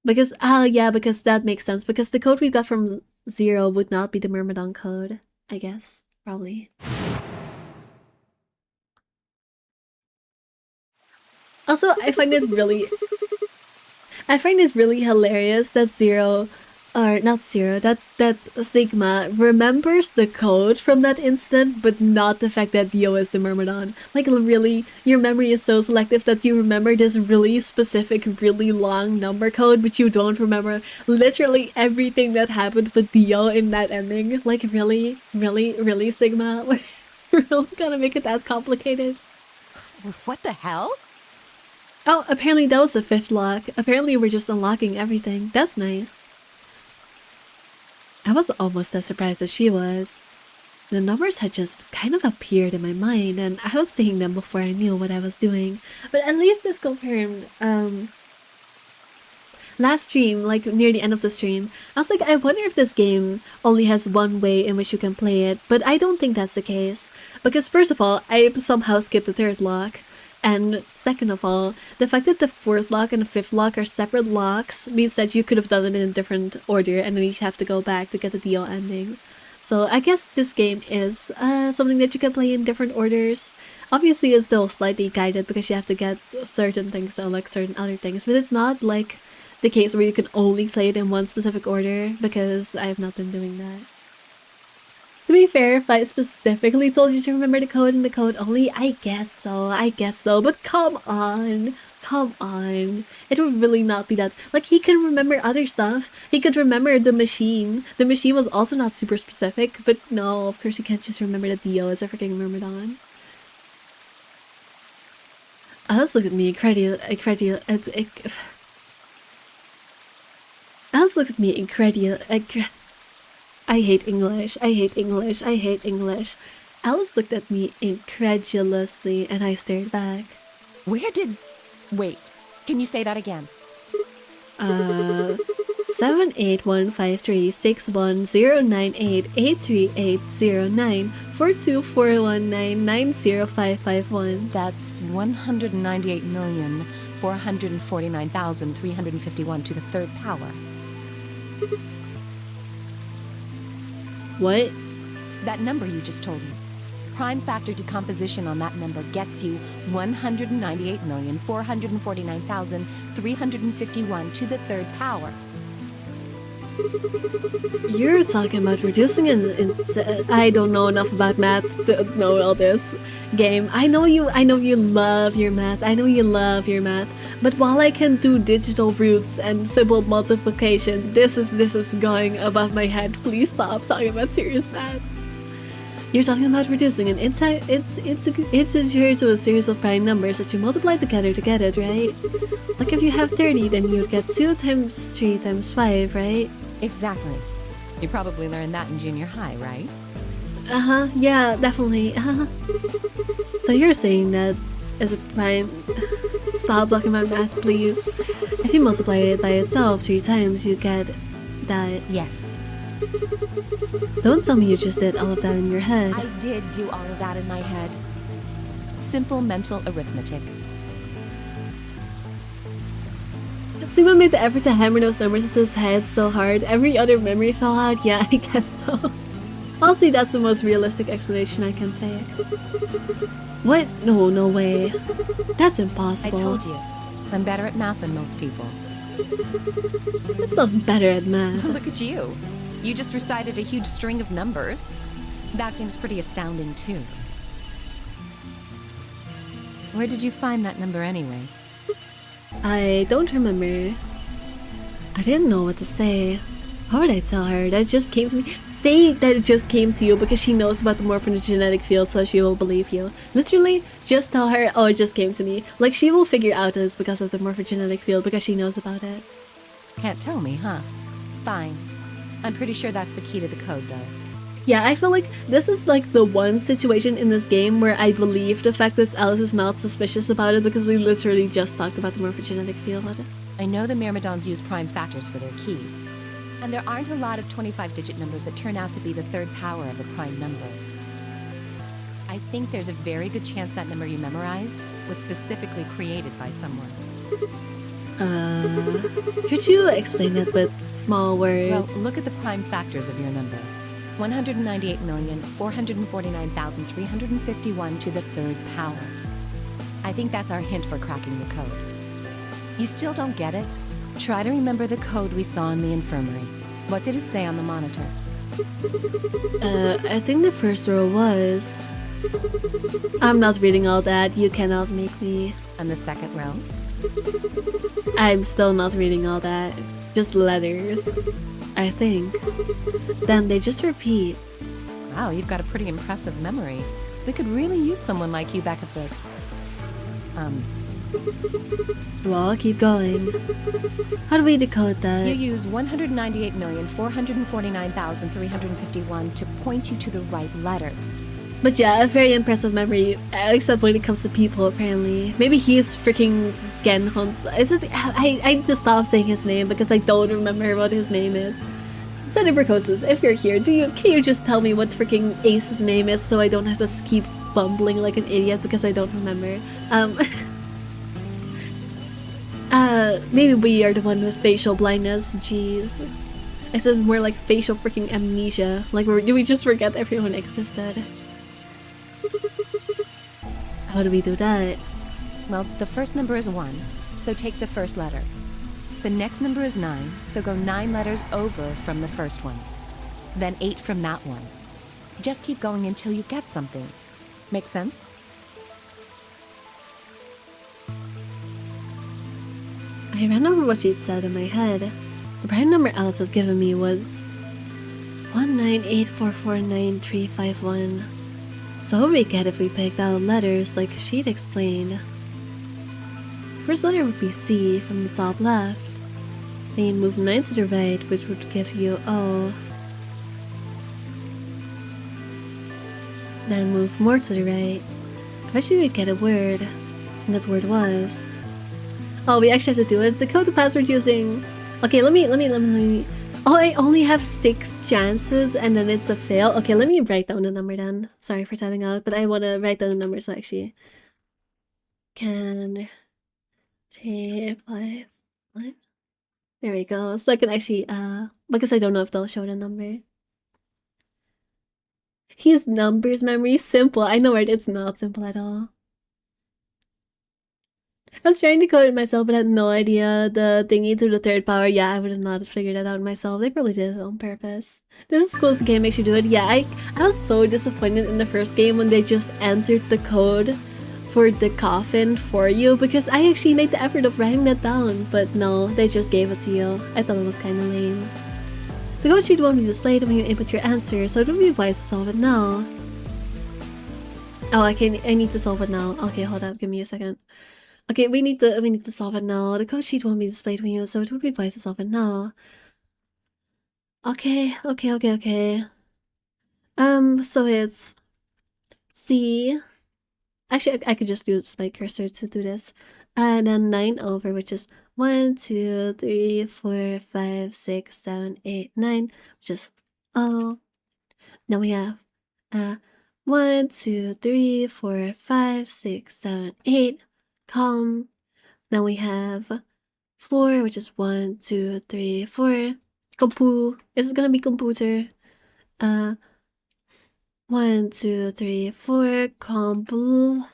Because, yeah, because that makes sense. Because the code we got from 0 would not be the Myrmidon code, I guess. Probably. Also, I find it really hilarious that that Sigma remembers the code from that instant, but not the fact that Dio is the Myrmidon. Like, really, your memory is so selective that you remember this really specific, really long number code, but you don't remember literally everything that happened with Dio in that ending. Like, really, Sigma? We're really gonna make it that complicated? What the hell? Oh, apparently that was the 5th lock. Apparently we're just unlocking everything. That's nice. I was almost as surprised as she was. The numbers had just kind of appeared in my mind, and I was seeing them before I knew what I was doing. But at least this confirmed, last stream, like near the end of the stream, I was like, I wonder if this game only has one way in which you can play it, but I don't think that's the case. Because first of all, I somehow skipped the third lock, and second of all, the fact that the fourth lock and the fifth lock are separate locks means that you could have done it in a different order, and then you have to go back to get the Dio ending. So I guess this game is something that you can play in different orders. Obviously, it's still slightly guided because you have to get certain things to unlock certain other things, but it's not like the case where you can only play it in one specific order, because I have not been doing that. To be fair, if I specifically told you to remember the code and the code only, I guess so, but come on. It would really not be that. Like, he can remember other stuff. He could remember the machine. The machine was also not super specific, but no, of course you can't just remember that Dio is a freaking Myrmidon. Alice looked at me Alice looked at me I hate English. Alice looked at me incredulously, and I stared back. Wait, can you say that again? 78153690838094241990551. That's 198,449,351 to the third power. What? That number you just told me. Prime factor decomposition on that number gets you 198,449,351 to the third power. You're talking about reducing I don't know enough about math to know all this game. I know you love your math. But while I can do digital roots and simple multiplication, this is going above my head. Please stop talking about serious math. You're talking about reducing an integer to a series of prime numbers that you multiply together to get it, right? Like if you have 30, then you'd get 2 times 3 times 5, right? Exactly. You probably learned that in junior high, right? Yeah, definitely. So you're saying that as a prime... Stop blocking my math, please. If you multiply it by itself 3 times, you'd get that... Yes. Don't tell me you just did all of that in your head. I did do all of that in my head. Simple mental arithmetic. Sima made the effort to hammer those numbers into his head so hard, every other memory fell out. Yeah, I guess so. Honestly, that's the most realistic explanation I can take. What? No way. That's impossible. I told you. I'm better at math than most people. That's not better at math. Look at you. You just recited a huge string of numbers. That seems pretty astounding, too. Where did you find that number anyway? I don't remember. I didn't know what to say. How would I tell her? That just came to me. Say that it just came to you because she knows about the morphogenetic field, so she will believe you. Literally, just tell her, oh, it just came to me. Like, she will figure out that it's because of the morphogenetic field because she knows about it. Can't tell me, huh? Fine. I'm pretty sure that's the key to the code, though. Yeah, I feel like this is like the one situation in this game where I believe the fact that Alice is not suspicious about it because we literally just talked about the morphogenetic field with it. I know the Myrmidons use prime factors for their keys. And there aren't a lot of 25-digit numbers that turn out to be the third power of a prime number. I think there's a very good chance that number you memorized was specifically created by someone. Could you explain it with small words? Well, look at the prime factors of your number. 198,449,351 to the third power. I think that's our hint for cracking the code. You still don't get it? Try to remember the code we saw in the infirmary. What did it say on the monitor? I think the first row was... I'm not reading all that, you cannot make me. And the second row? I'm still not reading all that. Just letters. I think. Then they just repeat. Wow, you've got a pretty impressive memory. We could really use someone like you back at the... Well, keep going. How do we decode that? You use 198,449,351 to point you to the right letters. But yeah, a very impressive memory, except when it comes to people, apparently. Maybe he's freaking Genhon. I need to stop saying his name because I don't remember what his name is. Celebricosis, if you're here, can you just tell me what freaking Ace's name is so I don't have to keep bumbling like an idiot because I don't remember? Maybe we are the one with facial blindness, jeez. I said more like facial freaking amnesia, like we just forget everyone existed. How do we do that? Well, the first number is 1, so take the first letter. The next number is 9, so go 9 letters over from the first one. Then 8 from that one. Just keep going until you get something. Make sense? I ran over what she'd said in my head. The prime number Alice has given me was 198449351. So what would we get if we picked out letters like she'd explained? First letter would be C from the top left. Then you'd move 9 to the right, which would give you O. Then move more to the right. Eventually we'd get a word. And that word was... Oh, we actually have to do it. The code to password using... Okay, let me... Oh, I only have 6 chances and then it's a fail. Okay, let me write down the number then. Sorry for typing out, but I want to write down the number so actually... Can... 3, 5, 1... There we go. So I can actually, because I don't know if they'll show the number. His numbers memory is simple. I know, right? It's not simple at all. I was trying to code it myself, but I had no idea the thingy to the 3rd power. Yeah, I would have not figured that out myself. They probably did it on purpose. This is cool if the game makes you do it. Yeah, I was so disappointed in the first game when they just entered the code for the coffin for you, because I actually made the effort of writing that down, but no, they just gave it to you. I thought it was kind of lame. The code sheet won't be displayed when you input your answer, so it would be wise to solve it now. Oh, I need to solve it now. Okay, hold up, give me a second. Okay, we need to solve it now. The code sheet won't be displayed when you, so it would be wise to solve it now. Okay. So it's C. Actually, I could just use my cursor to do this. And then 9 over, which is 1, 2, 3, 4, 5, 6, 7, 8, 9, which is O. Now we have 1, 2, 3, 4, 5, 6, 7, 8, com. Now we have 4, which is 1, 2, 3, 4. Compu. This is gonna be computer. 1, 2, 3, 4. Compu.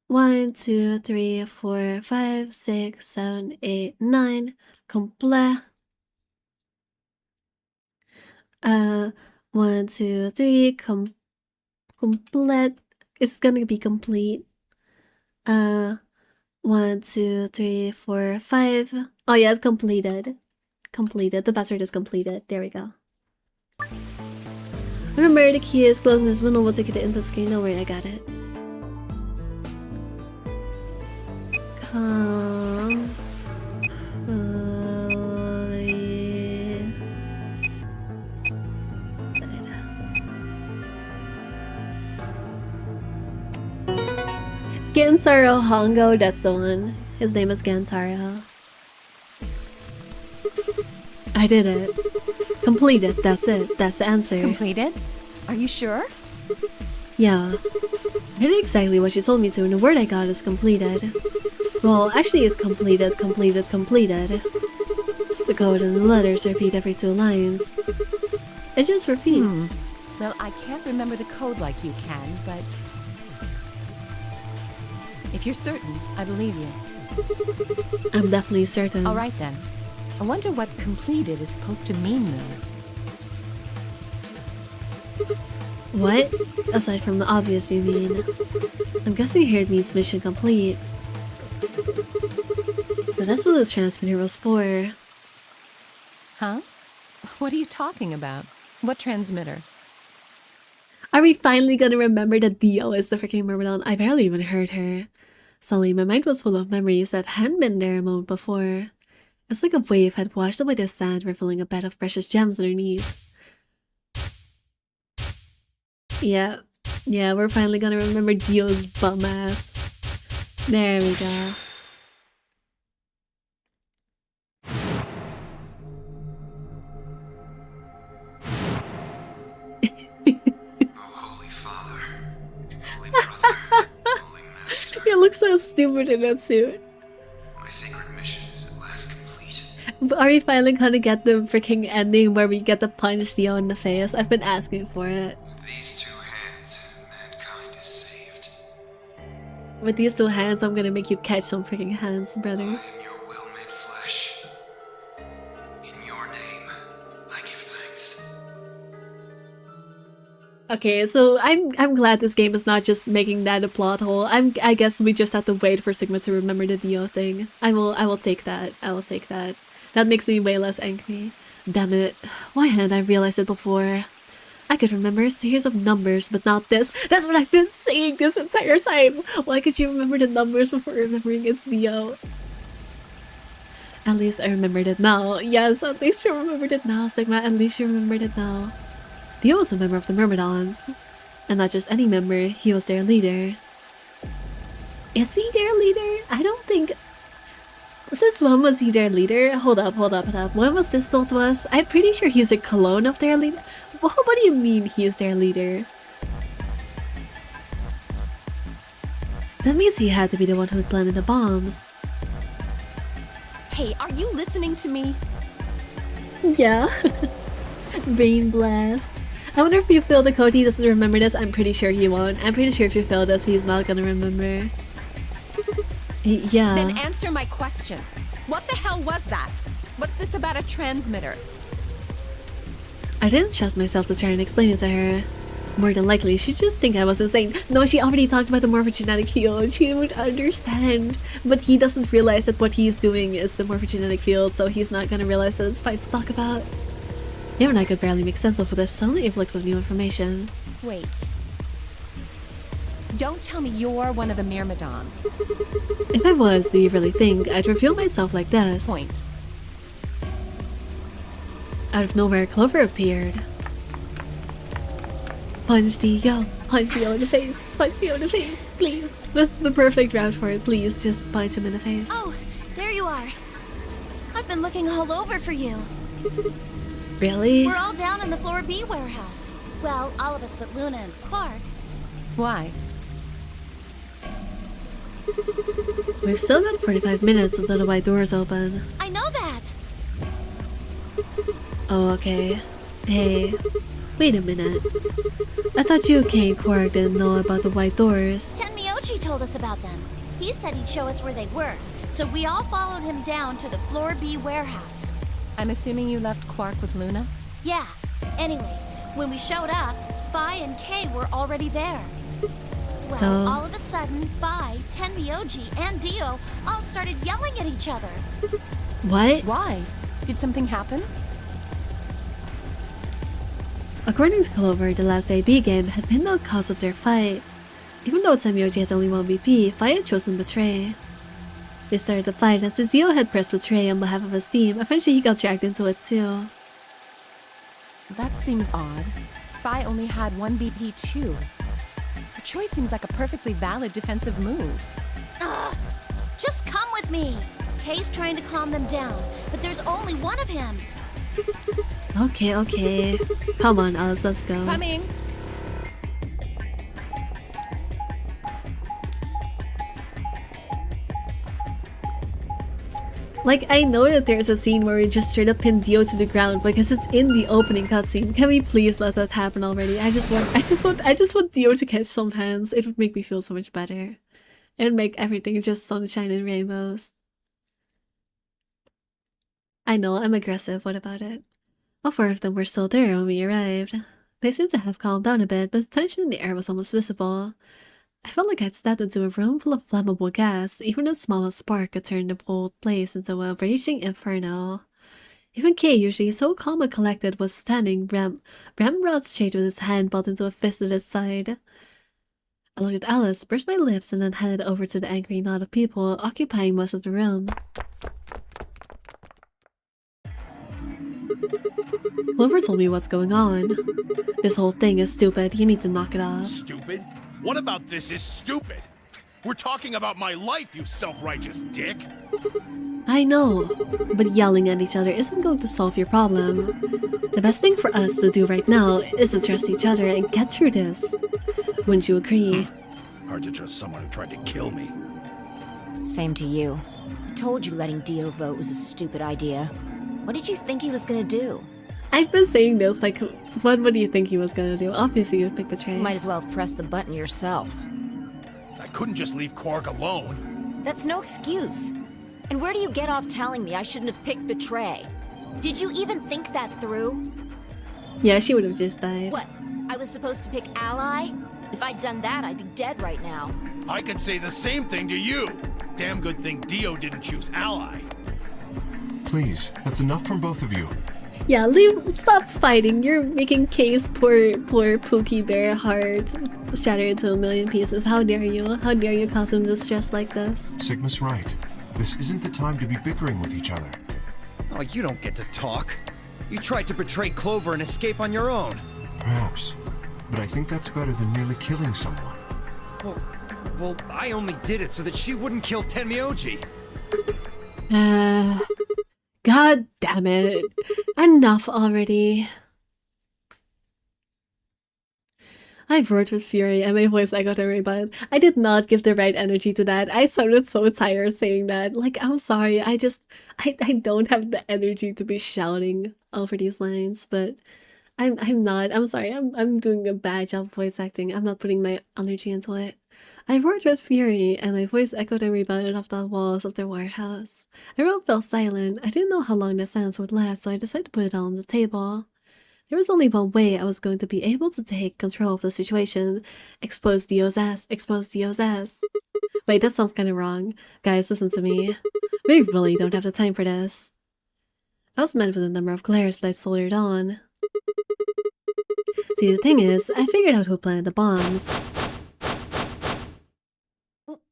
1, 2, 3, 4, 5, 6, 7, 8, 9. Complete. 1, 2, 3. Complete. It's gonna be complete. 1, 2, 3, 4, 5. Oh yeah, it's completed. Completed. The password is completed. There we go. Remember, the key is closing this window. We'll take it to the input screen. Don't worry, I got it. Gantaro Hongo, that's the one. His name is Gantaro. I did it. Completed, that's it. That's the answer. Completed? Are you sure? Yeah. I did exactly what she told me to, and the word I got is completed. Well, actually it's completed. The code and the letters repeat every 2 lines. It just repeats. Well, I can't remember the code like you can, but... if you're certain, I believe you. I'm definitely certain. Alright then. I wonder what completed is supposed to mean, though. What? Aside from the obvious, you mean? I'm guessing here it means mission complete. So that's what this transmitter was for. Huh? What are you talking about? What transmitter? Are we finally gonna remember that Dio is the freaking Myrmidon? I barely even heard her. Suddenly, my mind was full of memories that hadn't been there a moment before. It's like a wave had washed away the sand, revealing a bed of precious gems underneath. Yeah. Yeah, we're finally gonna remember Dio's bum ass. There we go. Holy Father, Holy Brother, Holy Master. You look so stupid in that suit. My sacred mission is at last complete. But are we finally gonna get the freaking ending where we get to punch Dio in the face? I've been asking for it. With these two hands, mankind is saved. With these two hands, I'm gonna make you catch some freaking hands, brother. I am your will made flesh. In your name, I give thanks. Okay, so I'm glad this game is not just making that a plot hole. I guess we just have to wait for Sigma to remember the Dio thing. I will take that. I will take that. That makes me way less angry. Damn it. Why hadn't I realized it before? I could remember a series of numbers, but not this. That's what I've been saying this entire time! Why could you remember the numbers before remembering it's Dio? At least I remembered it now. Yes, at least you remembered it now, Sigma. At least you remembered it now. Dio was a member of the Myrmidons. And not just any member, he was their leader. Is he their leader? I don't think... Since when was he their leader? Hold up. When was this told to us? I'm pretty sure he's a clone of their leader. What do you mean he is their leader? That means he had to be the one who planted the bombs. Hey, are you listening to me? Yeah. Brain blast. I wonder if you fail the code, he doesn't remember this. I'm pretty sure he won't. I'm pretty sure if you fail this, he's not gonna remember. Yeah. Then answer my question. What the hell was that? What's this about a transmitter? I didn't trust myself to try and explain it to her. More than likely, she'd just think I was insane. No, she already talked about the morphogenetic field. She would understand. But he doesn't realize that what he's doing is the morphogenetic field, so he's not gonna realize that it's fine to talk about. You and I could barely make sense of the sudden influx of new information. Wait. Don't tell me you're one of the Myrmidons. If I was, do you really think I'd reveal myself like this? Point. Out of nowhere, Clover appeared. Punch Dio. Punch Dio in the face. Punch Dio in the face, please. This is the perfect route for it. Please, just punch him in the face. Oh, there you are. I've been looking all over for you. Really? We're all down in the floor B warehouse. Well, all of us but Luna and Quark. Why? We've still got 45 minutes until the white doors open. I know that. Oh, okay. Hey, wait a minute. I thought you, Kay, and Quark didn't know about the white doors. Tenmyoji told us about them. He said he'd show us where they were, so we all followed him down to the floor B warehouse. I'm assuming you left Quark with Luna? Yeah. Anyway, when we showed up, Phi and Kay were already there. Well, So- all of a sudden, Phi, Tenmyoji, and Dio all started yelling at each other. What? Why? Did something happen? According to Clover, the last AB game had been the cause of their fight. Even though Tenmyoji had only one BP, Phi had chosen Betray. They started the fight as Dio had pressed Betray on behalf of his team. Eventually he got dragged into it too. That seems odd. Phi only had one BP too. The choice seems like a perfectly valid defensive move. Ugh! Just come with me. Kay's trying to calm them down, but there's only one of him. Okay. Come on, Alice, let's go. Coming! Like, I know that there's a scene where we just straight up pin Dio to the ground because it's in the opening cutscene. Can we please let that happen already? I just want Dio to catch some hands. It would make me feel so much better. It would make everything just sunshine and rainbows. I know, I'm aggressive. What about it? All four of them were still there when we arrived. They seemed to have calmed down a bit, but the tension in the air was almost visible. I felt like I'd stepped into a room full of flammable gas. Even the smallest spark could turn the whole place into a raging inferno. Even Kay, usually so calm and collected, was standing ramrod straight with his hand balled into a fist at his side. I looked at Alice, pursed my lips, and then headed over to the angry knot of people occupying most of the room. Clover told me what's going on. This whole thing is stupid. You need to knock it off. Stupid? What about this is stupid? We're talking about my life, you self-righteous dick. I know, but yelling at each other isn't going to solve your problem. The best thing for us to do right now is to trust each other and get through this. Wouldn't you agree? Hard to trust someone who tried to kill me. Same to you. I told you letting Dio vote was a stupid idea. What did you think he was gonna do? I've been saying this, like, what do you think he was gonna do? Obviously, he would pick Betray. Might as well have pressed the button yourself. I couldn't just leave Korg alone. That's no excuse. And where do you get off telling me I shouldn't have picked Betray? Did you even think that through? Yeah, she would have just died. What? I was supposed to pick Ally? If I'd done that, I'd be dead right now. I could say the same thing to you. Damn good thing Dio didn't choose Ally. Please, that's enough from both of you. Yeah, stop fighting. You're making Kay's poor Pookie Bear heart shatter into a million pieces. How dare you? How dare you cause him distress like this? Sigma's right. This isn't the time to be bickering with each other. Oh, you don't get to talk. You tried to betray Clover and escape on your own. Perhaps. But I think that's better than nearly killing someone. Well, I only did it so that she wouldn't kill Tenmyoji. God damn it. Enough already. I've roared with fury and my voice echoed every button. I did not give the right energy to that. I sounded so tired saying that. Like, I'm sorry. I don't have the energy to be shouting over these lines, but I'm not. I'm sorry. I'm doing a bad job voice acting. I'm not putting my energy into it. I roared with fury, and my voice echoed and rebounded off the walls of the warehouse. Everyone fell silent. I didn't know how long the silence would last, so I decided to put it all on the table. There was only one way I was going to be able to take control of the situation. Expose Dio's ass. Expose Dio's ass. Wait, that sounds kind of wrong. Guys, listen to me. We really don't have the time for this. I was mad with the number of glares, but I soldered on. See, the thing is, I figured out who planted the bombs.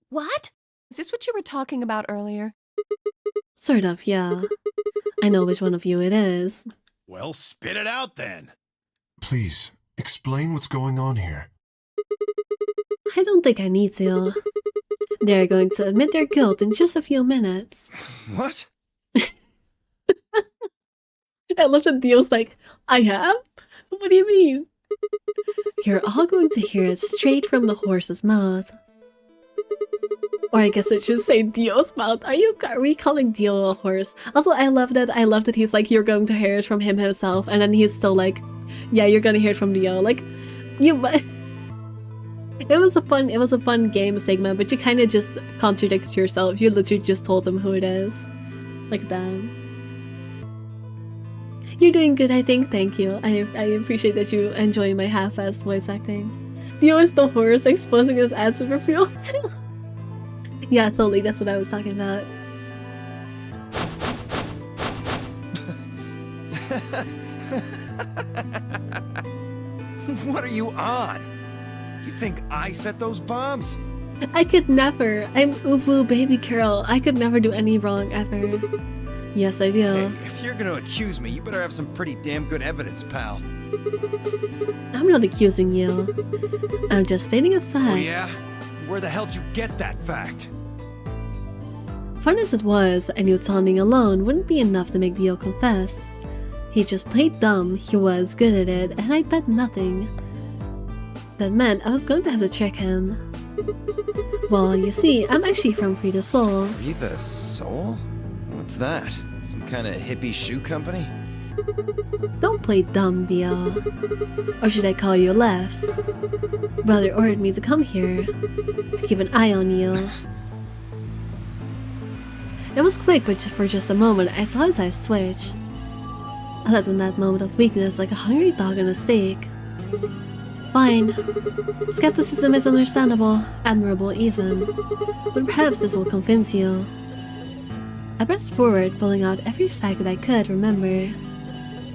What? Is this what you were talking about earlier? Sort of, yeah. I know which one of you it is. Well, spit it out then. Please, explain what's going on here. I don't think I need to. They're going to admit their guilt in just a few minutes. What? I love that Dio's like, I have? What do you mean? You're all going to hear it straight from the horse's mouth. Or I guess it should say Dio's mouth. Are we calling Dio a horse? Also, I love that he's like, you're going to hear it from him himself, and then he's still like, yeah, you're gonna hear it from Dio. Like, it was a fun game, Sigma, but you kind of just contradicted yourself. You literally just told him who it is. Like that. You're doing good, I think. Thank you. I appreciate that you enjoy my half-assed voice acting. Dio is the horse exposing his ass with refuel. Yeah, totally. That's what I was talking about. What are you on? You think I set those bombs? I could never. I'm Ubu baby girl. I could never do any wrong ever. Yes, I do. Hey, if you're gonna accuse me, you better have some pretty damn good evidence, pal. I'm not accusing you. I'm just stating a fact. Oh yeah? Where the hell did you get that fact? Fun as it was, I knew taunting alone wouldn't be enough to make Dio confess. He just played dumb, he was good at it, and I bet nothing. That meant I was going to have to trick him. Well, you see, I'm actually from Free the Soul. Free the Soul? What's that? Some kind of hippie shoe company? Don't play dumb, Dio. Or should I call you left? Brother ordered me to come here, to keep an eye on you. It was quick, but for just a moment, I saw his eyes twitch. I left in that moment of weakness like a hungry dog on a steak. Fine. Skepticism is understandable, admirable even. But perhaps this will convince you. I pressed forward, pulling out every fact that I could remember.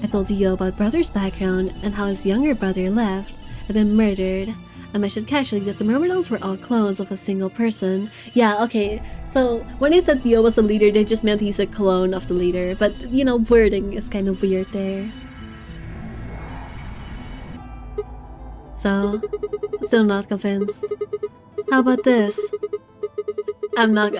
I told Dio about Brother's background and how his younger brother left, had been murdered, I mentioned casually that the Myrmidons were all clones of a single person. Yeah, okay, so when I said Theo was the leader, they just meant he's a clone of the leader, but you know, wording is kind of weird there. So, still not convinced. How about this? I'm not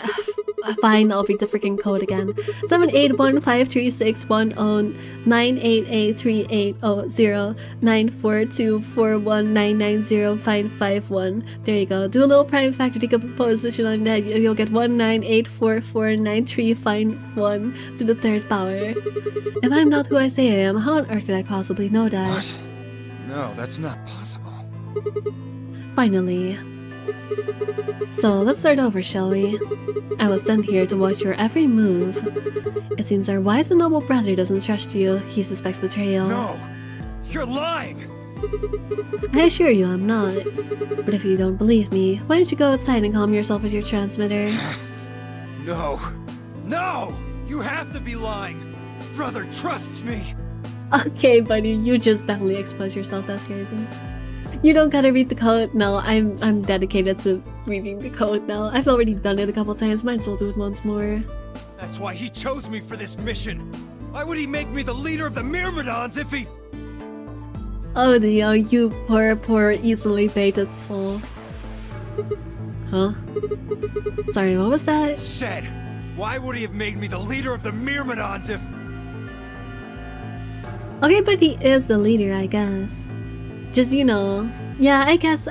fine, I'll read the freaking code again. 7815361098830942419905551. There you go. Do a little prime factor decomposition on that. You'll get 198449351 to the third power. If I'm not who I say I am, how on earth could I possibly know that? What? No, that's not possible. Finally. So let's start over, shall we? I was sent here to watch your every move. It seems our wise and noble brother doesn't trust you. He suspects betrayal. No! You're lying! I assure you I'm not. But if you don't believe me, why don't you go outside and calm yourself with your transmitter? No! No! You have to be lying! Brother trusts me! Okay, buddy, you just definitely exposed yourself. That's crazy. You don't gotta read the code. No, I'm dedicated to reading the code now. I've already done it a couple times. Might as well do it once more. That's why he chose me for this mission. Why would he make me the leader of the Myrmidons if he... Oh, Theo, you poor, easily baited soul. Huh? Sorry, what was that? Said, why would he have made me the leader of the Myrmidons if... Okay, but he is the leader, I guess. Just, you know, yeah, I guess.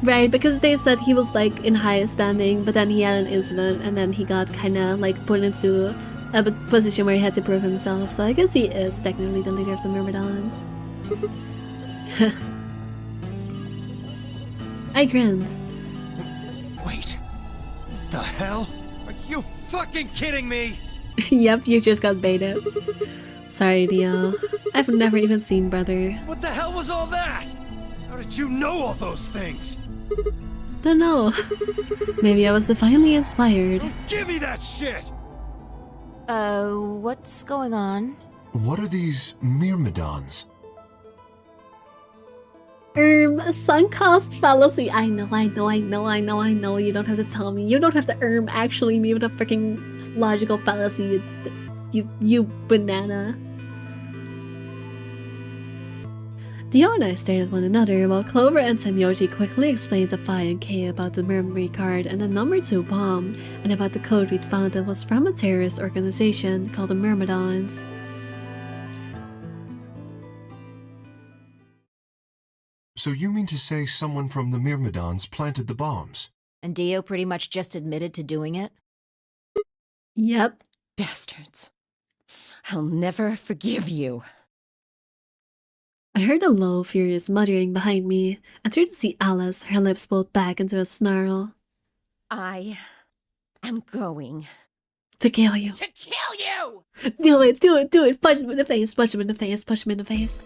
Right, because they said he was like in high standing, but then he had an incident and then he got kinda like put into a position where he had to prove himself, so I guess he is technically the leader of the Myrmidons. I grinned. Wait, the hell? Are you fucking kidding me? Yep, you just got baited. Sorry, Dio. I've never even seen brother. What the hell was all that? How did you know all those things? Don't know. Maybe I was divinely inspired. Don't give me that shit! What's going on? What are these Myrmidons? Sunk cost fallacy. I know. You don't have to tell me. You don't have to actually me with a freaking logical fallacy. You banana. Dio and I stared at one another while Clover and Semyoji quickly explained to Phi and Kay about the memory card and the number 2 bomb, and about the code we'd found that was from a terrorist organization called the Myrmidons. So you mean to say someone from the Myrmidons planted the bombs? And Dio pretty much just admitted to doing it? Yep. Bastards. I'll never forgive you. I heard a low, furious muttering behind me, and turned to see Alice, her lips pulled back into a snarl. I am going to kill you. To kill you! Do it! Punch him in the face, punch him in the face.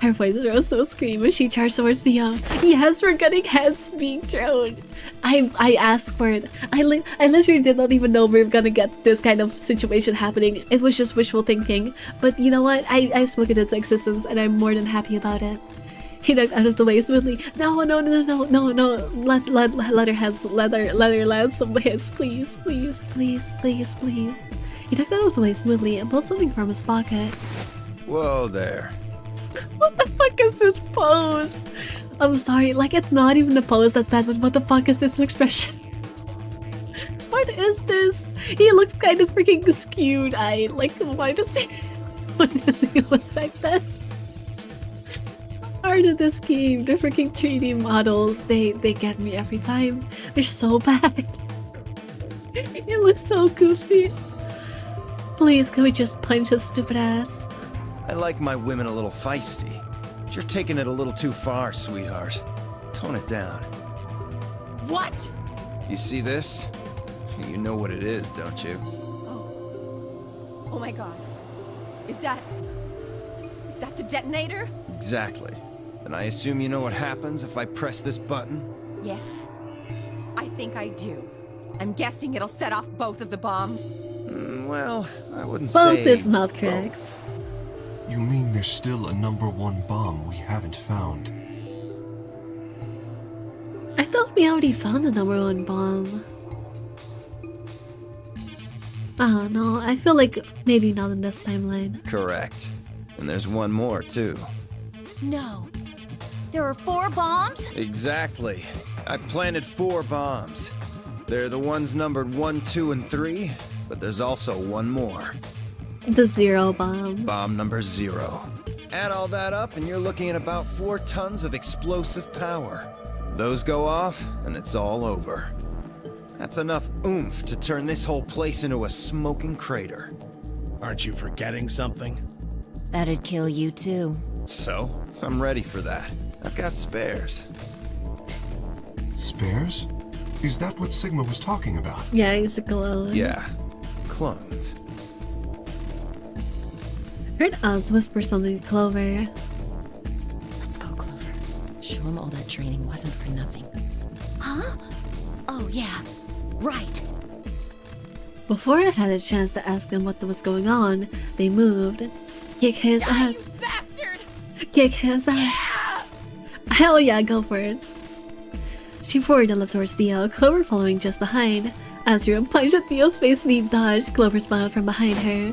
Her voice rose to a scream as she charged towards Dio. Yes, we're getting heads being thrown. I asked for it. I literally did not even know we were gonna get this kind of situation happening. It was just wishful thinking. But you know what? I spoke it into existence and I'm more than happy about it. He ducked out of the way smoothly. No. Let her hands, let her land some hits, please. He ducked out of the way smoothly and pulled something from his pocket. Whoa there. What the fuck is this pose? I'm sorry, like it's not even a pose that's bad, but what the fuck is this expression? What is this? He looks kind of freaking skewed. Why does he look like that? Art of this game, the freaking 3D models, they get me every time. They're so bad. It looks so goofy. Please, can we just punch his stupid ass? I like my women a little feisty. But you're taking it a little too far, sweetheart. Tone it down. What? You see this? You know what it is, don't you? Oh my god. Is that the detonator? Exactly. And I assume you know what happens if I press this button? Yes. I think I do. I'm guessing it'll set off both of the bombs. Well, I wouldn't say both is not correct. You mean there's still a number 1 bomb we haven't found? I thought we already found the number 1 bomb. I don't know, I feel like maybe not in this timeline. Correct. And there's one more, too. No. There are 4 bombs? Exactly. I planted 4 bombs. They're the ones numbered 1, 2, and 3, but there's also one more. The 0 bomb. Bomb number 0. Add all that up and you're looking at about 4 tons of explosive power. Those go off and it's all over. That's enough oomph to turn this whole place into a smoking crater. Aren't you forgetting something? That'd kill you too. So, I'm ready for that. I've got spares. Spares? Is that what Sigma was talking about? Yeah, he's a clone. Yeah, clones. Heard Oz whisper something to Clover. Let's go, Clover. Show him all that training wasn't for nothing. Huh? Oh, yeah. Right. Before I had a chance to ask them what was going on, they moved. Kick his ass. Bastard! Kick his ass. Hell yeah, go for it. She forward and left towards Theo, Clover following just behind. As threw a punch at Theo's face and he dodged, Clover spun out from behind her.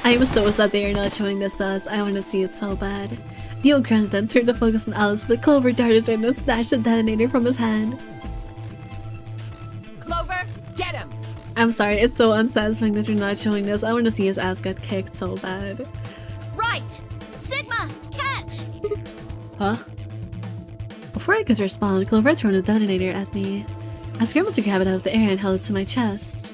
I am so sad they are not showing this to us. I want to see it so bad. Theo grunted and turned to focus on Alice, but Clover darted in and snatched the detonator from his hand. Clover, get him! I'm sorry, it's so unsatisfying that you're not showing this. I want to see his ass get kicked so bad. Right! Sigma, catch! Huh? Before I could respond, Clover threw the detonator at me. I scrambled to grab it out of the air and held it to my chest.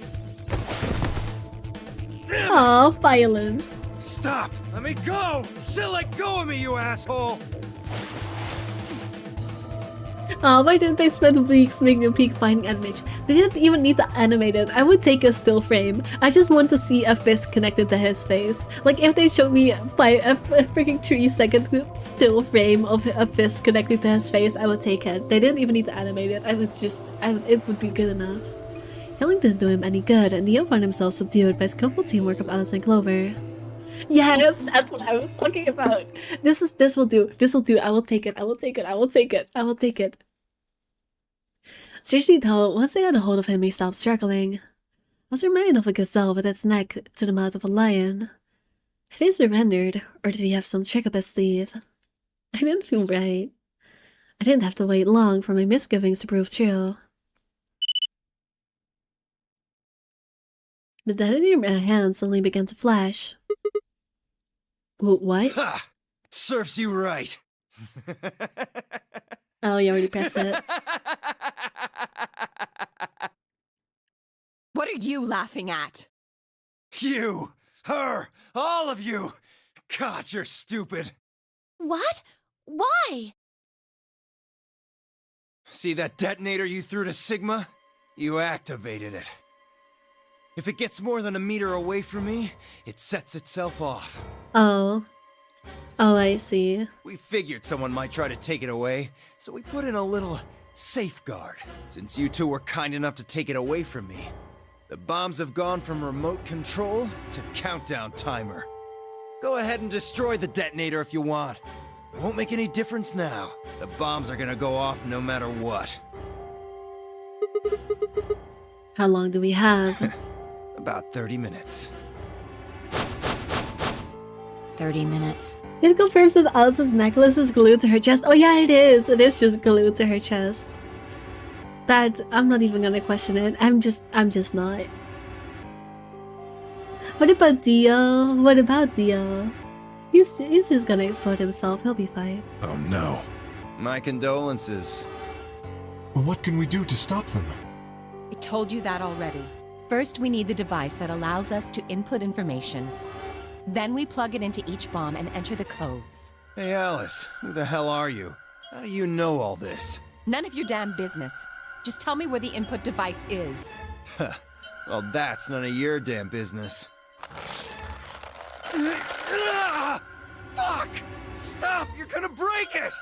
Aw, violence. Stop! Let me go! Still let go of me, you asshole! Aw, why didn't they spend weeks making a peak fighting animation? They didn't even need to animate it. I would take a still frame. I just want to see a fist connected to his face. Like, if they showed me a freaking 3-second still frame of a fist connected to his face, I would take it. They didn't even need to animate it. It would be good enough. Healing didn't do him any good, and Neo found himself subdued by skillful teamwork of Alice and Clover. Yes, that's what I was talking about. This will do. This will do. I will take it. I will take it. I will take it. I will take it. Strangely though, once they had a hold of him, he stopped struggling. I was reminded of a gazelle with its neck to the mouth of a lion. Had he surrendered, or did he have some trick up his sleeve? I didn't feel right. I didn't have to wait long for my misgivings to prove true. The detonator in my hand suddenly began to flash. What? Ha! Serves you right. Oh, you already pressed it. What are you laughing at? You! Her! All of you! God, you're stupid! What? Why? See that detonator you threw to Sigma? You activated it. If it gets more than a meter away from me, it sets itself off. Oh. Oh, I see. We figured someone might try to take it away, so we put in a little safeguard. Since you two were kind enough to take it away from me, the bombs have gone from remote control to countdown timer. Go ahead and destroy the detonator if you want. It won't make any difference now. The bombs are gonna go off no matter what. How long do we have? About 30 minutes. 30 minutes. It confirms that Alice's necklace is glued to her chest. Oh yeah, it is. It is just glued to her chest. That, I'm not even gonna question it. I'm just not. What about Dio? What about Dio? He's just gonna explode himself. He'll be fine. Oh no. My condolences. What can we do to stop them? I told you that already. First, we need the device that allows us to input information. Then we plug it into each bomb and enter the codes. Hey Alice, who the hell are you? How do you know all this? None of your damn business. Just tell me where the input device is. Well, that's none of your damn business. Fuck! Stop! You're gonna break it!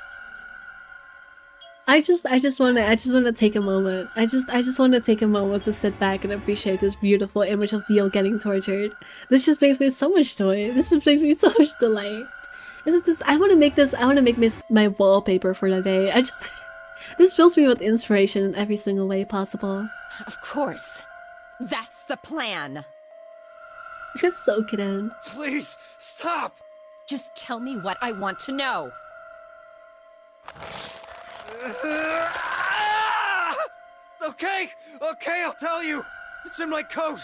I just wanna take a moment. I just wanna take a moment to sit back and appreciate this beautiful image of Dio getting tortured. This just makes me so much joy. This just makes me so much delight. I wanna make my wallpaper for the day. This fills me with inspiration in every single way possible. Of course. That's the plan. It's so good. Please, stop! Just tell me what I want to know. Okay, I'll tell you. It's in my coat,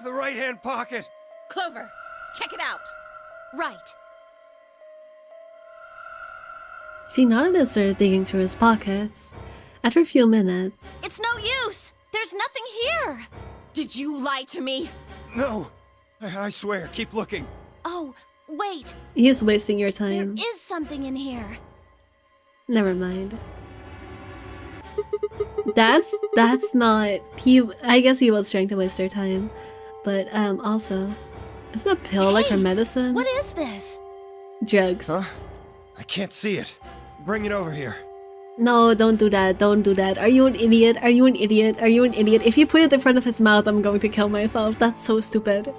the right-hand pocket. Clover, check it out. Right. She nodded and started digging through his pockets. After a few minutes, It's no use! There's nothing here! Did you lie to me? No, I swear, keep looking. Oh, wait. he's wasting your There time. is something in here. Never mind. That's not I guess he was trying to waste their time. But also, isn't a pill like her Hey, medicine? What is this? Drugs. Huh? I can't see it. Bring it over here. No, don't do that. Don't do that. Are you an idiot? Are you an idiot? Are you an idiot? If you put it in front of his mouth, I'm going to kill myself. That's so stupid.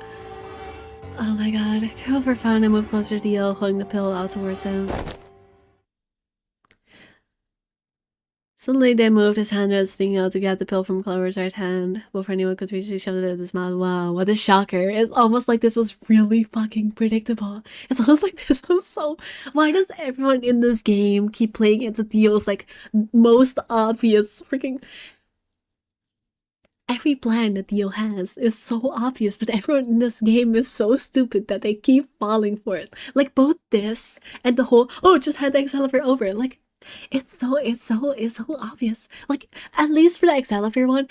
Oh my god. Clover found and moved closer to Dio, holding the pill out towards him. Suddenly, they moved his hand was sticking out to grab the pill from Clover's right hand. Before anyone could reach, he shoved it in his mouth. Wow, what a shocker. It's almost like this was really fucking predictable. It's almost like this was so... Why does everyone in this game keep playing into Dio's, like, most obvious freaking... Every plan that Dio has is so obvious, but everyone in this game is so stupid that they keep falling for it. Like, both this and the whole, oh, just hand the accelerator over. Like, it's so obvious. Like, at least for the Excalibur one,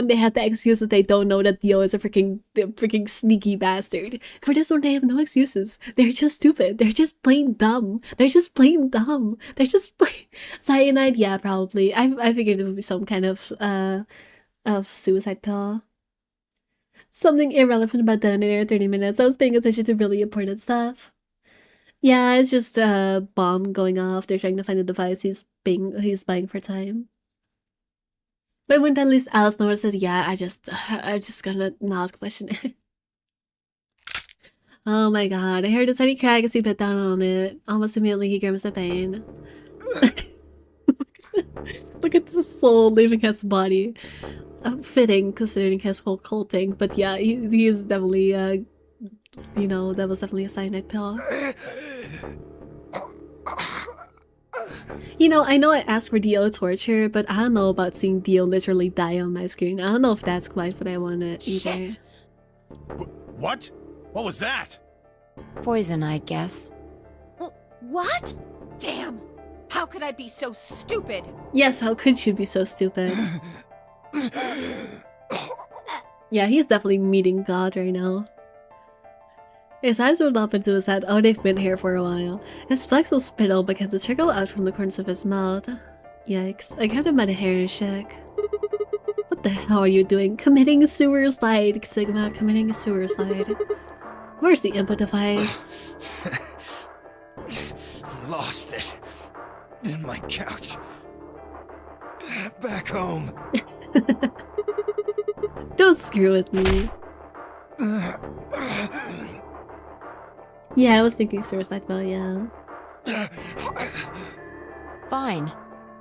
they have the excuse that they don't know that Dio is a freaking sneaky bastard. For this one, they have no excuses. They're just stupid. They're just plain dumb. Cyanide, yeah, probably. I figured it would be some kind of suicide pill. Something irrelevant about detonator 30 minutes. I was paying attention to really important stuff. Yeah, it's just a bomb going off. They're trying to find the device. He's buying for time. But when at least Alice noticed that, yeah, I'm just gonna not question it. Oh my god, I heard a tiny crack as he bit down on it. Almost immediately he grimaced at pain. Look at the soul leaving his body. Fitting considering his whole cult thing, but yeah, he is definitely you know, that was definitely a cyanide pill. You know I asked for Dio torture, but I don't know about seeing Dio literally die on my screen. I don't know if that's quite what I wanted either. Shit. What? What was that? Poison, I guess. What? Damn! How could I be so stupid? Yes, how could you be so stupid? Yeah, he's definitely meeting God right now. His eyes rolled up into his head. Oh, they've been here for a while. His flexible spittle began to trickle out from the corners of his mouth. Yikes. I grabbed him by the hair and shook. What the hell are you doing? Committing a suicide, Sigma. Committing a suicide. Where's the input device? Lost it. In my couch. Back home. Don't screw with me. Yeah, I was thinking suicide bell, yeah. Fine.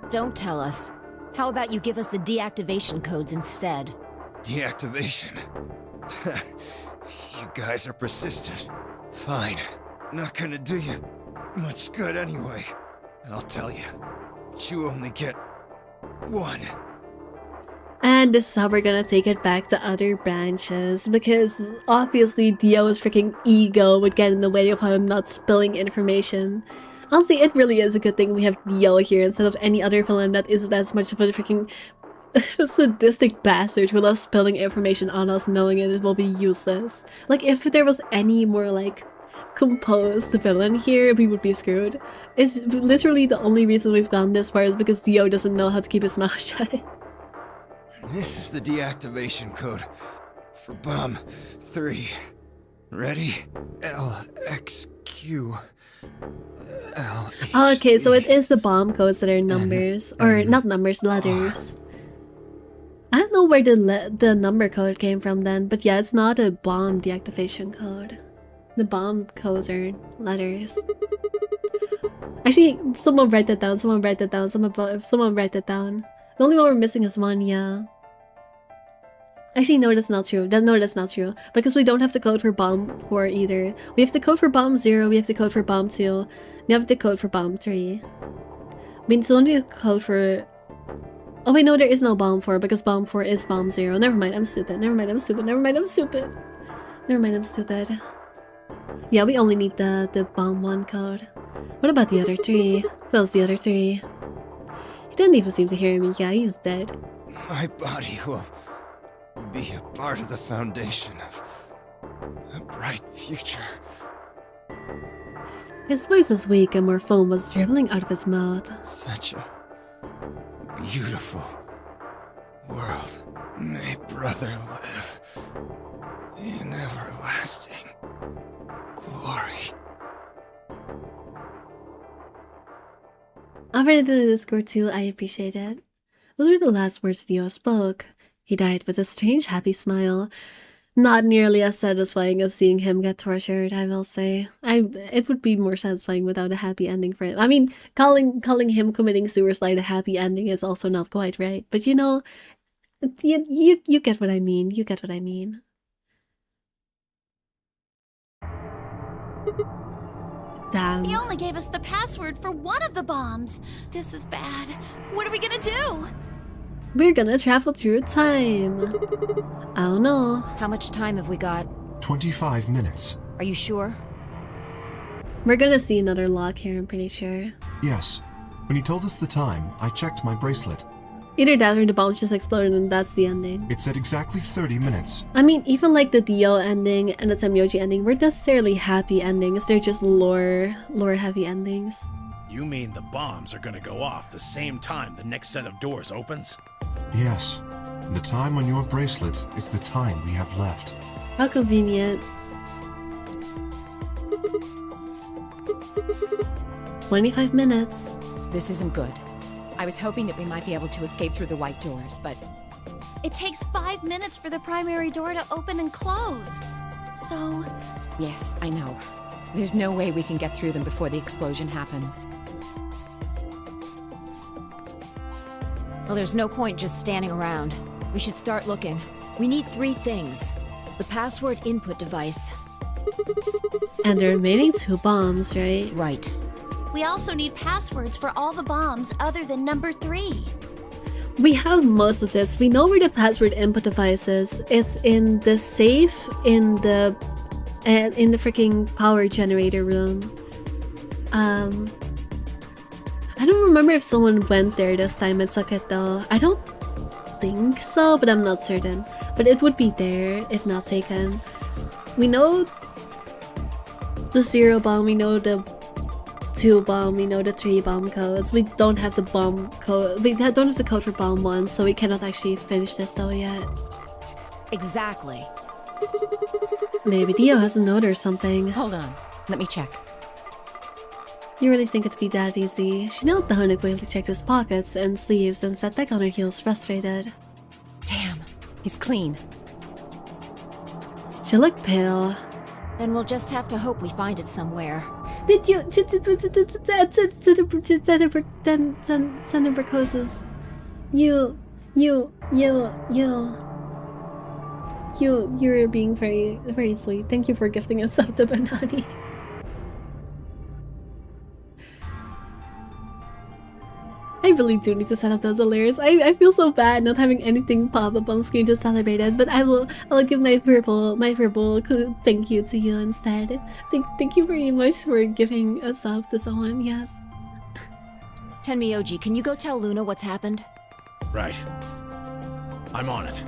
Don't tell us. How about you give us the deactivation codes instead? Deactivation? You guys are persistent. Fine. Not gonna do you much good anyway. I'll tell you. But you only get one. And this is how we're gonna take it back to other branches, because obviously Dio's freaking ego would get in the way of him not spilling information. Honestly, it really is a good thing we have Dio here instead of any other villain that isn't as much of a freaking sadistic bastard who loves spilling information on us knowing it will be useless. Like, if there was any more, like, composed villain here, we would be screwed. It's literally the only reason we've gone this far is because Dio doesn't know how to keep his mouth shut. This is the deactivation code for Bomb 3. Ready? LXQ Oh, okay, so it is the bomb codes that are numbers, or not numbers, letters. I don't know where the number code came from then, but yeah, it's not a bomb deactivation code. The bomb codes are letters. Actually, someone write that down. Someone write that down. Someone write that down. The only one we're missing is one. Yeah. Actually, no, that's not true. No, that's not true. Because we don't have the code for bomb 4 either. We have the code for bomb 0. We have the code for bomb 2. We have the code for bomb 3. We still need the code for... Oh wait, no, there is no bomb 4 because bomb 4 is bomb 0. Never mind, I'm stupid. Never mind, I'm stupid. Never mind, I'm stupid. Never mind, I'm stupid. Yeah, we only need the bomb 1 code. What about the other 3? What else the other 3? He didn't even seem to hear me. Yeah, he's dead. My body will be a part of the foundation of a bright future. His voice was weak and more foam was dribbling out of his mouth. Such a beautiful world. May brother live in everlasting glory. I've read it in the Discord too, I appreciate it. Those were the last words Theo spoke. He died with a strange happy smile. Not nearly as satisfying as seeing him get tortured, I will say. It would be more satisfying without a happy ending for him. I mean, calling him committing suicide a happy ending is also not quite right. But you know, you get what I mean. You get what I mean. Damn. He only gave us the password for one of the bombs. This is bad. What are we gonna do? We're gonna travel through time. I don't know. How much time have we got? 25 minutes. Are you sure? We're gonna see another lock here, I'm pretty sure. Yes. When you told us the time, I checked my bracelet. Either that or the bomb just exploded and that's the ending. It said exactly 30 minutes. I mean, even like the Dio ending and the Temyoji ending weren't necessarily happy endings, they're just lore heavy endings. You mean the bombs are gonna go off the same time the next set of doors opens? Yes. The time on your bracelet is the time we have left. How convenient. 25 minutes. This isn't good. I was hoping that we might be able to escape through the white doors, but... It takes 5 minutes for the primary door to open and close. So... Yes, I know. There's no way we can get through them before the explosion happens. Well, there's no point just standing around. We should start looking. We need 3 things. The password input device. And the remaining 2 bombs, right? Right. we also need passwords for all the bombs other than number 3. We have most of this. We know where the password input device is. It's in the safe in the freaking power generator room. I don't remember if someone went there this time and took it though. I don't think so, but I'm not certain. But it would be there if not taken. We know the 0 bomb, we know the 2 bomb, we know the 3 bomb codes. We don't have the bomb code. We don't have the code for bomb 1, so we cannot actually finish this though yet. Exactly. Maybe Dio has a note or something. Hold on, let me check. You really think it'd be that easy? She knelt down and quickly checked his pockets and sleeves and sat back on her heels, frustrated. Damn, he's clean. She looked pale. Then we'll just have to hope we find it somewhere. Did you... Senabricoses. You're being very, very sweet. Thank you for gifting us up to Banani. I really do need to set up those alerts. I feel so bad not having anything pop up on screen to celebrate it, but I'll give my verbal thank you to you instead. Thank you very much for giving a sub to someone, yes. Tenmyoji, can you go tell Luna what's happened? Right. I'm on it.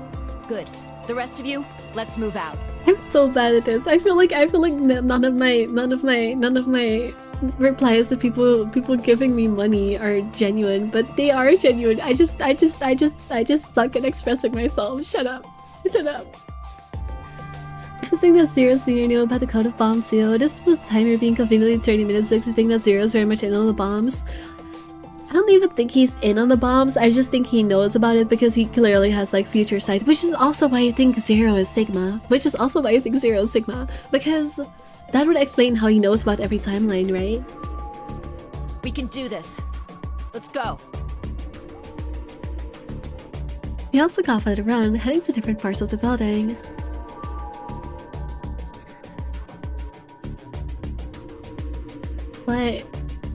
Good. The rest of you, let's move out. I'm so bad at this. I feel like none of my replies to people giving me money are genuine, but they are genuine. I just suck at expressing myself. Shut up. I think that Zero Senior knew about the code of bombs too. This was the timer being conveniently 30 minutes, so if you think that Zero's very much in on the bombs. I don't even think he's in on the bombs, I just think he knows about it because he clearly has like future sight, which is also why I think Zero is Sigma. Which is also why I think Zero is Sigma. Because that would explain how he knows about every timeline, right? We can do this. Let's go. We all took off at a run, heading to different parts of the building. But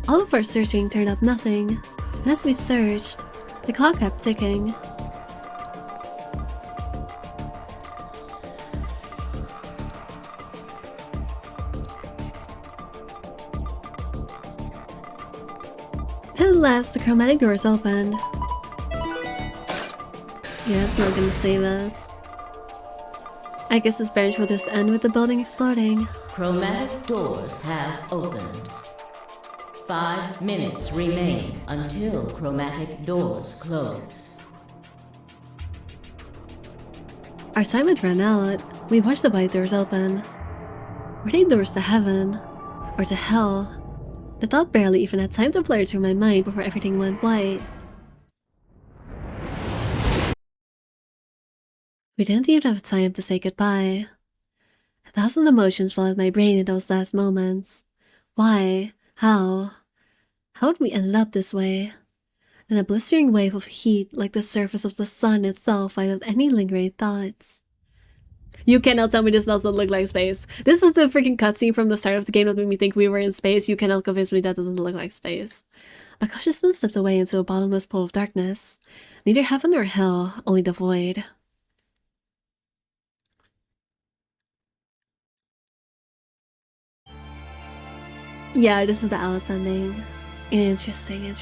all of our searching turned up nothing, and as we searched, the clock kept ticking. At last, the chromatic doors opened. Yeah, it's not gonna save us. I guess this branch will just end with the building exploding. Chromatic doors have opened. 5 minutes remain until chromatic doors close. Our time had run out. We watched the white doors open. Were they doors to heaven? Or to hell? The thought barely even had time to flare through my mind before everything went white. We didn't even have time to say goodbye. 1,000 emotions flooded my brain in those last moments. Why? How? How had we ended up this way? In a blistering wave of heat like the surface of the sun itself without any lingering thoughts. You cannot tell me this doesn't look like space. This is the freaking cutscene from the start of the game that made me think we were in space. You cannot convince me that doesn't look like space. My consciousness slipped away into a bottomless pool of darkness. Neither heaven nor hell, only the void. Yeah, this is the Alice ending. Interesting.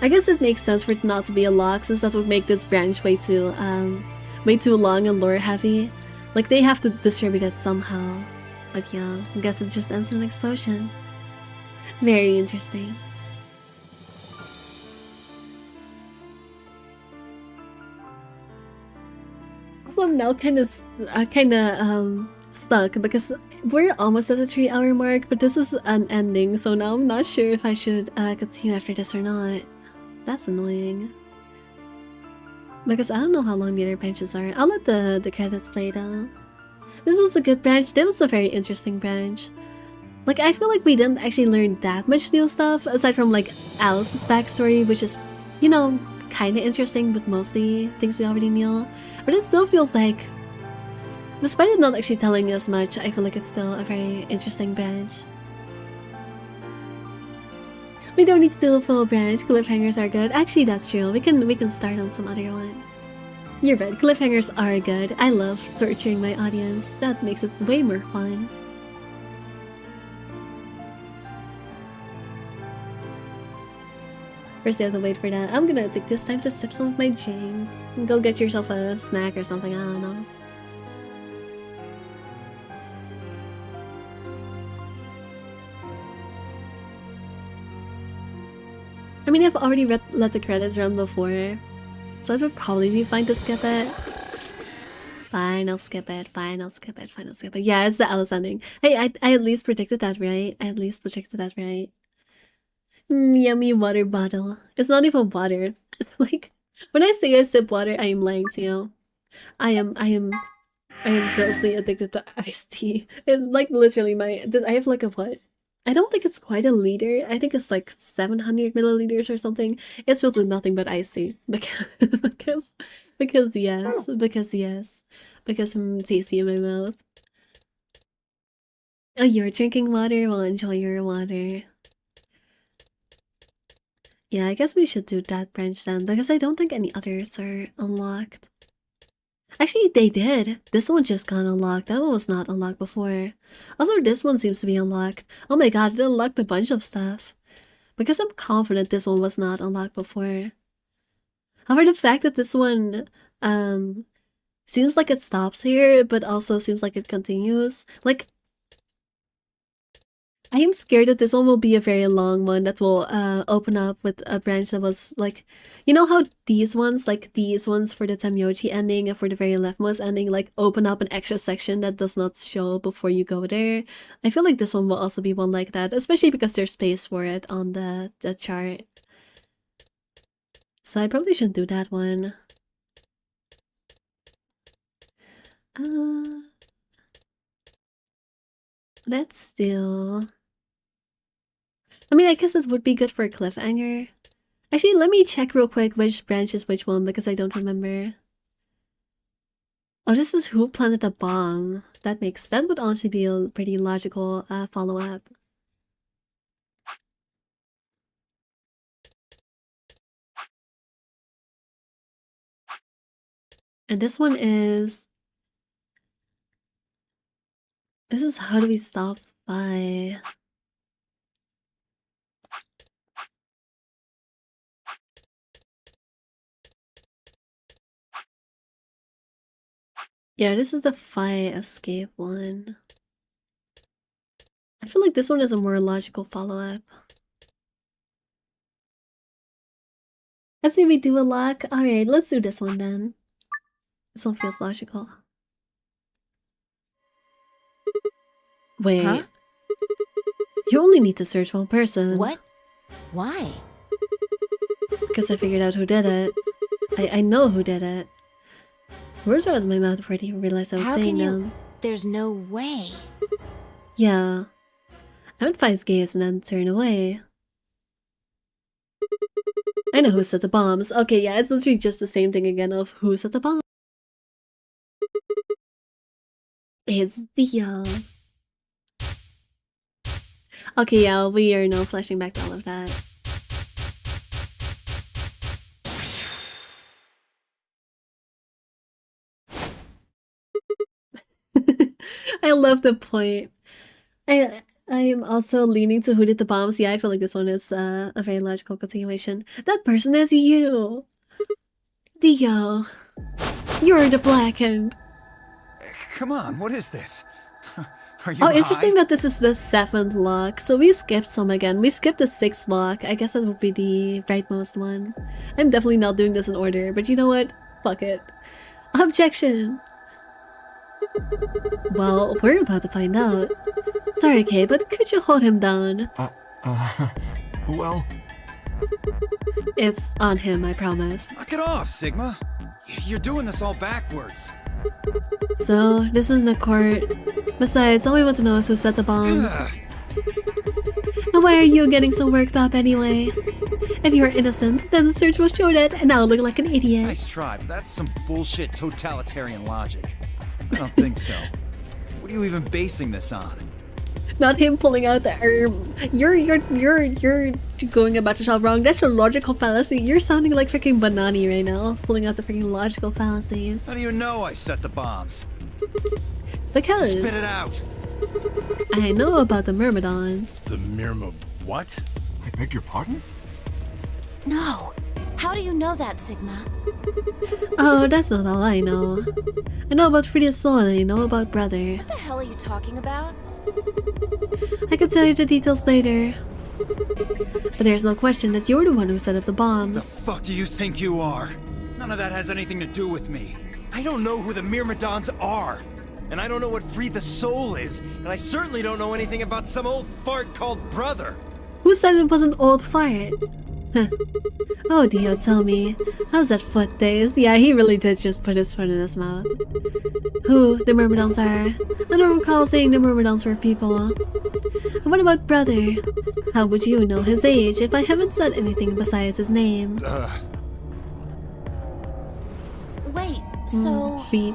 I guess it makes sense for it not to be a lock, since that would make this branch way too long and lore heavy. Like, they have to distribute it somehow. But yeah, I guess it just ends with an explosion. Very interesting. Also, I'm now kind of stuck because we're almost at the 3-hour mark, but this is an ending, so now I'm not sure if I should continue after this or not. That's annoying. Because I don't know how long the other branches are. I'll let the credits play though. This was a good branch. This was a very interesting branch. Like, I feel like we didn't actually learn that much new stuff, aside from like Alice's backstory, which is, you know, kind of interesting, but mostly things we already knew. But it still feels like, despite it not actually telling us much, I feel like it's still a very interesting branch. We don't need to do a full branch. Cliffhangers are good. Actually, that's true. We can start on some other one. You're right. Cliffhangers are good. I love torturing my audience. That makes it way more fun. First, you have to wait for that. I'm gonna take this time to sip some of my drink. Go get yourself a snack or something. I don't know. I mean, I've already let the credits run before, so it would probably be fine to skip it. Fine, I'll skip it. Fine, I'll skip it. Yeah, it's the Alice ending. Hey, I at least predicted that right. Yummy water bottle. It's not even water. Like, when I say I sip water, I am lying to you. I am grossly addicted to iced tea. It's like literally I have like a what? I don't think it's quite a liter. I think it's like 700 milliliters or something. It's filled with nothing but iced tea. Because yes. Because I'm tasty in my mouth. Oh, you're drinking water? Well, enjoy your water. Yeah, I guess we should do that branch then, because I don't think any others are unlocked. Actually, they did. This one just got unlocked. That one was not unlocked before. Also, this one seems to be unlocked. Oh my god, it unlocked a bunch of stuff. Because I'm confident this one was not unlocked before. However, the fact that this one, seems like it stops here, but also seems like it continues. Like, I am scared that this one will be a very long one that will open up with a branch that was like, you know how these ones, like these ones for the Tamyochi ending and for the very leftmost ending, like open up an extra section that does not show before you go there. I feel like this one will also be one like that, especially because there's space for it on the chart. So I probably shouldn't do that one. Let's still... I mean, I guess it would be good for a cliffhanger. Actually, let me check real quick which branch is which one because I don't remember. Oh, this is who planted the bomb. That would honestly be a pretty logical follow-up. And this one is... This is how do we stop by... Yeah, this is the Phi escape one. I feel like this one is a more logical follow-up. Let's see if we do a lock. Alright, let's do this one then. This one feels logical. Wait. Huh? You only need to search one person. What? Why? Because I figured out who did it. I know who did it. Words were out of my mouth before I even realized I was saying them. There's no way. Yeah. I would find gaze and then turn away. I know who set the bombs. Okay, yeah, it's literally just the same thing again of who set the bomb. It's Dio. Okay, yeah, we are now flashing back to all of that. I love the point. I am also leaning to who did the bombs. Yeah, I feel like this one is a very logical continuation. That person is you! Dio. You're the blackened. Come on, what is this? Are you Oh, interesting high? that this is the 7th lock. So we skipped some again. We skipped the 6th lock. I guess that would be the rightmost one. I'm definitely not doing this in order, but you know what? Fuck it. Objection! Well, we're about to find out. Sorry, Kay, but could you hold him down? Well... It's on him, I promise. Knock it off, Sigma. You're doing this all backwards. So, this isn't a court. Besides, all we want to know is who set the bombs. Ugh. And why are you getting so worked up anyway? If you're innocent, then the search will show that, and I'll look like an idiot. Nice try, but that's some bullshit totalitarian logic. I don't think so. What are you even basing this on? Not him pulling out the You're going about yourself wrong. That's your logical fallacy. You're sounding like freaking Banani right now, pulling out the freaking logical fallacies. How do you know I set the bombs? Because Spit it out. I know about the Myrmidons. The Myrma... what? I beg your pardon? No. How do you know that, Sigma? Oh, that's not all I know. I know about Frida's soul and I know about Brother. What the hell are you talking about? I can tell you the details later. But there's no question that you're the one who set up the The bombs. fuck do you think you are? None of that has anything to do with me. I don't know who the Myrmidons are. And I don't know what Free the Soul is. And I certainly don't know anything about some old fart called Brother. Who said it was an old fart? Huh. Oh, Dio, tell me. How's that foot taste? Yeah, he really did just put his foot in his mouth. Who the Myrmidons are? I don't recall saying the Myrmidons were people. And what about Brother? How would you know his age if I haven't said anything besides his name? Wait, so Feet.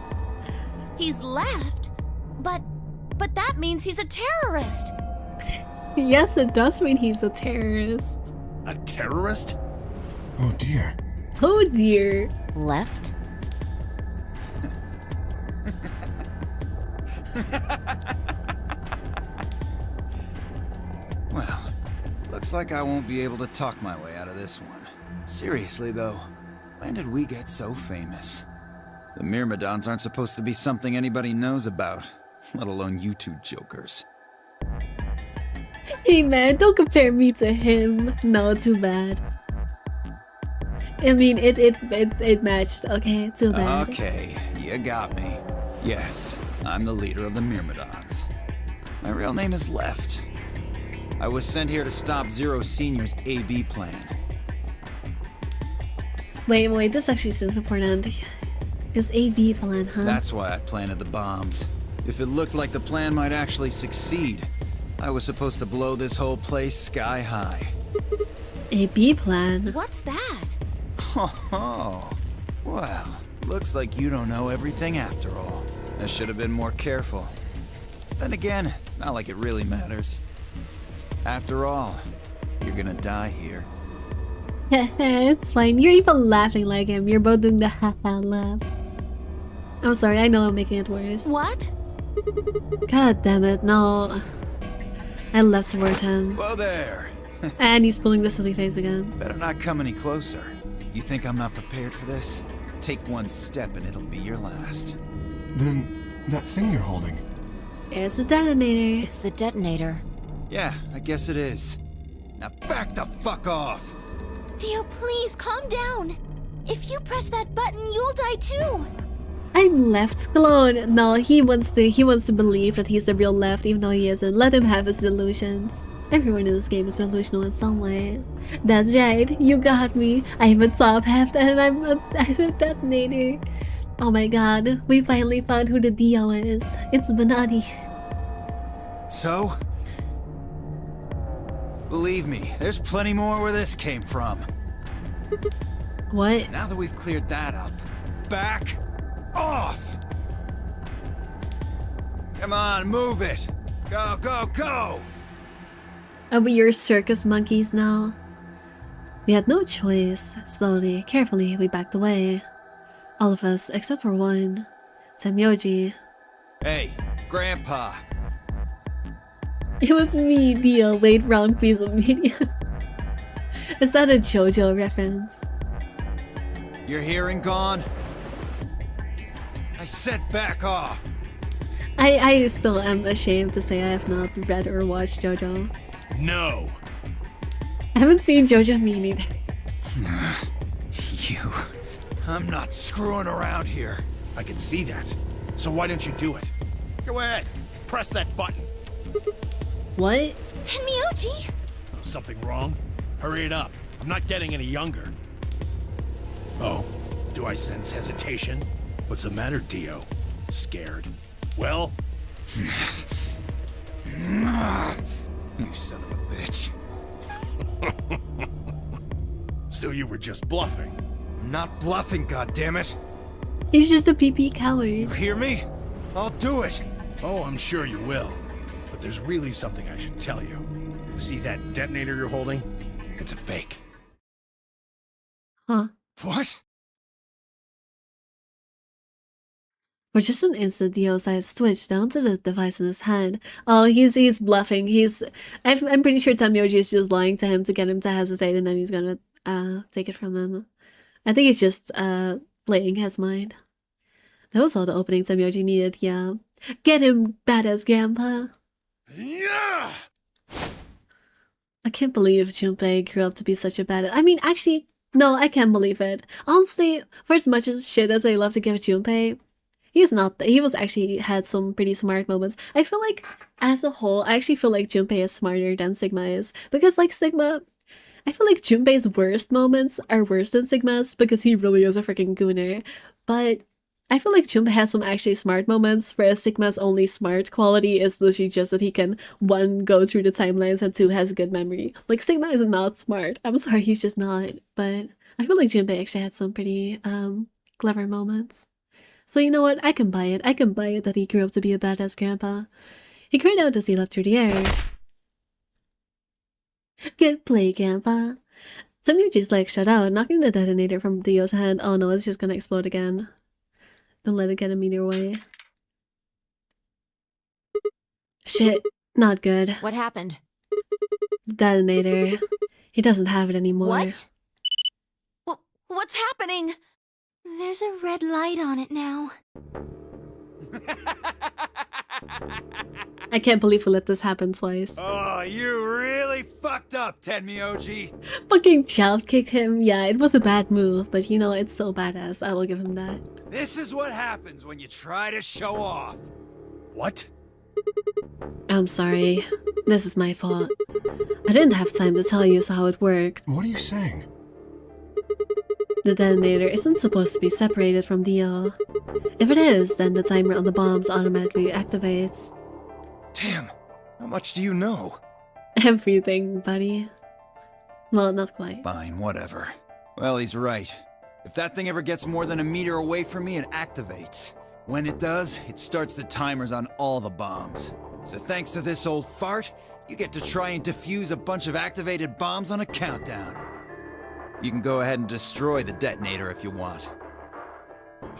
he's left? But that means he's a terrorist. Yes, it does mean he's a terrorist. A terrorist? Oh dear. Oh dear. Left? Well, looks like I won't be able to talk my way out of this one. Seriously though, when did we get so famous? The Myrmidons aren't supposed to be something anybody knows about, let alone you two jokers. Hey man, don't compare me to him. No, too bad. I mean, it matched. Okay, too bad. Okay, you got me. Yes, I'm the leader of the Myrmidons. My real name is Left. I was sent here to stop Zero Senior's AB plan. Wait, this actually seems important. His AB plan, huh? That's why I planted the bombs. If it looked like the plan might actually succeed, I was supposed to blow this whole place sky high. AB plan? What's that? Oh, well, looks like you don't know everything after all. I should have been more careful. Then again, it's not like it really matters. After all, you're gonna die here. It's fine. You're even laughing like him. You're both doing the haha laugh. I'm sorry, I know I'm making it worse. What? God damn it, no. I left toward him. Whoa there! And he's pulling the silly face again. Better not come any closer. You think I'm not prepared for this? Take one step and it'll be your last. Then, that thing you're holding. It's a detonator. It's the detonator. Yeah, I guess it is. Now back the fuck off! Dio, please calm down. If you press that button, you'll die too. I'm left alone. No, he wants to believe that he's the real left, even though he isn't. Let him have his delusions. Everyone in this game is delusional in some way. That's right, you got me. I'm a top half and I'm a detonator. Oh my god, we finally found who the Dio is. It's Bonatti. So? Believe me, there's plenty more where this came from. What? Now that we've cleared that up, back off! Come on, move it! Go, go, go! Are we your circus monkeys now? We had no choice. Slowly, carefully, we backed away. All of us, except for one. Samyoji. Hey, Grandpa. It was me, Dio. Wait, wrong piece of media. Is that a JoJo reference? Your hearing gone? I said back off! I still am ashamed to say I have not read or watched JoJo. No! I haven't seen JoJo me neither. You... I'm not screwing around here. I can see that. So why don't you do it? Go ahead. Press that button. What? Tenmyoji! Something wrong? Hurry it up. I'm not getting any younger. Oh, do I sense hesitation? What's the matter, Dio? Scared? Well? You son of a bitch. So you were just bluffing? Not bluffing, goddammit! He's just a PP coward. You hear me? I'll do it! Oh, I'm sure you will. But there's really something I should tell you. See that detonator you're holding? It's a fake. Huh. What? For just an instant, Dio's eyes switched down to the device in his hand. Oh, he's bluffing. I'm pretty sure Tenmyoji is just lying to him to get him to hesitate, and then he's gonna take it from him. I think he's just playing his mind. That was all the opening Tenmyoji needed. Yeah, get him, badass grandpa. Yeah. I can't believe Junpei grew up to be such a badass. I mean, actually, no, I can't believe it. Honestly, for as much as shit as I love to give Junpei, he's not. He was actually had some pretty smart moments. I feel like, as a whole, I actually feel like Junpei is smarter than Sigma is. Because, like, Sigma, I feel like Junpei's worst moments are worse than Sigma's because he really is a freaking gooner. But I feel like Junpei has some actually smart moments, whereas Sigma's only smart quality is literally just that he can, 1, go through the timelines, and 2, has good memory. Like, Sigma is not smart. I'm sorry, he's just not. But I feel like Junpei actually had some pretty clever moments. So you know what? I can buy it. I can buy it that he grew up to be a badass grandpa. He cried out as he leapt through the air. Good play, grandpa. Samyuji's leg shut out, knocking the detonator from Dio's hand. Oh no, it's just gonna explode again. Don't let it get him either way. Shit, not good. What happened? The detonator. He doesn't have it anymore. What? What's happening? There's a red light on it now. I can't believe we let this happen twice. Oh, you really fucked up, Tenmyoji. Fucking child kick him. Yeah, it was a bad move, but you know, it's still badass. I will give him that. This is what happens when you try to show off. What? I'm sorry. This is my fault. I didn't have time to tell you how it worked. What are you saying? The detonator isn't supposed to be separated from Dio. If it is, then the timer on the bombs automatically activates. Damn, how much do you know? Everything, buddy. Well, not quite. Fine, whatever. Well, he's right. If that thing ever gets more than a meter away from me, it activates. When it does, it starts the timers on all the bombs. So thanks to this old fart, you get to try and defuse a bunch of activated bombs on a countdown. You can go ahead and destroy the detonator if you want.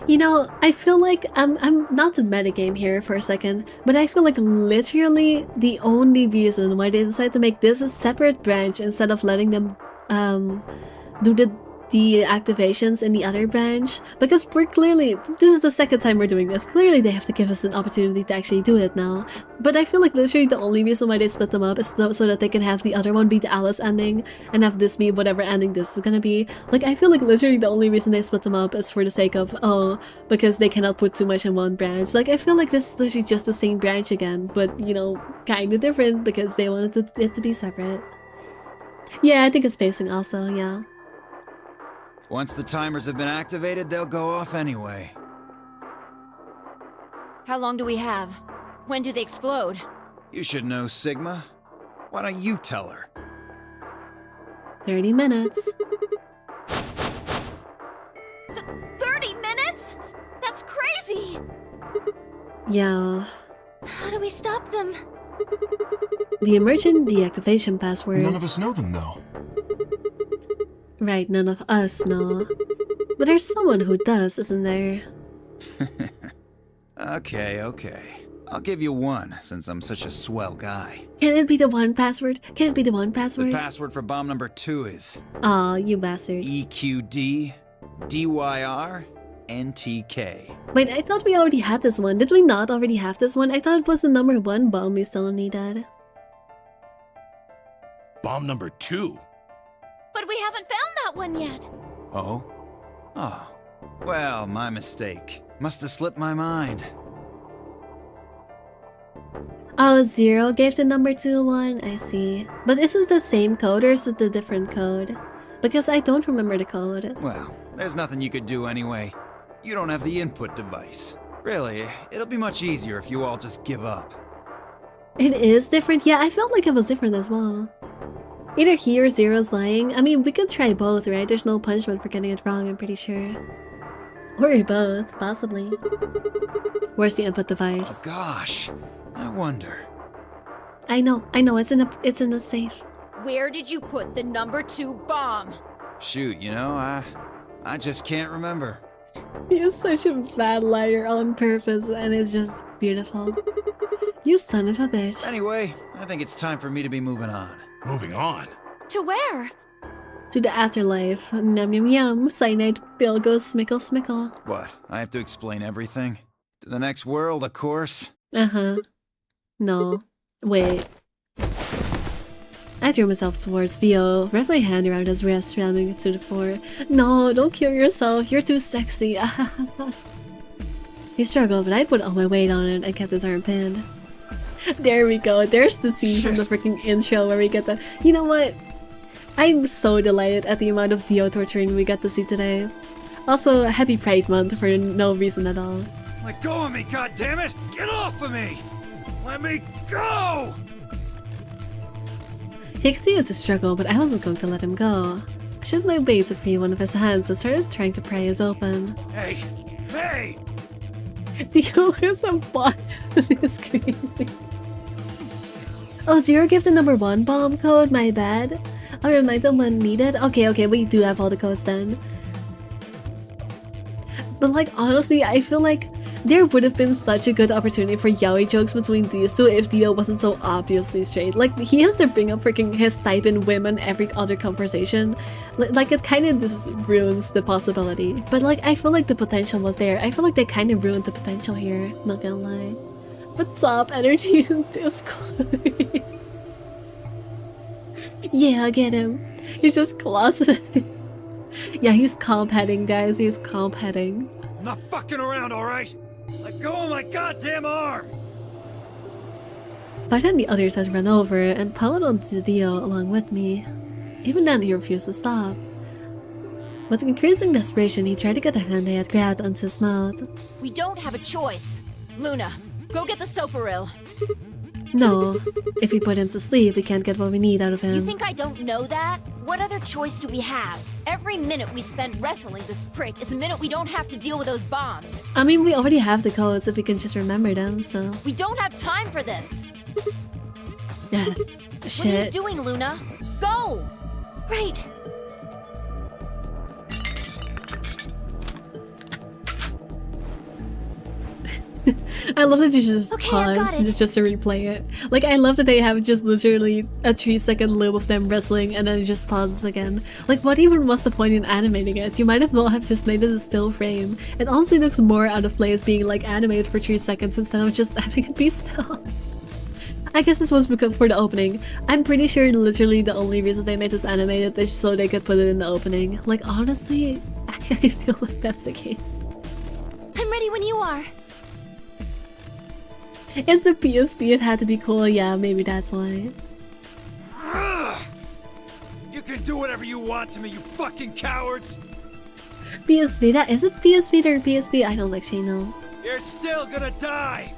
You know, I feel like I'm not to metagame here for a second, but I feel like literally the only reason why they decided to make this a separate branch instead of letting them do the activations in the other branch, because we're clearly, this is the second time we're doing this, clearly they have to give us an opportunity to actually do it now. But I feel like literally the only reason why they split them up is so that they can have the other one be the Alice ending and have this be whatever ending this is gonna be. Like, I feel like literally the only reason they split them up is for the sake of, oh, because they cannot put too much in one branch. Like, I feel like this is literally just the same branch again, but, you know, kinda different because they wanted it to be separate. Yeah, I think it's pacing also, yeah. Once the timers have been activated, they'll go off anyway. How long do we have? When do they explode? You should know, Sigma. Why don't you tell her? 30 minutes. 30 minutes? That's crazy! Yeah. How do we stop them? The emergent deactivation passwords. None of us know them, though. Right, none of us know. But there's someone who does, isn't there? Okay. I'll give you one, since I'm such a swell guy. Can it be the one password? Can it be the one password? The password for bomb number 2 is... Aw, you bastard. EQD DYR NTK. Wait, I thought we already had this one. Did we not already have this one? I thought it was the number 1 bomb we still needed. Bomb number 2? But we haven't found that one yet. Oh? Oh. Well, my mistake. Must have slipped my mind. Oh, 0 gave the number 2 one? I see. But is it the same code or is it a different code? Because I don't remember the code. Well, there's nothing you could do anyway. You don't have the input device. Really, it'll be much easier if you all just give up. It is different? Yeah, I felt like it was different as well. Either he or 0's lying. I mean, we could try both, right? There's no punishment for getting it wrong, I'm pretty sure. Or both, possibly. Where's the input device? Oh gosh, I wonder. I know, it's in a safe. Where did you put the number 2 bomb? Shoot, you know, I just can't remember. He is such a bad liar on purpose, and it's just beautiful. You son of a bitch. Anyway, I think it's time for me to be moving on. Moving on. To where? To the afterlife. Yum yum yum. Cyanide pill goes smickle smickle. What, I have to explain everything? To the next world, of course. Uh-huh. No. Wait. I threw myself towards Dio, wrapped my hand around his wrist, ramming it to the floor. No, don't kill yourself. You're too sexy. He struggled, but I put all my weight on it and kept his arm pinned. There we go. There's the scene from the freaking intro where we get the... You know what? I'm so delighted at the amount of Dio torturing we got to see today. Also, happy Pride Month for no reason at all. Let go of me, goddammit! Get off of me! Let me go! He continued to struggle, but I wasn't going to let him go. I shifted my way to free one of his hands and started trying to pry his open. Hey! Hey! Dio is a bot. It's crazy. Oh, 0 gave the number 1 bomb code? My bad. I'll remind them when needed. Okay, we do have all the codes then. But like, honestly, I feel like there would have been such a good opportunity for yaoi jokes between these two if Dio wasn't so obviously straight. Like, he has to bring up freaking his type in women every other conversation. Like, it kind of just ruins the possibility. But like, I feel like the potential was there. I feel like they kind of ruined the potential here, not gonna lie. What's up, energy in Discord? Yeah, get him. He's just closeted. Yeah, he's comp heading, guys. He's comp heading. I'm not fucking around, alright? Let go of my goddamn arm! By then the others had run over and piled onto Dio along with me. Even then he refused to stop. With increasing desperation, he tried to get the hand I had grabbed onto his mouth. We don't have a choice. Luna, go get the soparil. No, if we put him to sleep, we can't get what we need out of him. You think I don't know that? What other choice do we have? Every minute we spend wrestling this prick is a minute we don't have to deal with those bombs. I mean, we already have the codes if we can just remember them, so... We don't have time for this! Yeah, What are you shit. doing, Luna? Go! Right. I love that you just Okay, I've got pause it. just to replay it. Like, I love that they have just literally a 3-second loop of them wrestling and then it just pauses again. Like, what even was the point in animating it? You might as well have just made it a still frame. It honestly looks more out of place being like animated for 3 seconds instead of just having it be still. I guess this was because for the opening. I'm pretty sure literally the only reason they made this animated is so they could put it in the opening. Like, honestly, I feel like that's the case. I'm ready when you are. It's the PSP, it had to be cool, yeah, maybe that's why. Ugh! You can do whatever you want to me, you fucking cowards! PS Vita? Is it PS Vita or PSP? I don't actually know. You're still gonna die!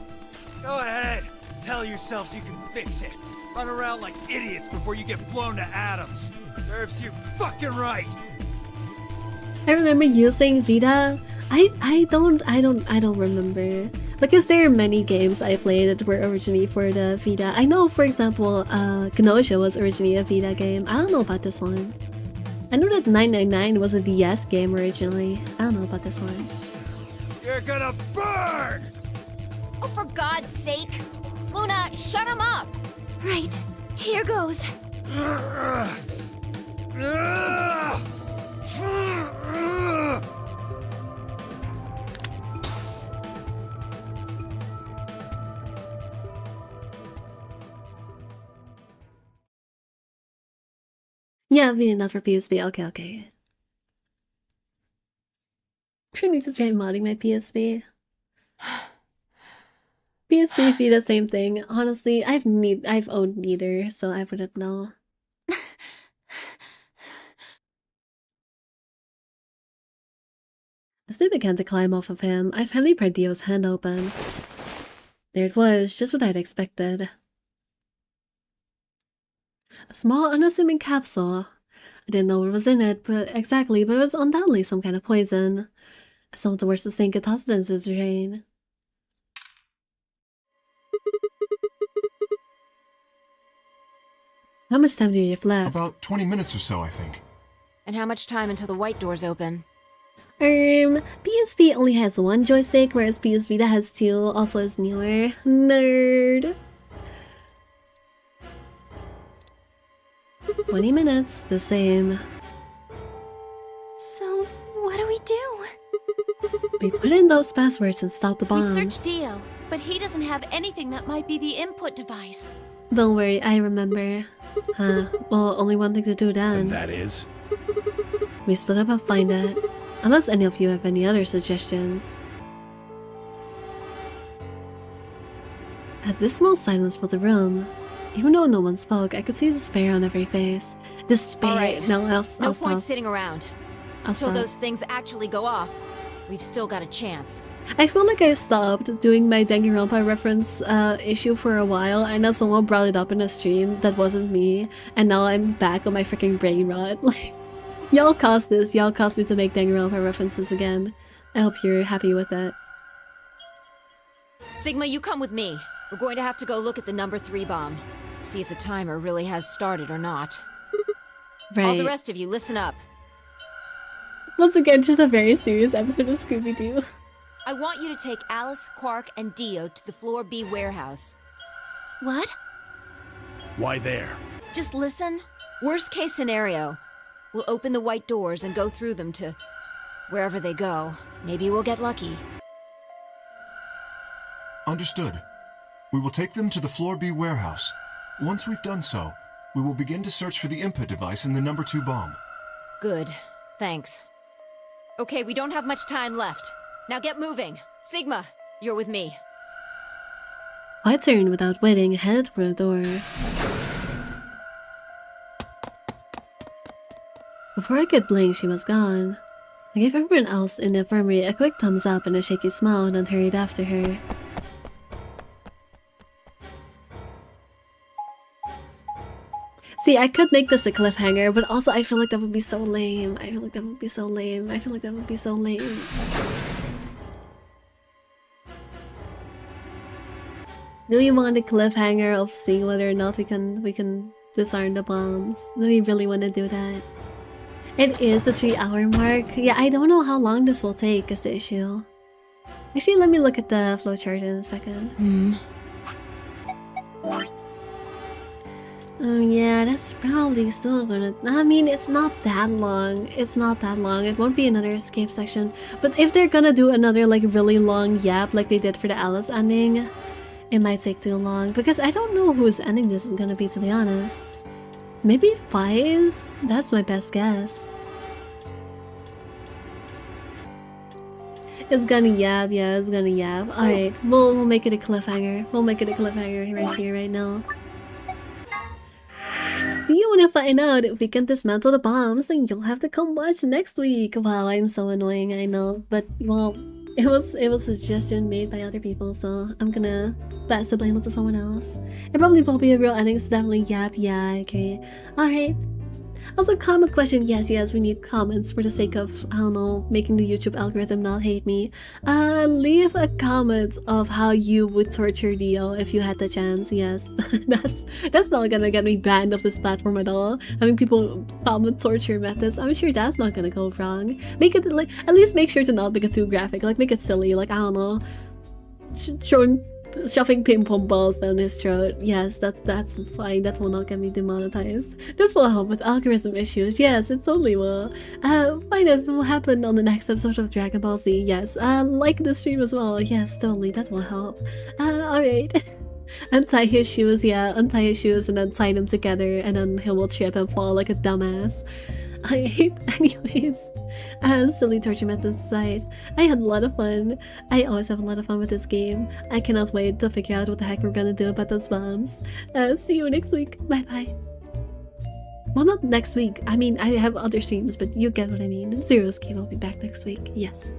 Go ahead, tell yourselves you can fix it. Run around like idiots before you get blown to atoms. Serves you fucking right! I remember using Vita. I don't remember. Because there are many games I played that were originally for the Vita. I know, for example, Kenosha was originally a Vita game. I don't know about this one. I know that 999 was a DS game originally. I don't know about this one. You're gonna burn! Oh, for God's sake! Luna, shut him up! Right. Here goes. Yeah, Vita, not for PSP. Okay, okay. I need to try modding my PSP. PSP, Vita, same thing. Honestly, I've owned neither, so I wouldn't know. As they began to climb off of him, I finally pried Dio's hand open. There it was, just what I'd expected. A small, unassuming capsule. I didn't know what was in it, but it was undoubtedly some kind of poison. Some of the worst thing could toss it into the drain. How much time do you have left? About 20 minutes or so, I think. And how much time until the white doors open? PSP only has one joystick, whereas PS Vita has two, also is newer. Nerd! 20 minutes, the same. So, what do we do? We put in those passwords and stop the We bombs. searched Dio, but he doesn't have anything that might be the input device. Don't worry, I remember. Huh, well, only one thing to do then. And that is? We split up and find it. Unless any of you have any other suggestions. At this small silence filled the room. Even though no one spoke, I could see despair on every face. Despair. All right. No, I'll No stop. point sitting around. I'll Until stop. those things actually go off, we've still got a chance. I feel like I stopped doing my Danganronpa reference issue for a while, and then someone brought it up in a stream that wasn't me, and now I'm back on my freaking brain rot. Like, y'all caused this. Y'all caused me to make Danganronpa references again. I hope you're happy with it. Sigma, you come with me. We're going to have to go look at the number 3 bomb. See if the timer really has started or not. Right. All the rest of you, listen up. Once again, just a very serious episode of Scooby-Doo. I want you to take Alice, Quark, and Dio to the Floor B warehouse. What? Why there? Just listen. Worst case scenario. We'll open the white doors and go through them to wherever they go. Maybe we'll get lucky. Understood. We will take them to the Floor B warehouse. Once we've done so, we will begin to search for the input device in the number 2 bomb. Good. Thanks. Okay, we don't have much time left. Now get moving. Sigma, you're with me. I turned without waiting, headed for the door. Before I could blink, she was gone. I gave everyone else in the infirmary a quick thumbs up and a shaky smile, and then hurried after her. See, I could make this a cliffhanger, but also I feel like that would be so lame. I feel like that would be so lame. I feel like that would be so lame. Do we want a cliffhanger of seeing whether or not we can disarm the bombs? Do we really want to do that? It is the 3-hour mark. Yeah, I don't know how long this will take is the issue. Actually, let me look at the flowchart in a second. Oh yeah, that's probably still gonna... I mean, it's not that long. It's not that long. It won't be another escape section. But if they're gonna do another like really long yap like they did for the Alice ending, it might take too long. Because I don't know whose ending this is gonna be, to be honest. Maybe Fi's? That's my best guess. It's gonna yap, yeah, it's gonna yap. Alright, we'll make it a cliffhanger. We'll make it a cliffhanger right here, right now. Do you want to find out if we can dismantle the bombs? Then you'll have to come watch next week. Wow, I'm so annoying, I know. But, well, it was a suggestion made by other people, so I'm gonna pass the blame to someone else. It probably will be a real ending, so definitely yap, yeah, okay. Alright. Also, comment question. Yes, we need comments for the sake of, I don't know, making the YouTube algorithm not hate me. Leave a comment of how you would torture Dio if you had the chance. Yes, that's not gonna get me banned off this platform at all. Having people comment torture methods, I'm sure that's not gonna go wrong. Make it, like, at least make sure to not make it too graphic. Like, make it silly. Like, I don't know, shoving ping pong balls down his throat. Yes, that's fine. That will not get me demonetized. This will help with algorithm issues. Yes, it totally will. Find out what will happen on the next episode of Dragon Ball Z. Yes, like the stream as well. Yes, totally. That will help. Alright. Untie his shoes, yeah. Untie his shoes and then tie them together, and then he will trip and fall like a dumbass. Anyways, silly torture methods aside, I had a lot of fun. I always have a lot of fun with this game. I cannot wait to figure out what the heck we're gonna do about those bombs. See you next week. Bye bye. Well, not next week. I mean, I have other streams, but you get what I mean. Zero Escape will be back next week. Yes.